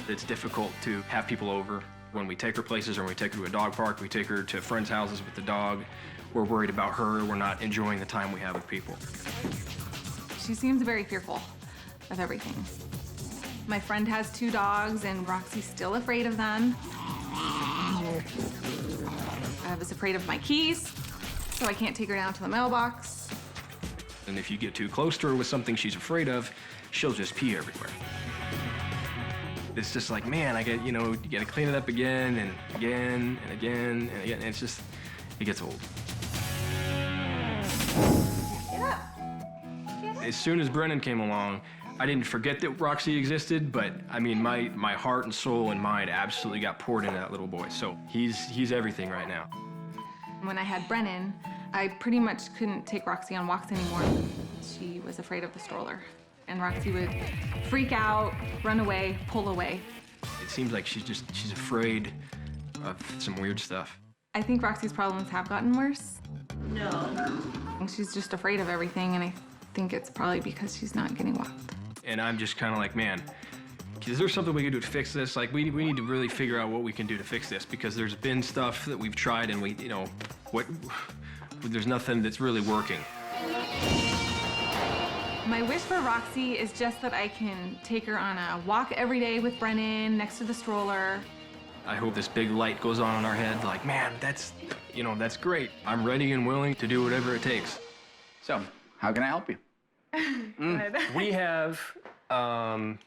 It's difficult to have people over. When we take her places or when we take her to a dog park, we take her to friends' houses with the dog. We're worried about her. We're not enjoying the time we have with people. She seems very fearful of everything. My friend has 2 dogs, and Roxy's still afraid of them. I was afraid of my keys, so I can't take her down to the mailbox. And if you get too close to her with something she's afraid of, she'll just pee everywhere. It's just like, man, you gotta clean it up again and again and again and again. And it's just, it gets old. Get up. As soon as Brennan came along, I didn't forget that Roxy existed, but I mean, my heart and soul and mind absolutely got poured into that little boy. So he's everything right now. When I had Brennan, I pretty much couldn't take Roxy on walks anymore. She was afraid of the stroller. And Roxy would freak out, run away, pull away. It seems like she's afraid of some weird stuff. I think Roxy's problems have gotten worse. No. She's just afraid of everything, and I think it's probably because she's not getting walked. And I'm just kind of like, man, is there something we can do to fix this? Like, we need to really figure out what we can do to fix this, because there's been stuff that we've tried and there's nothing that's really working. My wish for Roxy is just that I can take her on a walk every day with Brennan next to the stroller. I hope this big light goes on in our head, like, man, that's great. I'm ready and willing to do whatever it takes. So, how can I help you? We have a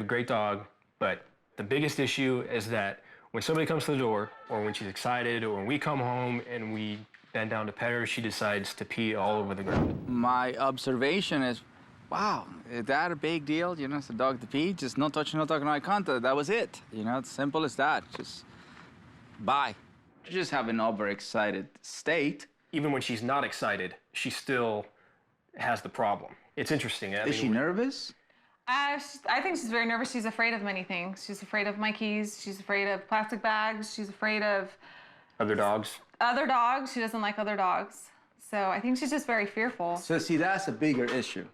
great dog, but the biggest issue is that when somebody comes to the door, or when she's excited, or when we come home and we bend down to pet her, she decides to pee all over the ground. My observation is, wow, is that a big deal? It's a dog to pee, just no touching, no talking, no eye contact. That was it. It's simple as that. Just bye. You just have an overexcited state. Even when she's not excited, she still has the problem. It's interesting. Is she nervous? I think she's very nervous. She's afraid of many things. She's afraid of my keys. She's afraid of plastic bags. She's afraid of other dogs. Other dogs. She doesn't like other dogs. So I think she's just very fearful. So see, that's a bigger issue.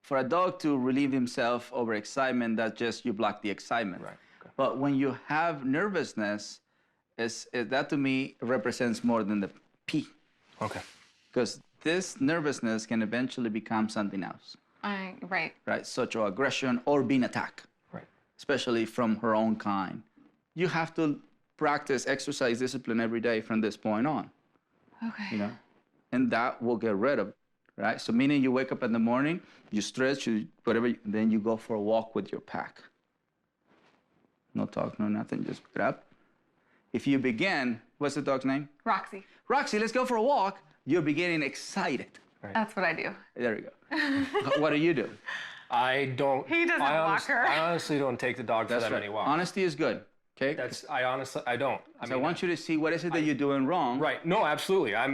For a dog to relieve himself over excitement, that's just you block the excitement. Right. Okay. But when you have nervousness, that to me represents more than the P. Okay. Because this nervousness can eventually become something else. Right. Right, social aggression or being attacked. Right. Especially from her own kind. You have to practice exercise discipline every day from this point on. Okay. You know, and that will get rid of it, right? So meaning you wake up in the morning, you stretch, whatever, then you go for a walk with your pack. No talk, no nothing, just get up. If you begin, what's the dog's name? Roxy. Roxy, let's go for a walk. You're beginning excited. Right. That's what I do. There you go. What do you do? I don't. He doesn't walk her. I honestly don't take the dog for that many walks. Honesty is good. Okay. I honestly don't. I want you to see what is it that you're doing wrong. Right. No, absolutely. I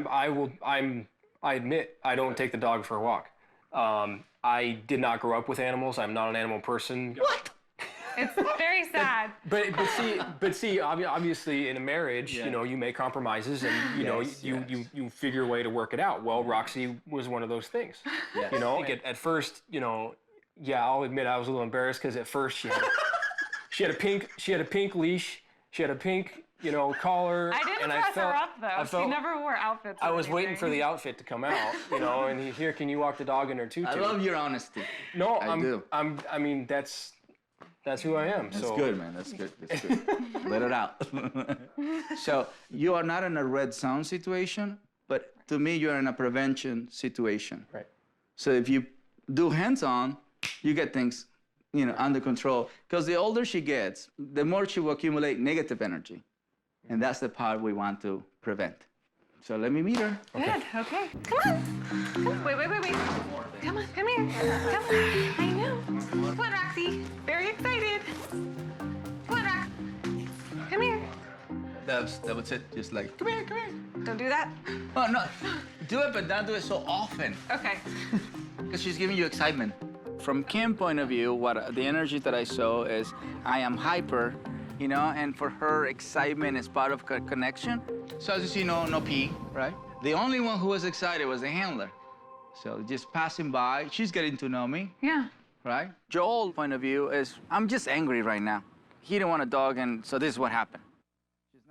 admit I don't take the dog for a walk. I did not grow up with animals. I'm not an animal person. What? It's very sad. But see, obviously in a marriage, you know, you make compromises and you figure a way to work it out. Well, Roxy was one of those things. Yes. You know, at first, you know, yeah, I'll admit I was a little embarrassed because at first she had a pink leash, she had a pink, you know, collar. I didn't dress her up though. She never wore outfits. I was waiting for the outfit to come out, you know, and here, can you walk the dog in her tutu? I love your honesty. No, I mean, that's who I am. That's good, man. That's good. That's good. Let it out. So you are not in a red zone situation, but to me, you're in a prevention situation. Right. So if you do hands-on, you get things, you know, under control. Because the older she gets, the more she will accumulate negative energy, and that's the part we want to prevent. So let me meet her. Good. Okay. Come on. Wait. Come on. Come here. Come on. I know. Come on, Roxy. Very excited. Come on, Roxy. Come here. That was it. Just like, come here. Don't do that. Oh, no. Do it, but don't do it so often. Okay. Because she's giving you excitement. From Kim's point of view, the energy that I saw is I am hyper, you know, and for her, excitement is part of connection. So as you see, no pee, right? The only one who was excited was the handler. So just passing by, she's getting to know me. Yeah. Right? Joel's point of view is, I'm just angry right now. He didn't want a dog, and so this is what happened.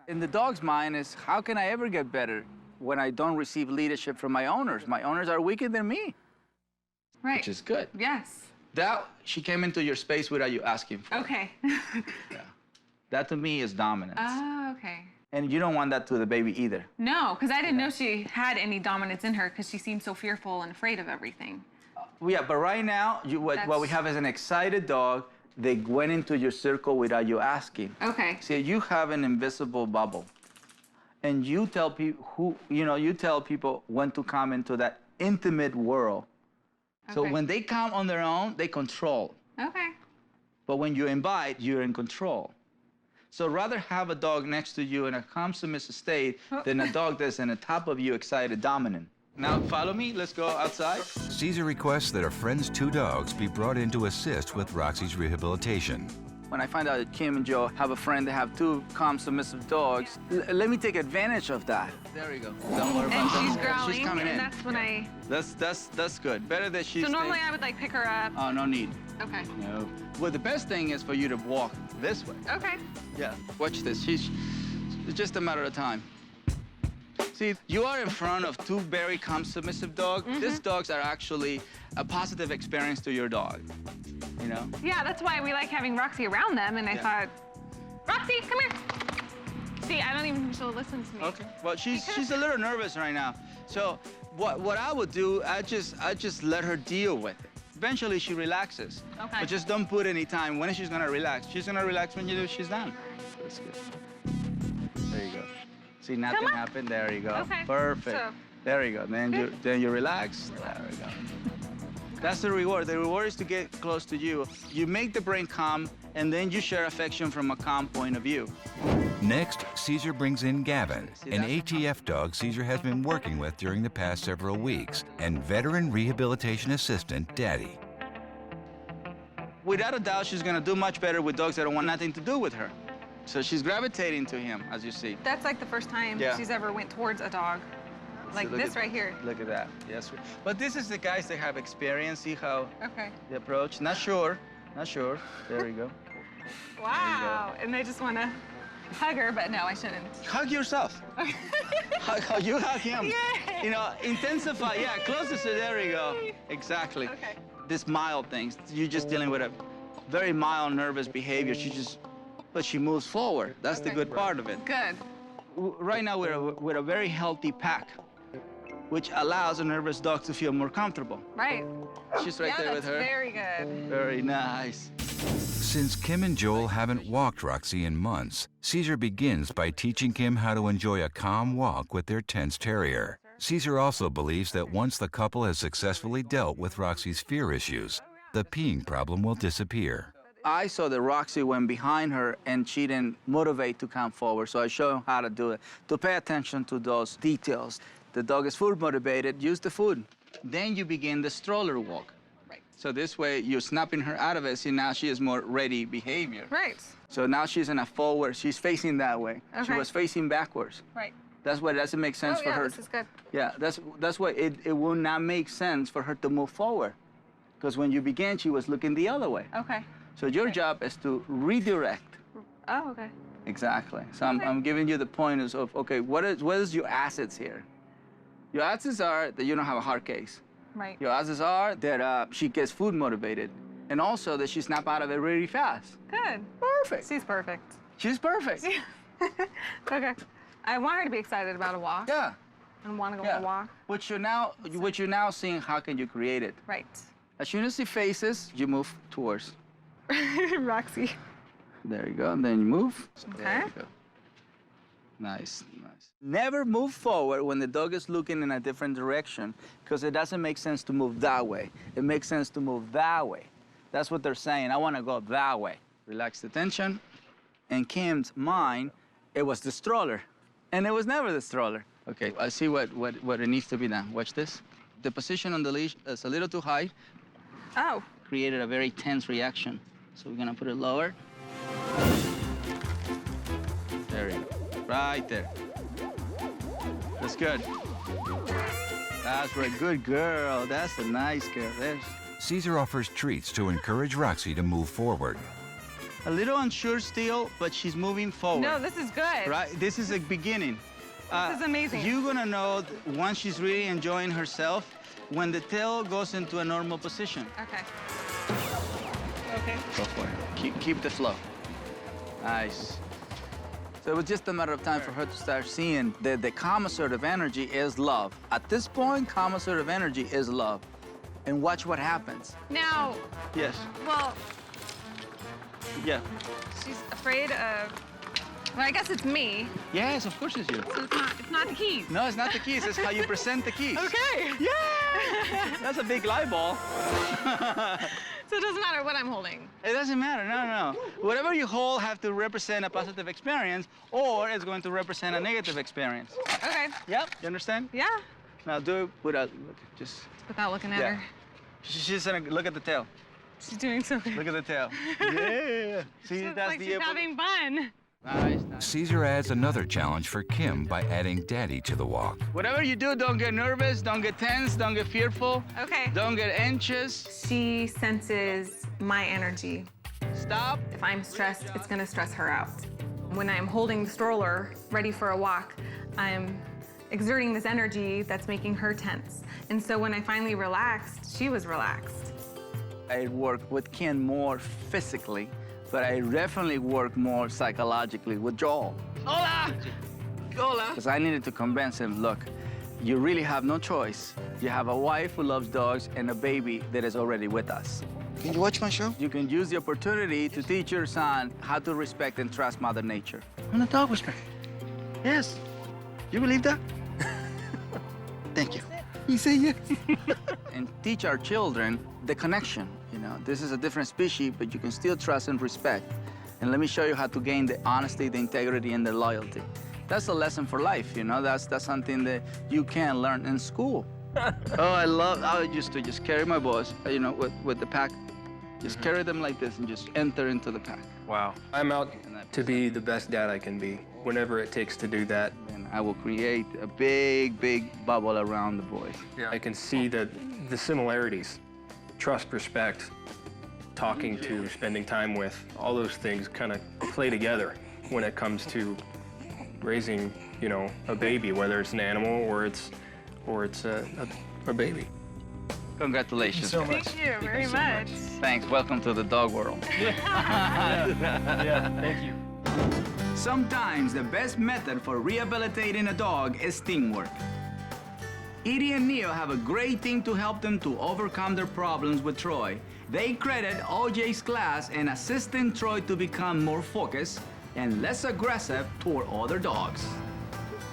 In the dog's mind is, how can I ever get better when I don't receive leadership from my owners? My owners are weaker than me. Right. Which is good. Yes. That, she came into your space without you asking for it. Okay. Yeah. That to me is dominance. Oh, okay. And you don't want that to the baby either. No, because I didn't know she had any dominance in her because she seemed so fearful and afraid of everything. Yeah, but right now, what we have is an excited dog. They went into your circle without you asking. Okay. See, you have an invisible bubble. And you tell people you tell people when to come into that intimate world. Okay. So when they come on their own, they control. Okay. But when you invite, you're in control. So rather have a dog next to you in a calm, submissive state than a dog that's on the top of you, excited, dominant. Now, follow me. Let's go outside. Cesar requests that a friend's 2 dogs be brought in to assist with Roxy's rehabilitation. When I find out that Kim and Joe have a friend that have 2 calm, submissive dogs, let me take advantage of that. There we go. Don't worry about that. And she's growling, she's coming in. That's when I... That's good. Better that she's... So normally I would, like, pick her up. Oh, no need. Okay. No. Well, the best thing is for you to walk this way. Okay. Yeah, watch this. It's just a matter of time. See, you are in front of 2 very calm, submissive dogs. Mm-hmm. These dogs are actually a positive experience to your dog, you know? Yeah, that's why we like having Roxy around them, and I thought, Roxy, come here. See, I don't even think she'll listen to me. Okay. Well, she's a little nervous right now. So what I would do, I just let her deal with it. Eventually, she relaxes. Okay. But just don't put any time. When is she gonna relax? She's gonna relax when she's done. That's good. There you go. See, nothing happened. There you go. Okay. Perfect. So, there you go. Then you relax. There we go. That's the reward. The reward is to get close to you. You make the brain calm, and then you share affection from a calm point of view. Next, Cesar brings in Gavin, an ATF dog Cesar has been working with during the past several weeks, and veteran rehabilitation assistant, Daddy. Without a doubt, she's gonna do much better with dogs that don't want nothing to do with her. So she's gravitating to him, as you see. that's like the first time she's ever went towards a dog. Like look this at, right here. Look at that. Yes. But this is the guys that have experience. See how Okay. the approach. Not sure. Not sure. There you go. Wow. And they just want to hug her, but no, I shouldn't. Hug yourself. You hug him. Yay. You know, intensify. Yeah, closer to there you go. Exactly. Okay. This mild things. You're just dealing with a very mild nervous behavior. But she moves forward. That's the good part of it. Good. Right now we're a very healthy pack, which allows a nervous dog to feel more comfortable. Right. She's right there with her. Very good. Very nice. Since Kim and Joel haven't walked Roxy in months, Cesar begins by teaching Kim how to enjoy a calm walk with their tense terrier. Cesar also believes that once the couple has successfully dealt with Roxy's fear issues, the peeing problem will disappear. I saw that Roxy went behind her and she didn't motivate to come forward, so I showed him how to do it. To pay attention to those details. The dog is food motivated, use the food. Then you begin the stroller walk. Right. So this way you're snapping her out of it, see now she is more ready behavior. Right. So now she's in a forward, she's facing that way. She Okay. was facing backwards. Right. That's why it doesn't make sense for her. This is good. Yeah, that's why it will not make sense for her to move forward. Because when you began, she was looking the other way. Okay. So your job is to redirect. Oh, okay. Exactly. So I'm giving you the pointers of, okay, what is your assets here? Your assets are that you don't have a heart case. Right. Your assets are that she gets food motivated. And also that she snap out of it really fast. Good. Perfect. She's perfect. She's perfect. Okay. I want her to be excited about a walk. Yeah. And want to go on a walk. Which you're now seeing, how can you create it? Right. As soon as she faces, you move towards. Roxy. There you go, and then you move. Okay. There you go. Nice, nice. Never move forward when the dog is looking in a different direction, because it doesn't make sense to move that way. It makes sense to move that way. That's what they're saying. I want to go that way. Relax the tension. In Kim's mind, it was the stroller, and it was never the stroller. Okay, I see what it needs to be done. Watch this. The position on the leash is a little too high. Oh. Created a very tense reaction. So we're gonna put it lower. There you go. Right there. That's good. That's right. Good girl. That's a nice girl. There's. Cesar offers treats to encourage Roxy to move forward. A little unsure still, but she's moving forward. No, this is good. Right? This is a beginning. This is amazing. You're gonna know once she's really enjoying herself when the tail goes into a normal position. Okay. Okay. Go for it. Keep the flow. Nice. So it was just a matter of time for her to start seeing that the calm assertive energy is love. At this point, calm assertive energy is love. And watch what happens. Now, Yes. well, Yeah. she's afraid of, well, I guess it's me. Yes, of course it's you. So it's not the keys. No, it's not the keys. It's how you present the keys. Okay. Yeah. That's a big light ball. So it doesn't matter what I'm holding. It doesn't matter, no. Whatever you hold have to represent a positive experience, or it's going to represent a negative experience. Okay. Yep, you understand? Yeah. Now do it without, just... Without looking at her. She's gonna look at the tail. She's doing so good. Look at the tail. Yeah. See, It's that's like the... she's having fun. Nice. Caesar adds another challenge for Kim by adding Daddy to the walk. Whatever you do, don't get nervous, don't get tense, don't get fearful. Okay. Don't get anxious. She senses my energy. Stop. If I'm stressed, it's gonna stress her out. When I'm holding the stroller, ready for a walk, I'm exerting this energy that's making her tense. And so when I finally relaxed, she was relaxed. I work with Ken more physically, but I definitely work more psychologically with Joel. Hola! Hola! Because I needed to convince him, look, you really have no choice. You have a wife who loves dogs and a baby that is already with us. Can you watch my show? You can use the opportunity to teach your son how to respect and trust Mother Nature. I'm a dog whisperer. Yes. You believe that? Thank you. You say yes. And teach our children the connection. You know, this is a different species, but you can still trust and respect. And let me show you how to gain the honesty, the integrity, and the loyalty. That's a lesson for life, you know? That's something that you can learn in school. I used to just carry my boys, you know, with the pack. Just carry them like this and just enter into the pack. Wow. I'm out to be the best dad I can be. whenever it takes to do that. And I will create a big, big bubble around the boys. Yeah. I can see the similarities, trust, respect, talking to, spending time with, all those things kind of play together when it comes to raising, you know, a baby, whether it's an animal or it's a baby. Congratulations. Thank you very much. Thanks. Welcome to the dog world. Yeah, thank you. Sometimes the best method for rehabilitating a dog is teamwork. Edie and Neo have a great team to help them to overcome their problems with Troy. They credit OJ's class in assisting Troy to become more focused and less aggressive toward other dogs.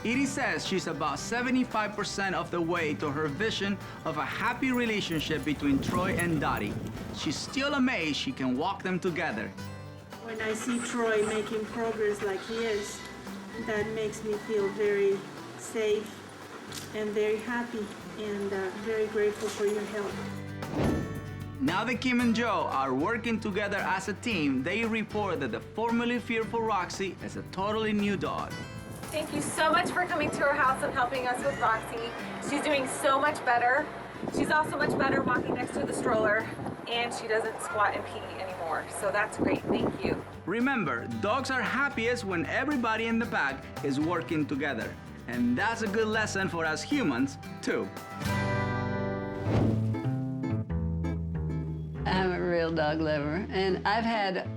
Edie says she's about 75% of the way to her vision of a happy relationship between Troy and Dottie. She's still amazed she can walk them together. When I see Troy making progress like he is, that makes me feel very safe and very happy and very grateful for your help. Now that Kim and Joe are working together as a team, they report that the formerly fearful Roxy is a totally new dog. Thank you so much for coming to our house and helping us with Roxy. She's doing so much better. She's also much better walking next to the stroller, and she doesn't squat and pee anymore. So that's great. Thank you. Remember, dogs are happiest when everybody in the pack is working together. And that's a good lesson for us humans, too. I'm a real dog lover, and I've had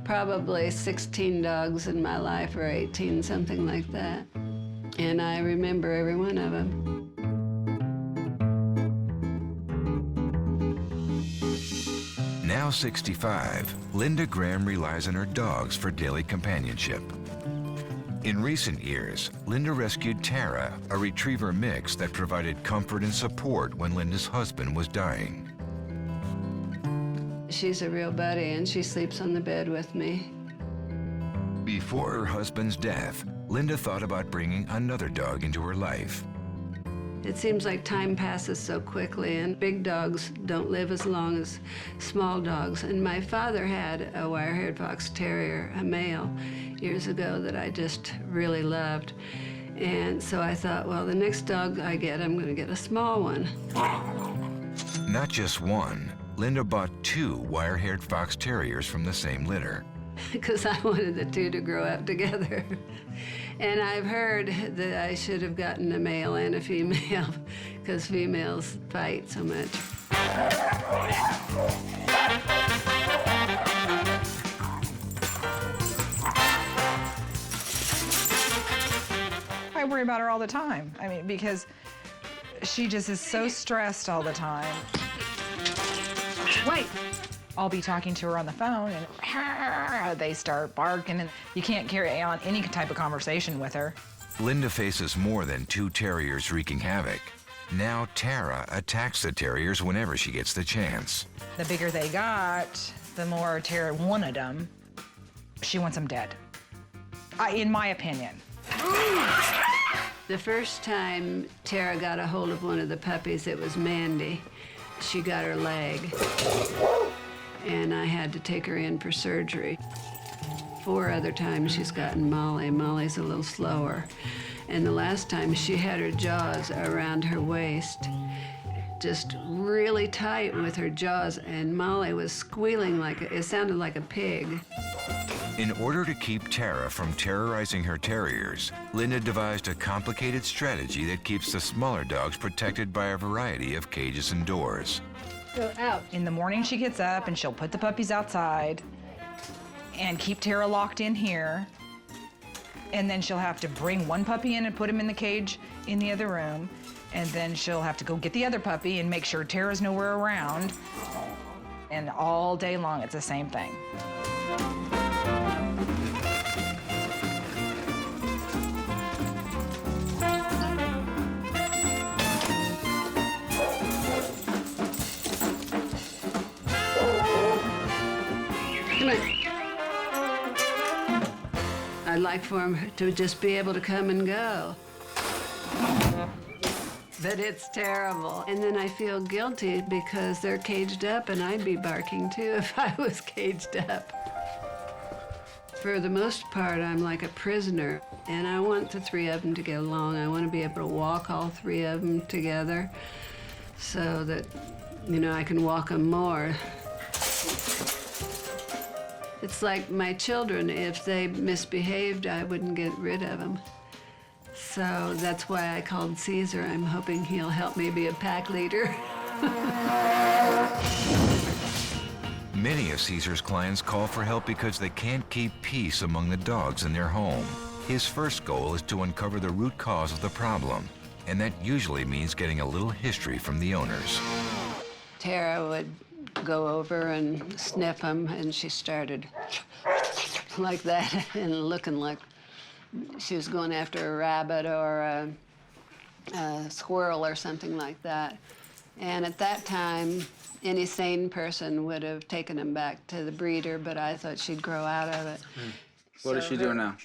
probably 16 dogs in my life, or 18, something like that. And I remember every one of them. Now 65, Linda Graham relies on her dogs for daily companionship. In recent years, Linda rescued Tara, a retriever mix that provided comfort and support when Linda's husband was dying. She's a real buddy, and she sleeps on the bed with me. Before her husband's death, Linda thought about bringing another dog into her life. It seems like time passes so quickly, and big dogs don't live as long as small dogs. And my father had a wire-haired fox terrier, a male, years ago that I just really loved. And so I thought, well, the next dog I get, I'm going to get a small one. Not just one, Linda bought 2 wire-haired fox terriers from the same litter. Because I wanted the two to grow up together. And I've heard that I should have gotten a male and a female, because females fight so much. I worry about her all the time. I mean, because she just is so stressed all the time. Wait! I'll be talking to her on the phone, and they start barking, and you can't carry on any type of conversation with her. Linda faces more than 2 terriers wreaking havoc. Now Tara attacks the terriers whenever she gets the chance. The bigger they got, the more Tara wanted them. She wants them dead, in my opinion. The first time Tara got a hold of one of the puppies, it was Mandy. She got her leg, and I had to take her in for surgery. 4 other times she's gotten Molly. Molly's a little slower. And the last time she had her jaws around her waist, just really tight with her jaws, and Molly was squealing it sounded like a pig. In order to keep Tara from terrorizing her terriers, Linda devised a complicated strategy that keeps the smaller dogs protected by a variety of cages and doors. Go out. In the morning she gets up and she'll put the puppies outside and keep Tara locked in here. And then she'll have to bring one puppy in and put him in the cage in the other room. And then she'll have to go get the other puppy and make sure Tara's nowhere around. And all day long, it's the same thing. I'd like for him to just be able to come and go. But it's terrible. And then I feel guilty because they're caged up, and I'd be barking too if I was caged up. For the most part, I'm like a prisoner, and I want the three of them to get along. I want to be able to walk all three of them together so that, you know, I can walk them more. It's like my children. If they misbehaved, I wouldn't get rid of them. So that's why I called Cesar. I'm hoping he'll help me be a pack leader. Many of Cesar's clients call for help because they can't keep peace among the dogs in their home. His first goal is to uncover the root cause of the problem, and that usually means getting a little history from the owners. Tara would go over and sniff them, and she started like that and looking like she was going after a rabbit or a squirrel or something like that. And at that time, any sane person would have taken him back to the breeder, but I thought she'd grow out of it. What does she do now?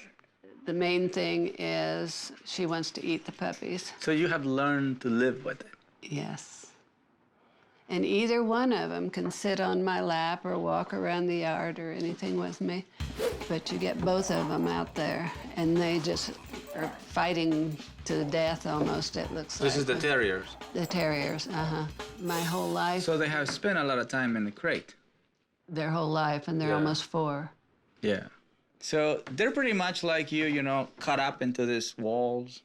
The main thing is she wants to eat the puppies. So you have learned to live with it? Yes. And either one of them can sit on my lap or walk around the yard or anything with me. But you get both of them out there, and they just are fighting to the death almost, it looks like. This is the Terriers? The Terriers, my whole life. So they have spent a lot of time in the crate? Their whole life, and they're almost 4. Yeah. So they're pretty much like you, you know, cut up into these walls.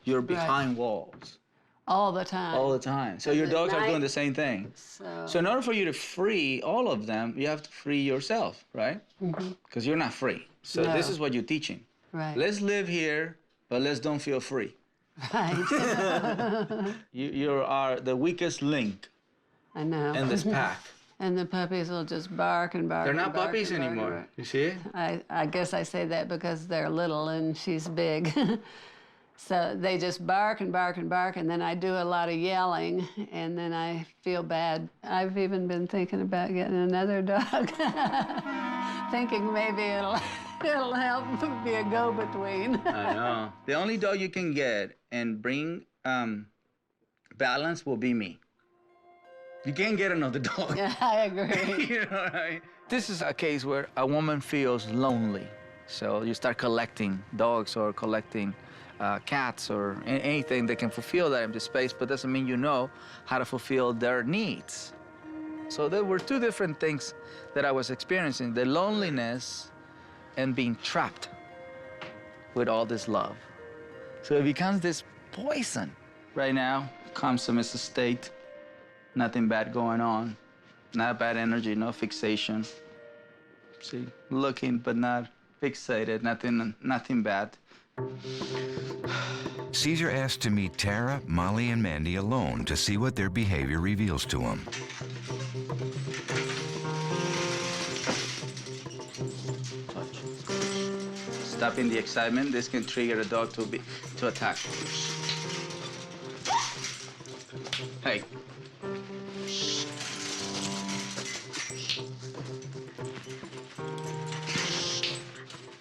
You're behind walls. All the time. All the time. So your dogs are doing the same thing. So in order for you to free all of them, you have to free yourself, right? Because you're not free. So this is what you're teaching. Right. Let's live here, but let's don't feel free. Right. You are the weakest link I know. in this pack. And the puppies will just bark and bark. They're and not bark puppies and bark and anymore. bark. You see it? I guess I say that because they're little and she's big. So they just bark and bark and bark, and then I do a lot of yelling, and then I feel bad. I've even been thinking about getting another dog, thinking maybe it'll help be a go-between. I know. The only dog you can get and bring balance will be me. You can't get another dog. Yeah, I agree. You know what I mean? This is a case where a woman feels lonely. So you start collecting dogs or collecting cats or anything that can fulfill that empty space, but doesn't mean you know how to fulfill their needs. So there were two different things that I was experiencing, the loneliness and being trapped with all this love. So it becomes this poison. Right now, comes to Mrs. State, nothing bad going on, not bad energy, no fixation. See, looking but not fixated, nothing bad. Cesar asked to meet Tara, Molly, and Mandy alone to see what their behavior reveals to him. Stopping the excitement, this can trigger a dog to attack. Hey.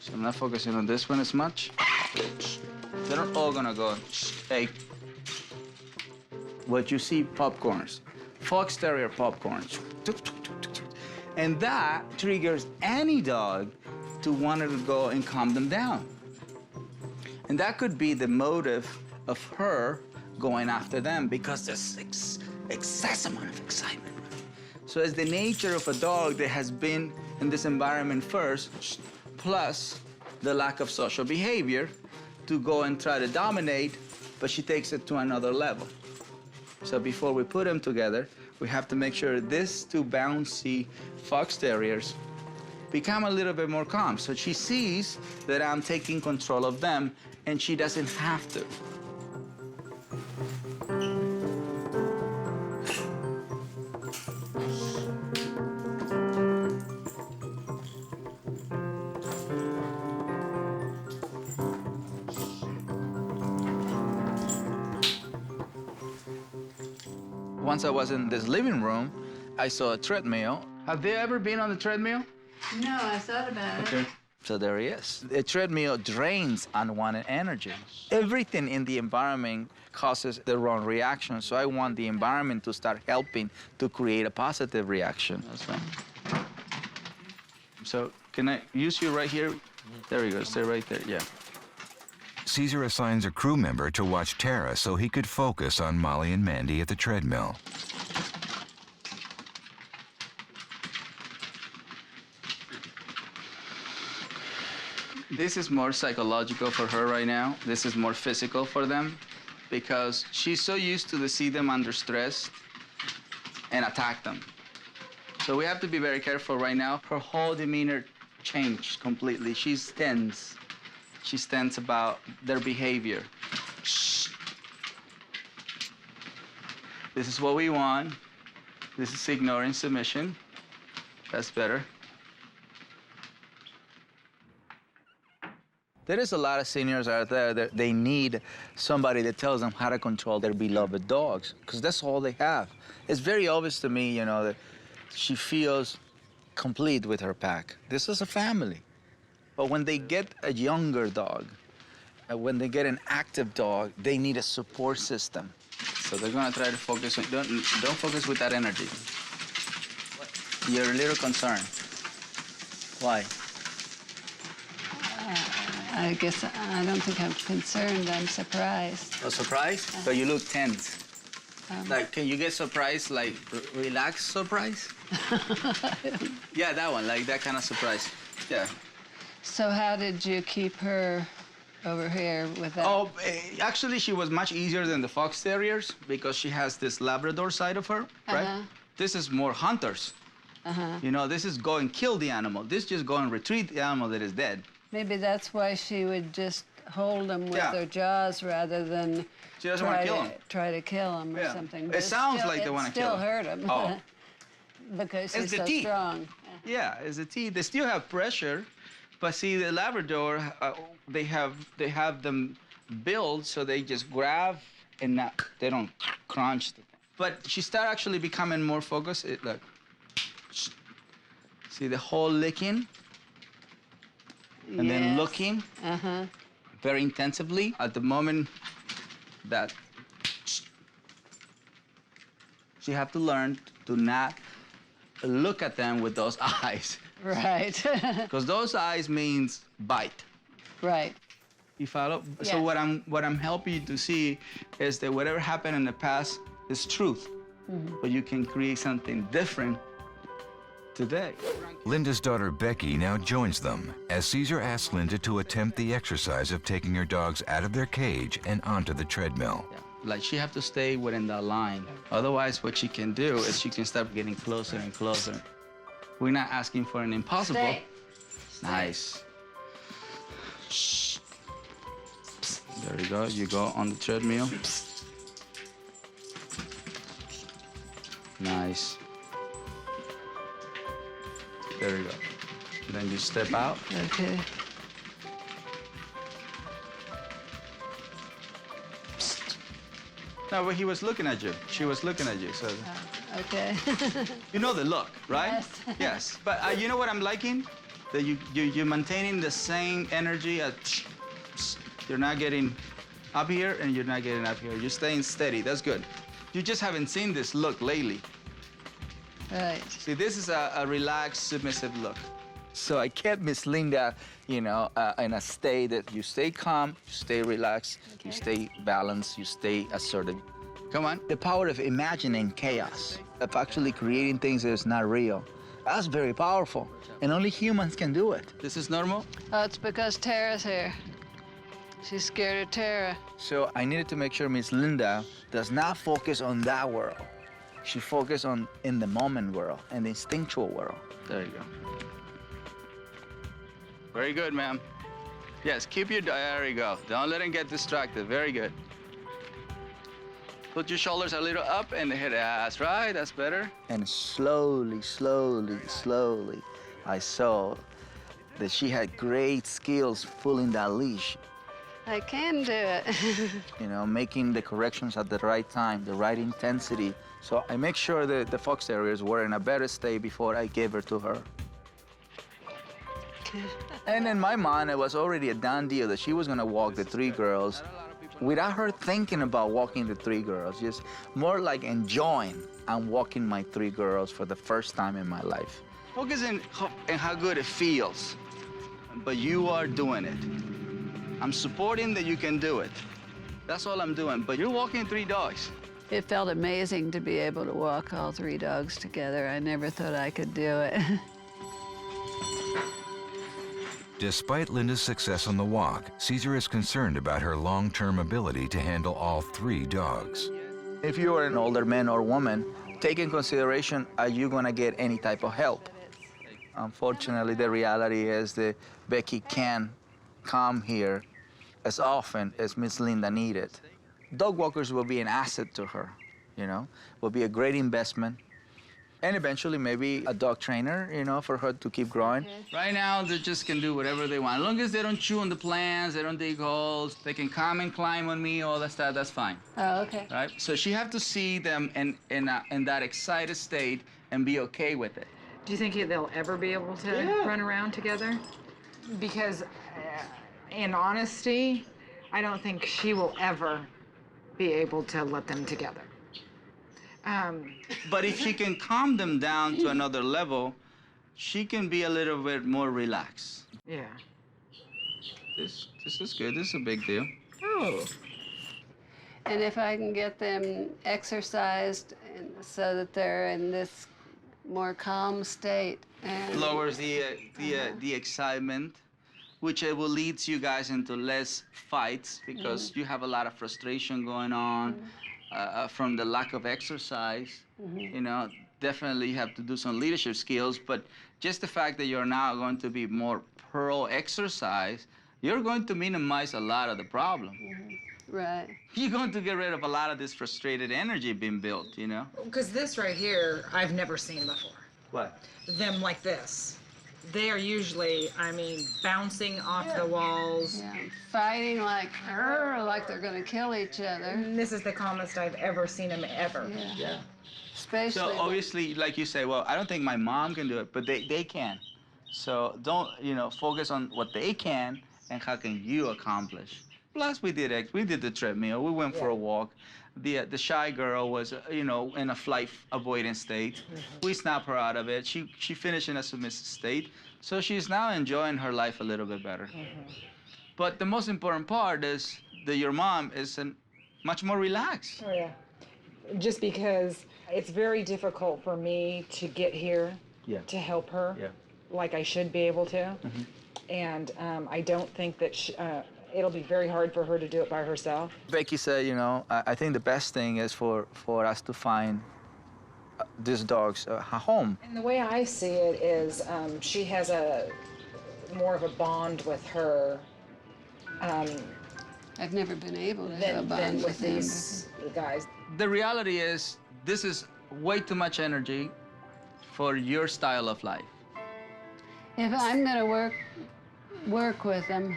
So I'm not focusing on this one as much. They're not all gonna go, hey. What you see, popcorns. Fox Terrier popcorns. And that triggers any dog to want to go and calm them down. And that could be the motive of her going after them because there's excessive amount of excitement. So it's the nature of a dog that has been in this environment first, plus the lack of social behavior to go and try to dominate, but she takes it to another level. So before we put them together, we have to make sure these two bouncy Fox Terriers become a little bit more calm. So she sees that I'm taking control of them and she doesn't have to. Once I was in this living room, I saw a treadmill. Have they ever been on the treadmill? No, I thought about it. Okay. So there he is. The treadmill drains unwanted energy. Everything in the environment causes the wrong reaction, so I want the environment to start helping to create a positive reaction. That's right. So Can I use you right here? There we go, stay right there, yeah. Cesar assigns a crew member to watch Tara so he could focus on Molly and Mandy at the treadmill. This is more psychological for her right now. This is more physical for them because she's so used to see them under stress and attack them. So we have to be very careful right now. Her whole demeanor changed completely. She's tense. She's tense about their behavior. Shh. This is what we want. This is ignoring submission. That's better. There is a lot of seniors out there that they need somebody that tells them how to control their beloved dogs, because that's all they have. It's very obvious to me, you know, that she feels complete with her pack. This is a family. But when they get a younger dog, when they get an active dog, they need a support system. So they're gonna try to focus on, don't focus with that energy. You're a little concerned. Why? I guess I don't think I'm concerned. I'm surprised. Oh, surprised? So you look tense. Like, can you get surprised, like relaxed surprise? Yeah, that one, like that kind of surprise. Yeah. So how did you keep her over here with that? Oh, actually, she was much easier than the Fox Terriers because she has this Labrador side of her, right? This is more hunters. You know, this is go and kill the animal. This just go and retrieve the animal that is dead. Maybe that's why she would just hold them with her jaws rather than she doesn't want to kill him. Try to kill him or something. It sounds like they want to kill him. Still hurt him. Oh. Because it's she's the so teeth. strong. Yeah, it's the teeth. They still have pressure, but see, the Labrador, they have them built so they just grab and they don't crunch. But she started actually becoming more focused. Look, see the whole licking, and then looking very intensively. At the moment that she have to learn to not look at them with those eyes. Right. Because those eyes means bite. Right. You follow? Yes. So what I'm helping you to see is that whatever happened in the past is truth, but you can create something different today. Linda's daughter Becky now joins them as Cesar asks Linda to attempt the exercise of taking her dogs out of their cage and onto the treadmill. Like, she have to stay within that line. Otherwise, what she can do is she can start getting closer and closer. We're not asking for an impossible. Stay. Nice. Shh. There you go. You go on the treadmill. Nice. There you go. Then you step out. Okay. No, but he was looking at you. She was looking at you, so. Okay. You know the look, right? Yes. Yes. But you know what I'm liking? That you're maintaining the same energy. You're not getting up here and you're not getting up here. You're staying steady. That's good. You just haven't seen this look lately. Right. See, this is a relaxed, submissive look. So I kept Miss Linda, you know, in a state that you stay calm, you stay relaxed, you stay balanced, you stay assertive. Come on. The power of imagining chaos, of actually creating things that is not real. That's very powerful, and only humans can do it. This is normal? Oh, it's because Tara's here. She's scared of Tara. So I needed to make sure Miss Linda does not focus on that world. She focus on in the moment world and the instinctual world. There you go. Very good, ma'am. Yes, keep your, there you go. Don't let him get distracted. Very good. Put your shoulders a little up and the head, that's right, that's better. And slowly, slowly, slowly, I saw that she had great skills pulling that leash. I can do it. You know, making the corrections at the right time, the right intensity. So I make sure that the Fox Terriers were in a better state before I gave her to her. And in my mind, it was already a done deal that she was gonna walk the 3 girls without her thinking about walking the 3 girls, just more like enjoying I'm walking my 3 girls for the first time in my life. Focus on how good it feels, but you are doing it. I'm supporting that you can do it. That's all I'm doing, but you're walking 3 dogs. It felt amazing to be able to walk all 3 dogs together. I never thought I could do it. Despite Linda's success on the walk, Cesar is concerned about her long-term ability to handle all 3 dogs. If you are an older man or woman, take in consideration, are you gonna get any type of help? Unfortunately, the reality is that Becky can't come here as often as Miss Linda needed. Dog walkers will be an asset to her, you know, will be a great investment. And eventually maybe a dog trainer, you know, for her to keep growing. Right now, they just can do whatever they want. As long as they don't chew on the plants, they don't dig holes, they can come and climb on me, all that stuff, that's fine. Oh, okay. Right? So she have to see them in that excited state and be okay with it. Do you think they'll ever be able to run around together? Because, in honesty, I don't think she will ever be able to let them together. But if she can calm them down to another level, she can be a little bit more relaxed. Yeah. This is good. This is a big deal. Oh. And if I can get them exercised so that they're in this more calm state. And lowers the excitement, which will lead you guys into less fights because you have a lot of frustration going on from the lack of exercise. You know, definitely you have to do some leadership skills, but just the fact that you're now going to be more pro-exercise, you're going to minimize a lot of the problem. Right. You're going to get rid of a lot of this frustrated energy being built, you know? Because this right here, I've never seen before. What? Them like this. They are usually, I mean, bouncing off the walls. Yeah, fighting like they're gonna kill each other. And this is the calmest I've ever seen them ever. Yeah. Especially. So obviously, like you say, well, I don't think my mom can do it, but they can. So don't, you know, focus on what they can and how can you accomplish. Plus, we did the treadmill. We went for a walk. The shy girl was, you know, in a flight avoidance state. We snapped her out of it. She finished in a submissive state. So she's now enjoying her life a little bit better. But the most important part is that your mom is much more relaxed. Oh, yeah. Just because it's very difficult for me to get here to help her like I should be able to. And I don't think that it'll be very hard for her to do it by herself. Becky said, you know, I think the best thing is for us to find these dogs a home. And the way I see it is she has more of a bond with her. I've never been able to have a than bond with with them. these guys. The reality is this is way too much energy for your style of life. If I'm gonna work with them,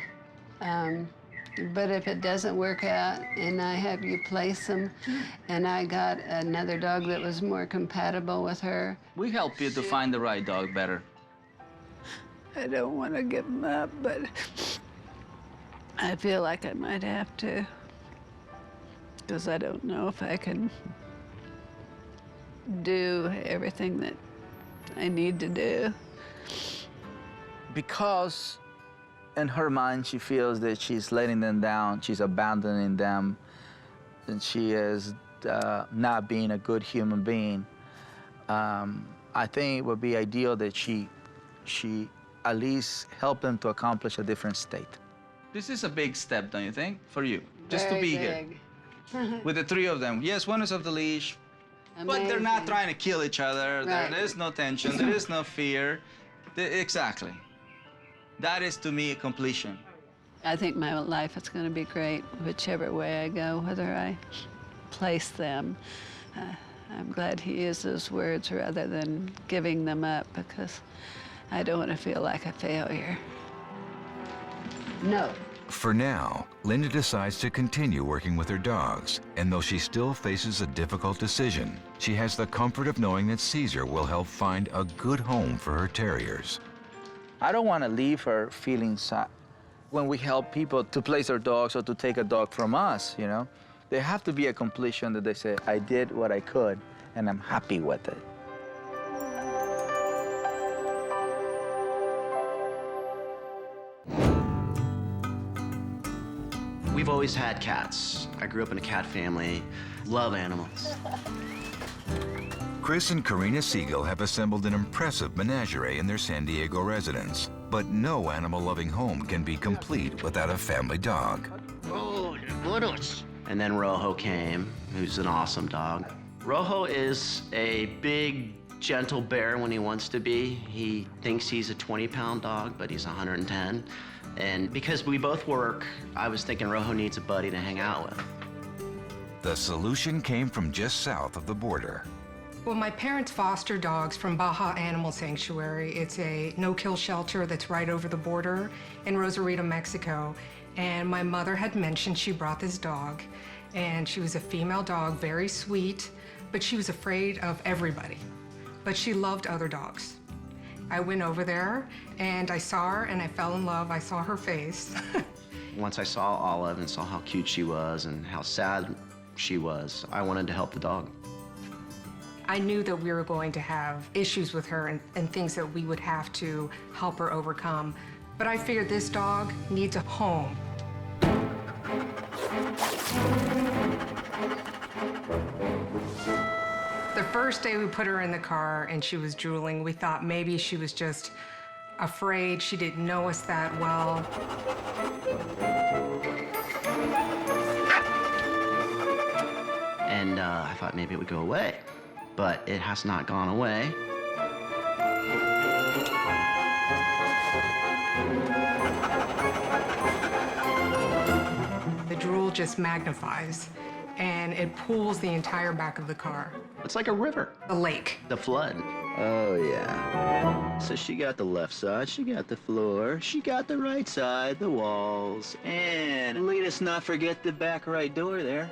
but if it doesn't work out and I have you place them and I got another dog that was more compatible with her. We help you to find the right dog better. I don't want to give them up, but I feel like I might have to, because I don't know if I can do everything that I need to do. Because in her mind, she feels that she's letting them down, she's abandoning them, and she is not being a good human being. I think it would be ideal that she at least help them to accomplish a different state. This is a big step, don't you think, for you? Just Very to be big. here with the 3 of them. Yes, one is off the leash, but they're not trying to kill each other. Right. There is no tension. There is no fear. Exactly. That is, to me, a completion. I think my life is going to be great whichever way I go, whether I place them. I'm glad he used those words rather than giving them up, because I don't want to feel like a failure. No. For now, Linda decides to continue working with her dogs, and though she still faces a difficult decision, she has the comfort of knowing that Cesar will help find a good home for her terriers. I don't want to leave her feeling sad. When we help people to place their dogs or to take a dog from us, you know, there have to be a completion that they say, I did what I could, and I'm happy with it. We've always had cats. I grew up in a cat family. Love animals. Chris and Karina Siegel have assembled an impressive menagerie in their San Diego residence. But no animal-loving home can be complete without a family dog. Oh, and then Rojo came, who's an awesome dog. Rojo is a big, gentle bear when he wants to be. He thinks he's a 20-pound dog, but he's 110. And because we both work, I was thinking Rojo needs a buddy to hang out with. The solution came from just south of the border. Well, my parents fostered dogs from Baja Animal Sanctuary. It's a no-kill shelter that's right over the border in Rosarito, Mexico. And my mother had mentioned she brought this dog, and she was a female dog, very sweet, but she was afraid of everybody. But she loved other dogs. I went over there, and I saw her, and I fell in love. I saw her face. Once I saw Olive and saw how cute she was and how sad she was, I wanted to help the dog. I knew that we were going to have issues with her and things that we would have to help her overcome. But I figured this dog needs a home. The first day we put her in the car and she was drooling, we thought maybe she was just afraid. She didn't know us that well. And I thought maybe it would go away, but it has not gone away. The drool just magnifies, and it pulls the entire back of the car. It's like a river. The lake. The flood. Oh, yeah. So she got the left side, she got the floor, she got the right side, the walls, and let us not forget the back right door there.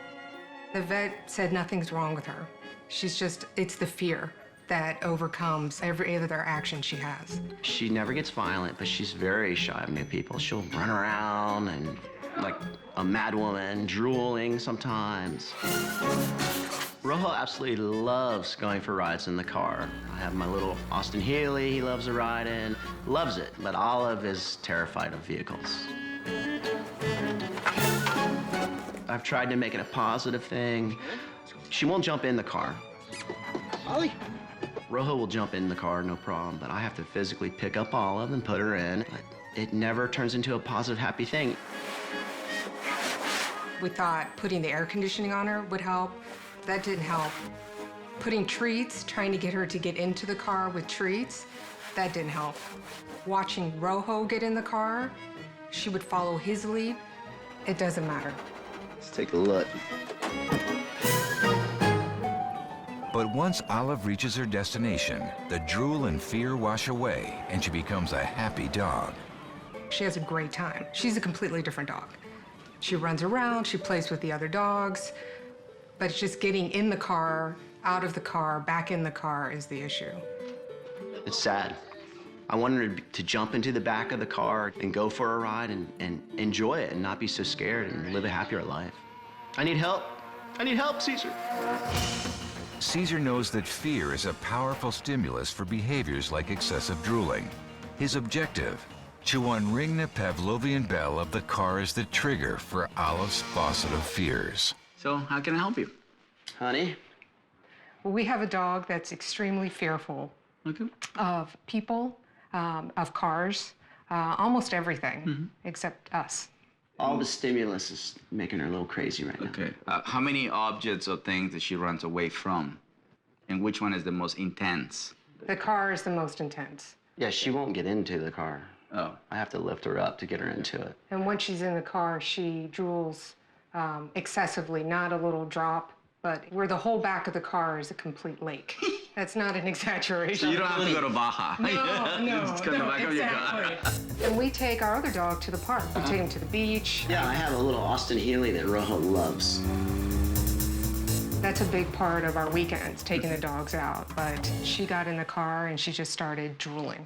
The vet said nothing's wrong with her. It's the fear that overcomes every other action she has. She never gets violent, but she's very shy of new people. She'll run around and like a mad woman, drooling sometimes. Rojo absolutely loves going for rides in the car. I have my little Austin Healey he loves to ride in, loves it, but Olive is terrified of vehicles. I've tried to make it a positive thing. She won't jump in the car. Ollie. Rojo will jump in the car, no problem, but I have to physically pick up Olive and put her in. But it never turns into a positive, happy thing. We thought putting the air conditioning on her would help. That didn't help. Putting treats, trying to get her to get into the car with treats, that didn't help. Watching Rojo get in the car, she would follow his lead. It doesn't matter. Let's take a look. But once Olive reaches her destination, the drool and fear wash away, and she becomes a happy dog. She has a great time. She's a completely different dog. She runs around, she plays with the other dogs, but it's just getting in the car, out of the car, back in the car is the issue. It's sad. I wanted her to jump into the back of the car and go for a ride and enjoy it and not be so scared and live a happier life. I need help. I need help, Cesar. Cesar knows that fear is a powerful stimulus for behaviors like excessive drooling. His objective, to unring the Pavlovian bell of the car is the trigger for Olive's faucet of fears. So how can I help you? Honey? Well, we have a dog that's extremely fearful of people, of cars, almost everything except us. All the stimulus is making her a little crazy right now. Okay. How many objects or things that she runs away from? And which one is the most intense? The car is the most intense. Yeah, she won't get into the car. Oh. I have to lift her up to get her into it. And once she's in the car, she drools excessively, not a little drop, but where the whole back of the car is a complete lake. That's not an exaggeration. So you don't have to go to Baja. No, Just come back of your car. exactly. And we take our other dog to the park. We take him to the beach. Yeah, I have a little Austin Healey that Rojo loves. That's a big part of our weekends, taking the dogs out. But she got in the car and she just started drooling.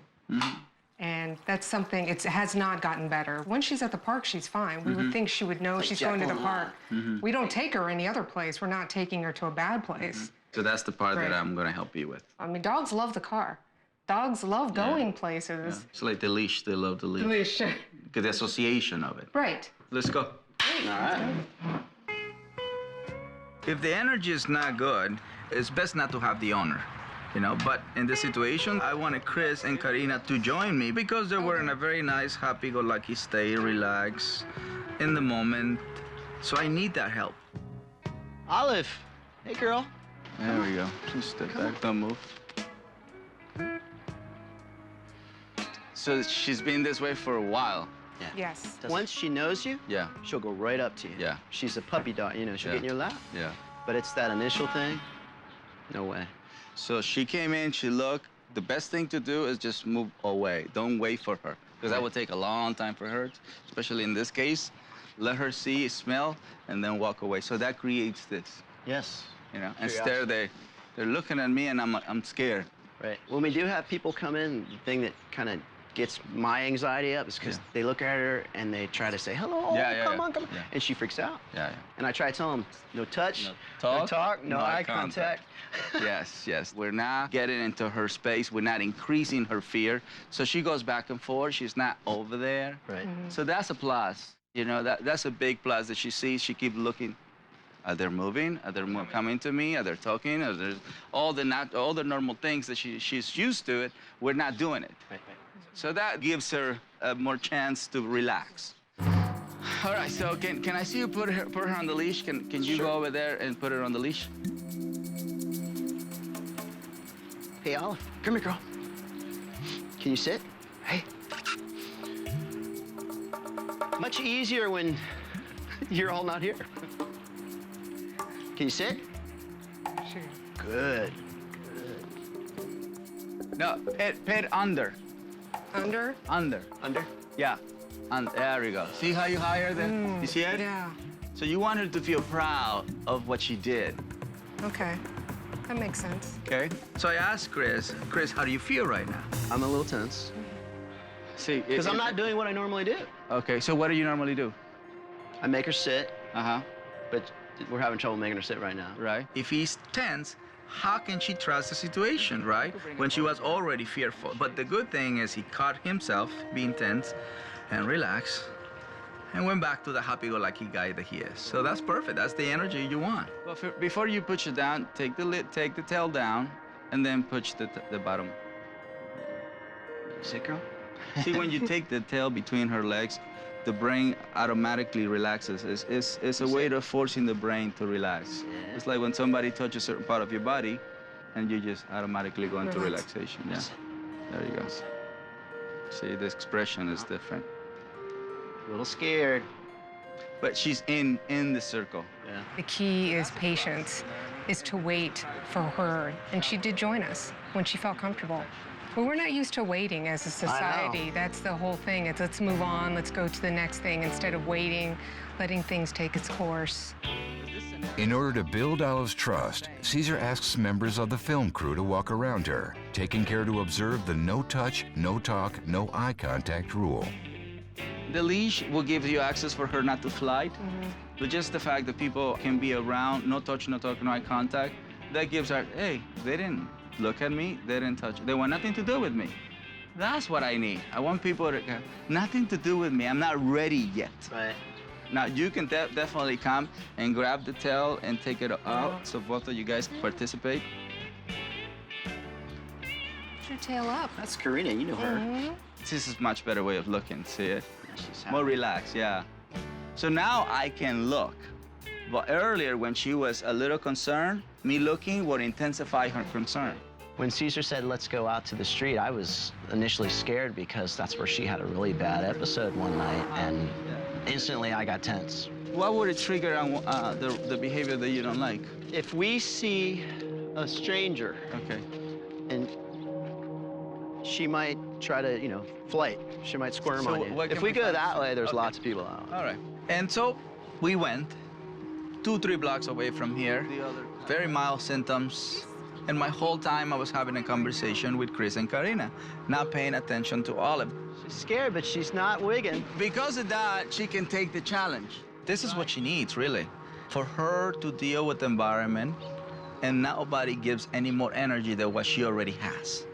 And that's something, it has not gotten better. When she's at the park, she's fine. We would think she would know she's going to the park. We don't take her any other place. We're not taking her to a bad place. So that's the part Right. that I'm going to help you with. I mean, dogs love the car. Dogs love going places. It's like the leash. They love the leash. Leash. Because the association of it. Right. Let's go. Hey. All right. If the energy is not good, it's best not to have the owner, you know. But in this situation, I wanted Chris and Karina to join me because they were in a very nice, happy-go-lucky state, relaxed, in the moment. So I need that help. Olive, hey girl. There we go. Just step back, don't move. So she's been this way for a while. Yeah. Yes. Once she knows you, Yeah. she'll go right up to you. Yeah. She's a puppy dog, you know, she'll Yeah. get in your lap. Yeah. But it's that initial thing, no way. So she came in, she looked. The best thing to do is just move away. Don't wait for her, because that would take a long time for her, especially in this case. Let her see, smell, and then walk away. So that creates this. Yes. You know, and stare there. They're looking at me, and I'm scared. Right. When we do have people come in, the thing that kind of gets my anxiety up is because they look at her and they try to say, hello, come on. Yeah. And she freaks out. Yeah. And I try to tell them, no touch, No no talk, no eye contact. Yes. We're not getting into her space. We're not increasing her fear. So she goes back and forth. She's not over there. Right. So that's a plus. You know, that's a big plus that she sees. She keeps looking. Are they moving? Are they coming to me? Are they talking? Are there all the normal things that she's used to it? We're not doing it. Right. So that gives her more chance to relax. All right. So can I see you put her on the leash? Can you go over there and put her on the leash? Hey, Olive, come here, girl. Can you sit? Hey. Much easier when you're all not here. Can you sit? Sure. Good. No, pet under. Under? Under. Under? Yeah. There we go. See how you hire them? You see it? Yeah. So you want her to feel proud of what she did. Okay. That makes sense. Okay. So I asked Chris, how do you feel right now? I'm a little tense. See, because I'm not doing what I normally do. Okay. So what do you normally do? I make her sit. Uh-huh. But we're having trouble making her sit right now. Right. If he's tense, how can she trust the situation, right? When she was already fearful. But the good thing is he caught himself being tense and relaxed and went back to the happy-go-lucky guy that he is. So that's perfect. That's the energy you want. Well, before you push it down, take the tail down, and then push the bottom. Sit, girl? See, when you take the tail between her legs, the brain automatically relaxes. It's a way of forcing the brain to relax. Yeah. It's like when somebody touches a certain part of your body, and you just automatically go into relaxation. Yeah. There you go. See, the expression is different. A little scared. But she's in the circle. Yeah. The key is patience, is to wait for her. And she did join us when she felt comfortable. But we're not used to waiting as a society. That's the whole thing. It's let's move on, let's go to the next thing instead of waiting, letting things take its course. In order to build Olive's trust, Cesar asks members of the film crew to walk around her, taking care to observe the no touch, no talk, no eye contact rule. The leash will give you access for her not to flight, but just the fact that people can be around, no touch, no talk, no eye contact, that gives her, hey, they didn't look at me, they didn't touch, they want nothing to do with me. That's what I need. I want people to have nothing to do with me. I'm not ready yet. Right. Now, you can definitely come and grab the tail and take it out, so both of you guys participate. Put your tail up. That's Karina, you know her. This is a much better way of looking, see it? More relaxed, yeah. So now I can look. But earlier, when she was a little concerned, me looking would intensify her concern. When Cesar said, let's go out to the street, I was initially scared because that's where she had a really bad episode one night, and instantly I got tense. What would it trigger on the behavior that you don't like? If we see a stranger, and she might try to, flight. She might squirm on you. If we go that way, there's lots of people out. All right. And so we went 2-3 blocks away from here. Very mild symptoms. And my whole time I was having a conversation with Chris and Karina, not paying attention to Olive. She's scared, but she's not wigging. Because of that, she can take the challenge. This is what she needs, really. For her to deal with the environment, and nobody gives any more energy than what she already has.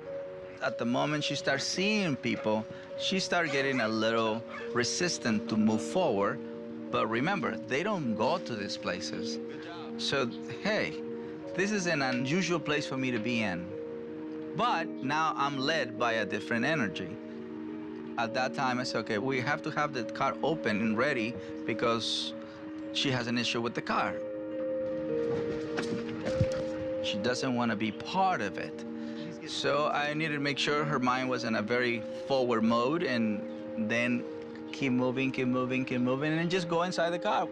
At the moment she starts seeing people, she starts getting a little resistant to move forward, But remember, they don't go to these places. So, hey, this is an unusual place for me to be in. But now I'm led by a different energy. At that time, I said, okay, we have to have the car open and ready because she has an issue with the car. She doesn't want to be part of it. So I needed to make sure her mind was in a very forward mode and then keep moving, keep moving, keep moving, and then just go inside the car.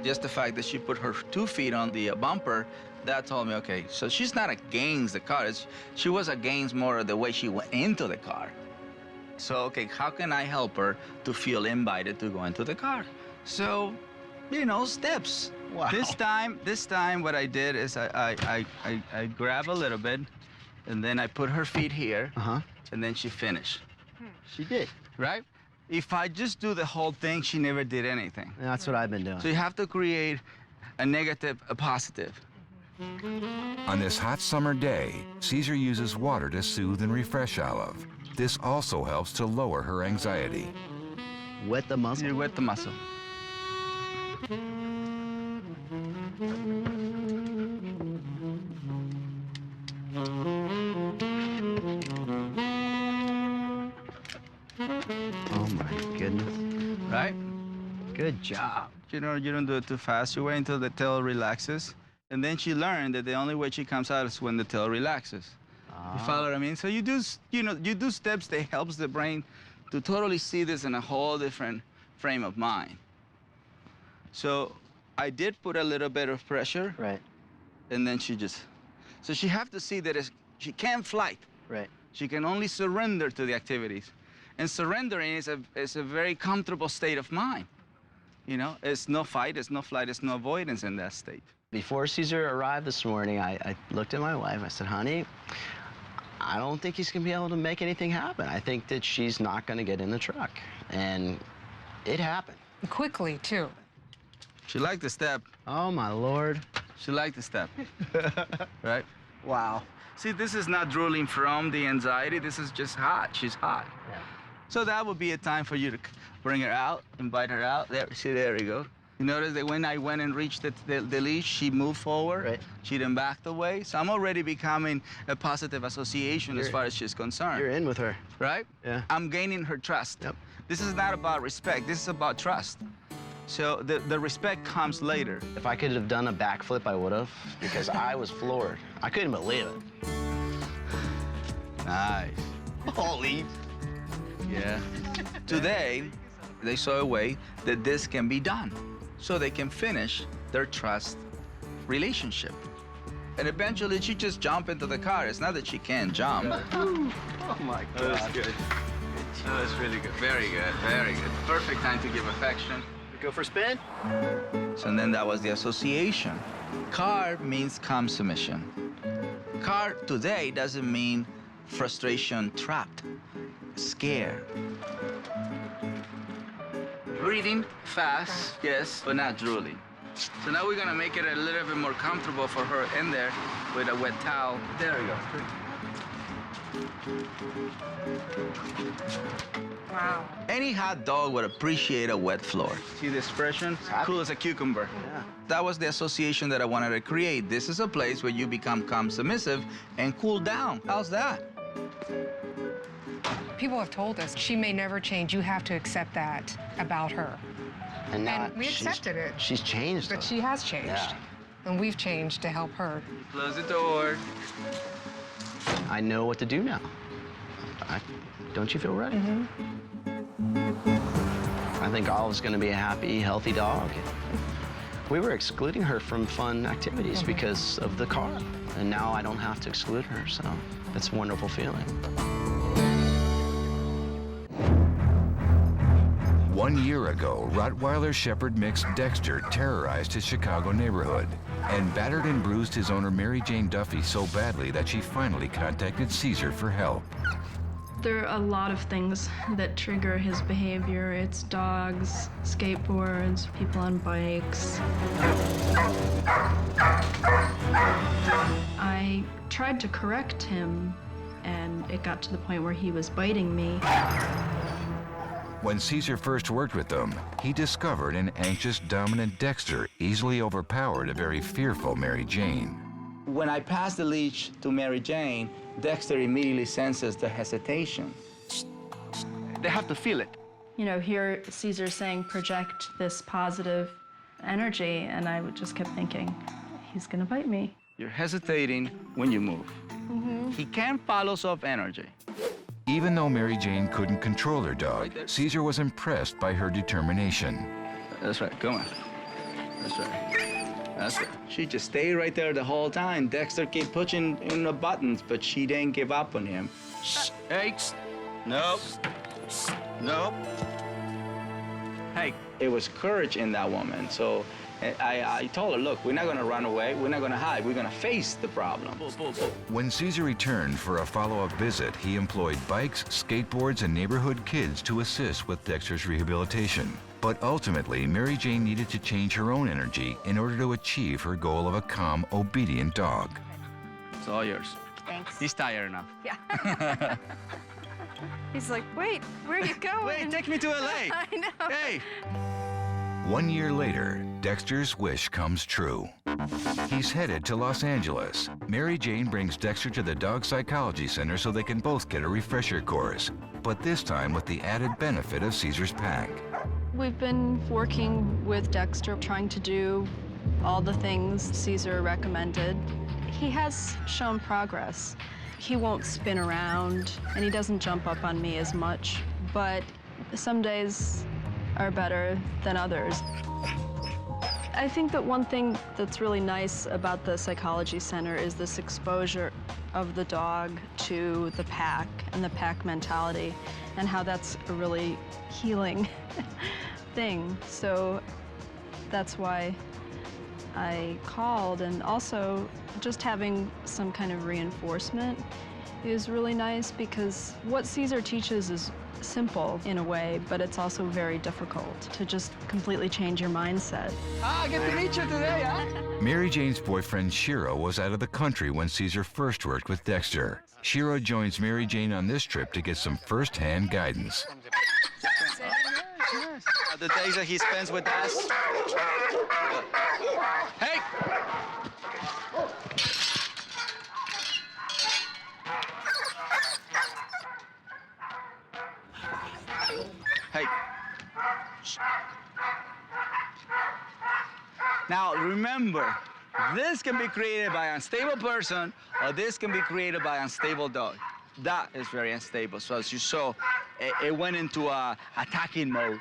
Just the fact that she put her 2 feet on the bumper, that told me, okay, so she's not against the car. She was against more of the way she went into the car. So, okay, how can I help her to feel invited to go into the car? So, you know, steps. Wow. This time, what I did is I grab a little bit, and then I put her feet here, and then she finished. She did. Right? If I just do the whole thing, she never did anything. That's what I've been doing. So you have to create a negative, a positive. On this hot summer day, Cesar uses water to soothe and refresh Olive. This also helps to lower her anxiety. Wet the muscle? You wet the muscle. Oh my goodness. Right? Good job. You know, you don't do it too fast. You wait until the tail relaxes. And then she learned that the only way she comes out is when the tail relaxes. You follow what I mean? So you do steps that helps the brain to totally see this in a whole different frame of mind. So I did put a little bit of pressure. Right. And then so she have to see that she can't fight. Right. She can only surrender to the activities. And surrendering is a very comfortable state of mind. You know, it's no fight, it's no flight, it's no avoidance in that state. Before Cesar arrived this morning, I looked at my wife. I said, honey, I don't think he's going to be able to make anything happen. I think that she's not going to get in the truck. And it happened. Quickly, too. She liked the step. Oh, my Lord. She liked the step. Right? Wow. See, this is not drooling from the anxiety. This is just hot. She's hot. Yeah. So that would be a time for you to bring her out, invite her out. There, see, there we go. You notice that when I went and reached the leash, she moved forward. Right. She didn't back away. So I'm already becoming a positive association as far as she's concerned. You're in with her. Right? Yeah. I'm gaining her trust. Yep. This is not about respect. This is about trust. So the respect comes later. If I could have done a backflip, I would have, because I was floored. I couldn't believe it. Nice. Holy. Yeah. Today, they saw a way that this can be done, so they can finish their trust relationship. And eventually, she just jump into the car. It's not that she can't jump. Oh, my God. That was good. That was really good. Very good, very good. Perfect time to give affection. Go for a spin? So then that was the association. Car means calm submission. Car today doesn't mean frustration, trapped, scared. Breathing fast, yes, but not drooling. So now we're gonna make it a little bit more comfortable for her in there with a wet towel. There we go. Wow. Any hot dog would appreciate a wet floor. See the expression? Cool as a cucumber. Yeah. That was the association that I wanted to create. This is a place where you become calm, submissive, and cool down. How's that? People have told us she may never change. You have to accept that about her. And now we accepted it. She's changed. But she has changed. Yeah. And we've changed to help her. Close the door. I know what to do now. Don't you feel ready? I think Olive's going to be a happy, healthy dog. We were excluding her from fun activities because of the car. And now I don't have to exclude her, so it's a wonderful feeling. 1 year ago, Rottweiler Shepherd mix Dexter terrorized his Chicago neighborhood and battered and bruised his owner Mary Jane Duffy so badly that she finally contacted Cesar for help. There are a lot of things that trigger his behavior. It's dogs, skateboards, people on bikes. I tried to correct him, and it got to the point where he was biting me. When Cesar first worked with them, he discovered an anxious, dominant Dexter easily overpowered a very fearful Mary Jane. When I pass the leash to Mary Jane, Dexter immediately senses the hesitation. They have to feel it. You know, hear Cesar saying, project this positive energy, and I just kept thinking, he's gonna bite me. You're hesitating when you move. Mm-hmm. He can't follow soft energy. Even though Mary Jane couldn't control her dog, Cesar was impressed by her determination. That's right, come on. That's right. That's right. She just stayed right there the whole time. Dexter kept pushing in the buttons, but she didn't give up on him. Hey, nope, nope. Hey, it was courage in that woman, so I told her, look, we're not gonna run away, we're not gonna hide, we're gonna face the problem. When Cesar returned for a follow-up visit, he employed bikes, skateboards, and neighborhood kids to assist with Dexter's rehabilitation. But ultimately, Mary Jane needed to change her own energy in order to achieve her goal of a calm, obedient dog. It's all yours. Thanks. He's tired now. Yeah. He's like, wait, where are you going? Wait, take me to LA. I know. Hey. 1 year later, Dexter's wish comes true. He's headed to Los Angeles. Mary Jane brings Dexter to the Dog Psychology Center so they can both get a refresher course, but this time with the added benefit of Cesar's pack. We've been working with Dexter, trying to do all the things Cesar recommended. He has shown progress. He won't spin around, and he doesn't jump up on me as much, but some days are better than others. I think that one thing that's really nice about the Psychology Center is this exposure of the dog to the pack and the pack mentality, and how that's a really healing thing. So that's why I called, and also just having some kind of reinforcement is really nice, because what Cesar teaches is simple in a way, but it's also very difficult to just completely change your mindset. I get to meet you today, huh? Mary Jane's boyfriend Shiro was out of the country when Cesar first worked with Dexter. Shiro joins Mary Jane on this trip to get some first-hand guidance. The days that he spends with us. Hey! Hey. Now remember, this can be created by an unstable person, or this can be created by an unstable dog. That is very unstable. So as you saw, it went into a attacking mode.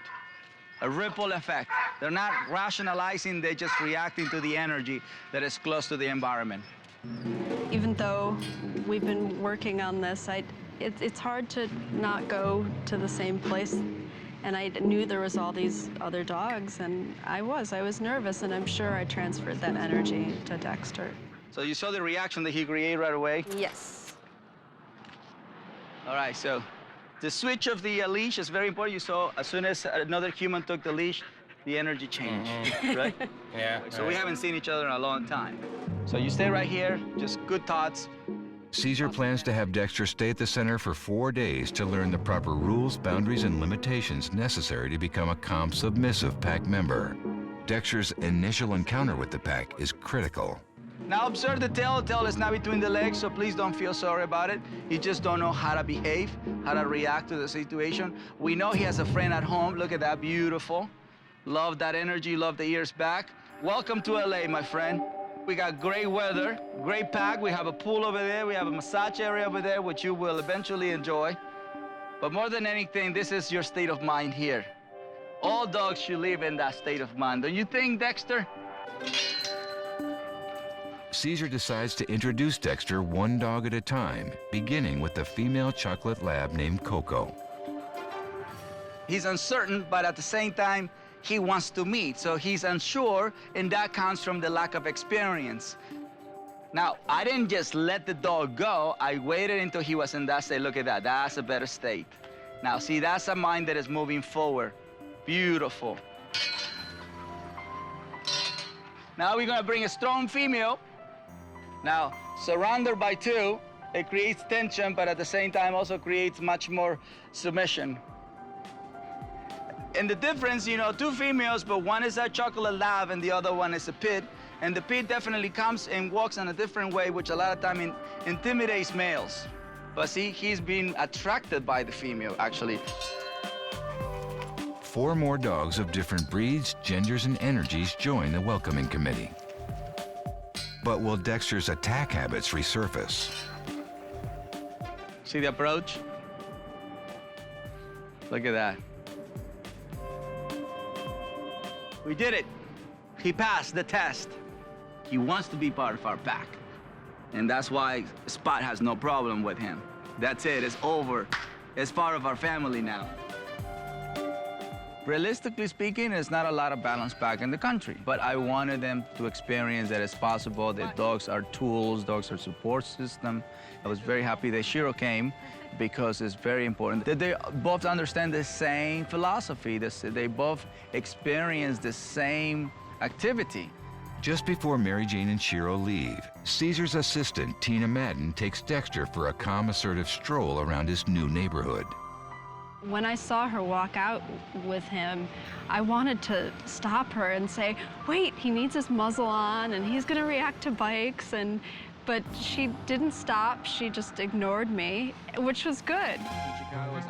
A ripple effect. They're not rationalizing, they're just reacting to the energy that is close to the environment. Even though we've been working on this, it's hard to not go to the same place. And I knew there was all these other dogs, and I was nervous, and I'm sure I transferred that energy to Dexter. So you saw the reaction that he created right away? Yes. All right, so the switch of the leash is very important. You saw as soon as another human took the leash, the energy changed, right? Yeah. So we haven't seen each other in a long time. So you stay right here, just good thoughts. Cesar plans to have Dexter stay at the center for 4 days to learn the proper rules, boundaries, and limitations necessary to become a calm, submissive pack member. Dexter's initial encounter with the pack is critical. Now observe the tail. The tail is not between the legs, so please don't feel sorry about it. You just don't know how to behave, how to react to the situation. We know he has a friend at home. Look at that, beautiful. Love that energy, love the ears back. Welcome to LA, my friend. We got great weather, great pack. We have a pool over there. We have a massage area over there, which you will eventually enjoy. But more than anything, this is your state of mind here. All dogs should live in that state of mind. Don't you think, Dexter? Cesar decides to introduce Dexter one dog at a time, beginning with the female chocolate lab named Coco. He's uncertain, but at the same time, he wants to meet, so he's unsure, and that comes from the lack of experience. Now, I didn't just let the dog go. I waited until he was in that state. Look at that. That's a better state. Now, see, that's a mind that is moving forward. Beautiful. Now we're gonna bring a strong female. Now, surround her by two. It creates tension, but at the same time also creates much more submission. And the difference, you know, 2 females, but one is a chocolate lab and the other one is a pit. And the pit definitely comes and walks in a different way, which a lot of time intimidates males. But see, he's been attracted by the female, actually. 4 more dogs of different breeds, genders, and energies join the welcoming committee. But will Dexter's attack habits resurface? See the approach? Look at that. We did it. He passed the test. He wants to be part of our pack. And that's why Spot has no problem with him. That's it, it's over. It's part of our family now. Realistically speaking, there's not a lot of balanced pack in the country, but I wanted them to experience that it's possible, that dogs are tools, dogs are support system. I was very happy that Shiro came because it's very important that they both understand the same philosophy, they both experience the same activity. Just before Mary Jane and Shiro leave, Cesar's assistant, Tina Madden, takes Dexter for a calm, assertive stroll around his new neighborhood. When I saw her walk out with him, I wanted to stop her and say, wait, he needs his muzzle on and he's gonna react to bikes, but she didn't stop, she just ignored me, which was good.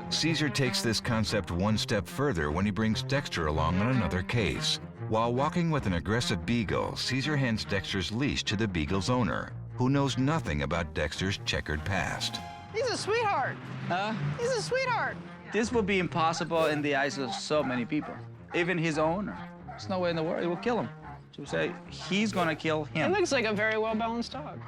Cesar takes this concept one step further when he brings Dexter along on another case. While walking with an aggressive Beagle, Cesar hands Dexter's leash to the Beagle's owner, who knows nothing about Dexter's checkered past. He's a sweetheart. Huh? He's a sweetheart. This would be impossible in the eyes of so many people, even his owner. There's no way in the world it will kill him. To say he's gonna kill him. It looks like a very well-balanced dog.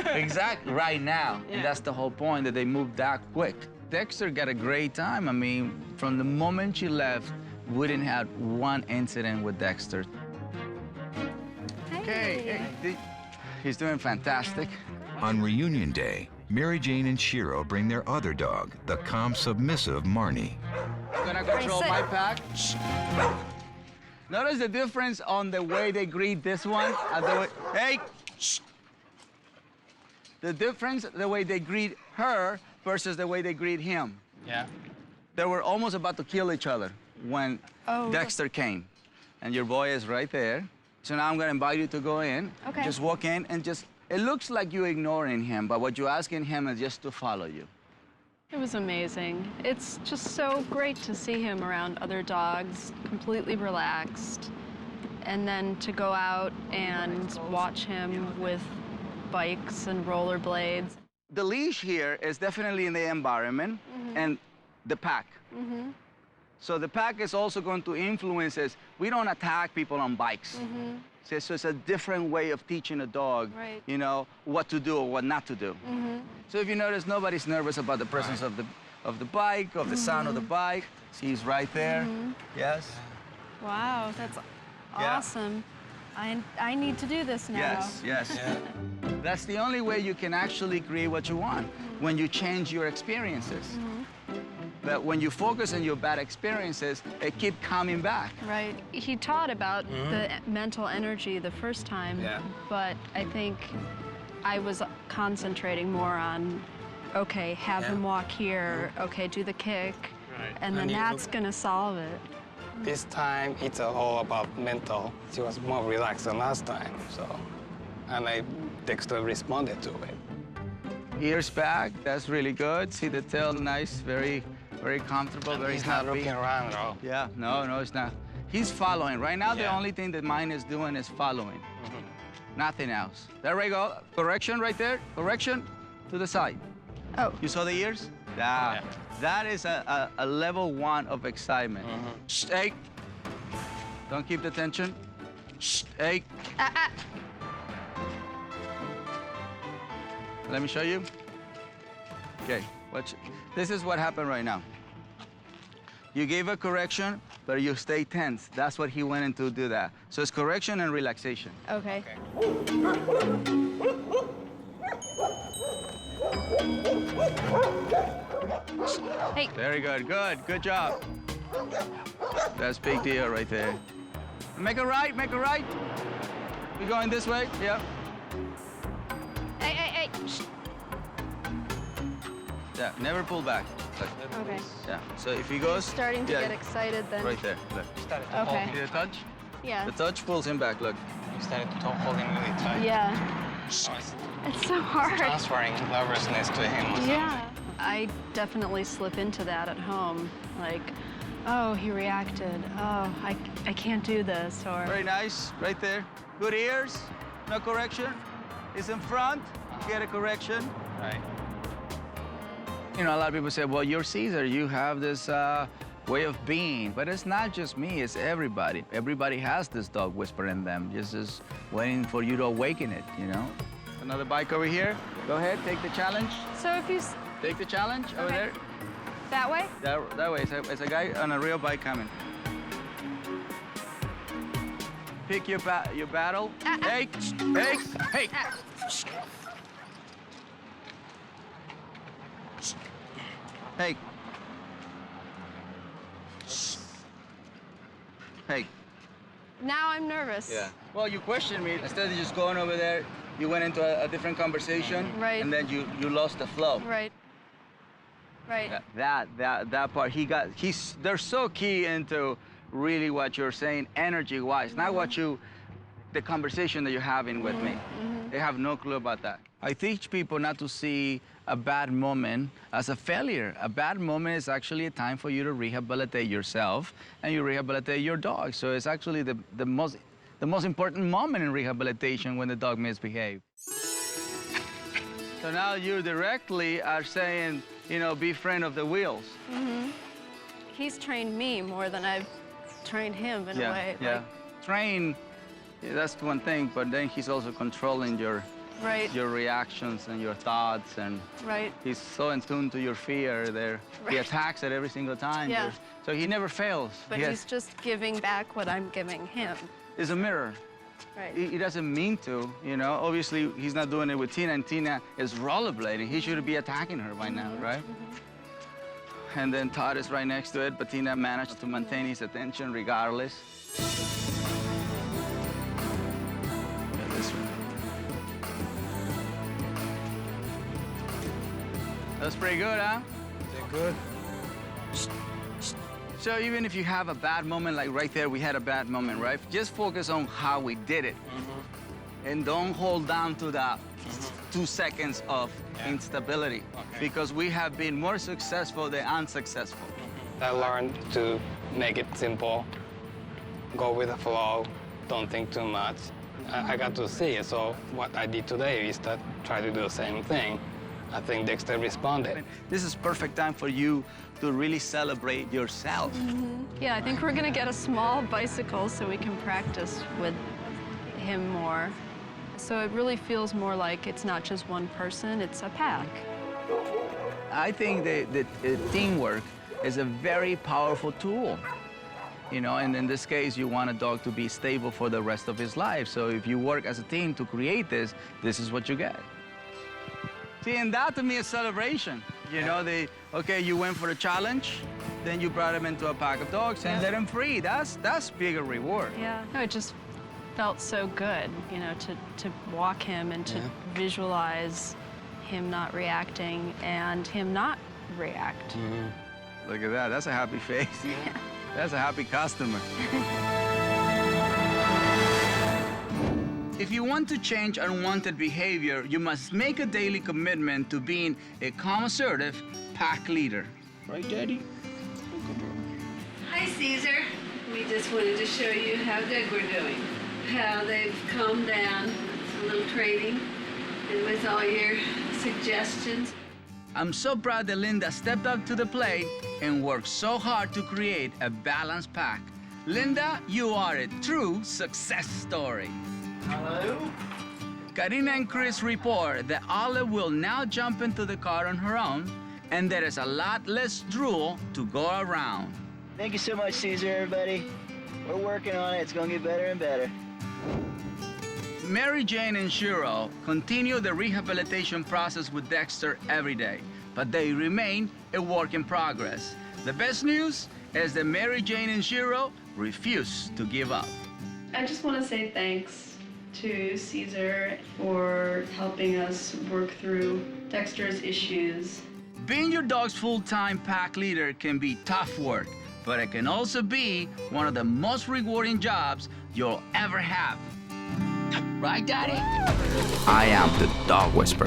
Exactly, right now. Yeah. And that's the whole point, that they moved that quick. Dexter got a great time. I mean, from the moment she left, we didn't have one incident with Dexter. Hey. He's doing fantastic. On reunion day, Mary Jane and Shiro bring their other dog, the calm, submissive Marnie. I'm gonna control my pack. Notice the difference on the way they greet this one and the way, hey! The difference, the way they greet her versus the way they greet him. Yeah. They were almost about to kill each other when Dexter came. And your boy is right there. So now I'm gonna invite you to go in. Okay. Just walk in and it looks like you're ignoring him, but what you're asking him is just to follow you. It was amazing. It's just so great to see him around other dogs, completely relaxed. And then to go out and watch him with bikes and rollerblades. The leash here is definitely in the environment and the pack. So the pack is also going to influence us. We don't attack people on bikes. So it's a different way of teaching a dog, you know, what to do or what not to do. So if you notice, nobody's nervous about the presence of the bike, of the sound of the bike. See, he's right there. Yes. Wow, that's awesome. I need to do this now. Yes. That's the only way you can actually create what you want, when you change your experiences. But when you focus on your bad experiences, it keep coming back. Right. He taught about the mental energy the first time, but I think I was concentrating more on, okay, have him walk here, okay, do the kick, and then that's gonna solve it. This time, it's all about mental. She was more relaxed than last time, so, and Dexter responded to it. Ears back, that's really good. See the tail, nice, very comfortable, very he's happy. not looking around at all. Yeah, no, it's not. He's following. Right now, the only thing that mine is doing is following. Nothing else. There we go. Correction right there. Correction to the side. Oh. You saw the ears? Yeah. That is a level 1 of excitement. Shh, hey. Don't keep the tension. Shh, hey. Let me show you. Okay, watch. This is what happened right now. You gave a correction, but you stay tense. That's what he went in to do that. So it's correction and relaxation. Okay. Hey. Very good, good job. That's big deal right there. Make a right. We're going this way, yeah. Hey. Yeah, never pull back. Okay. Yeah. So if he goes... Starting to get excited then. Right there. Look. Okay. See the touch? Yeah. The touch pulls him back. Look. You started to hold him really tight. Yeah. Oh, It's so hard. Transferring nervousness to him. Yeah. I definitely slip into that at home. Like, oh, he reacted. Oh, I can't do this. Or Very nice. Right there. Good ears. No correction. He's in front. Get a correction. Right. You know, a lot of people say, well, you're Cesar. You have this way of being. But it's not just me. It's everybody. Everybody has this dog whisper in them. Just waiting for you to awaken it, you know? Another bike over here. Go ahead. Take the challenge. So if you... Take the challenge over there. That way? That way. It's a guy on a real bike coming. Pick your battle. Hey, hey, hey. Hey. Hey. Now I'm nervous. Yeah. Well, you questioned me. Instead of just going over there, you went into a different conversation. Right. And then you lost the flow. Right. Right. That part, they're so key into really what you're saying energy-wise, not what the conversation that you're having with me. They have no clue about that. I teach people not to see a bad moment as a failure. A bad moment is actually a time for you to rehabilitate yourself and you rehabilitate your dog. So it's actually the most important moment in rehabilitation when the dog misbehaves. So now you directly are saying, you know, be friend of the wheels. He's trained me more than I've trained him in a way. Yeah. Train, that's one thing, but then he's also controlling your reactions and your thoughts, and he's so in tune to your fear there. He attacks it every single time. Yeah. So he never fails. But he's just giving back what I'm giving him. It's a mirror. Right. He doesn't mean to, you know. Obviously, he's not doing it with Tina, and Tina is rollerblading. He should be attacking her by now, right? And then Todd is right next to it, but Tina managed to maintain his attention regardless. Yeah, this one. That's pretty good, huh? They're good. So even if you have a bad moment, like right there, we had a bad moment, right? Just focus on how we did it. And don't hold down to that 2 seconds of instability, because we have been more successful than unsuccessful. I learned to make it simple, go with the flow, don't think too much. I got to see it, so what I did today is to try to do the same thing. I think Dexter responded. This is perfect time for you to really celebrate yourself. Yeah, I think we're gonna get a small bicycle so we can practice with him more. So it really feels more like it's not just one person, it's a pack. I think that teamwork is a very powerful tool. You know, and in this case, you want a dog to be stable for the rest of his life. So if you work as a team to create this, this is what you get. See, and that to me is celebration. You know, okay, you went for a challenge, then you brought him into a pack of dogs and let him free. That's bigger reward. Yeah. No, it just felt so good, you know, to walk him and to visualize him not reacting and him not react. Look at that. That's a happy face. Yeah. That's a happy customer. If you want to change unwanted behavior, you must make a daily commitment to being a calm, assertive pack leader. Right, Daddy? Hi, Cesar. We just wanted to show you how good we're doing. How they've calmed down, a little training, and with all your suggestions. I'm so proud that Linda stepped up to the plate and worked so hard to create a balanced pack. Linda, you are a true success story. Hello? Karina and Chris report that Olive will now jump into the car on her own, and there is a lot less drool to go around. Thank you so much, Cesar, everybody. We're working on it. It's going to get better and better. Mary Jane and Shiro continue the rehabilitation process with Dexter every day, but they remain a work in progress. The best news is that Mary Jane and Shiro refuse to give up. I just want to say thanks to Cesar for helping us work through Dexter's issues. Being your dog's full-time pack leader can be tough work, but it can also be one of the most rewarding jobs you'll ever have. Right, Daddy? I am the dog whisperer.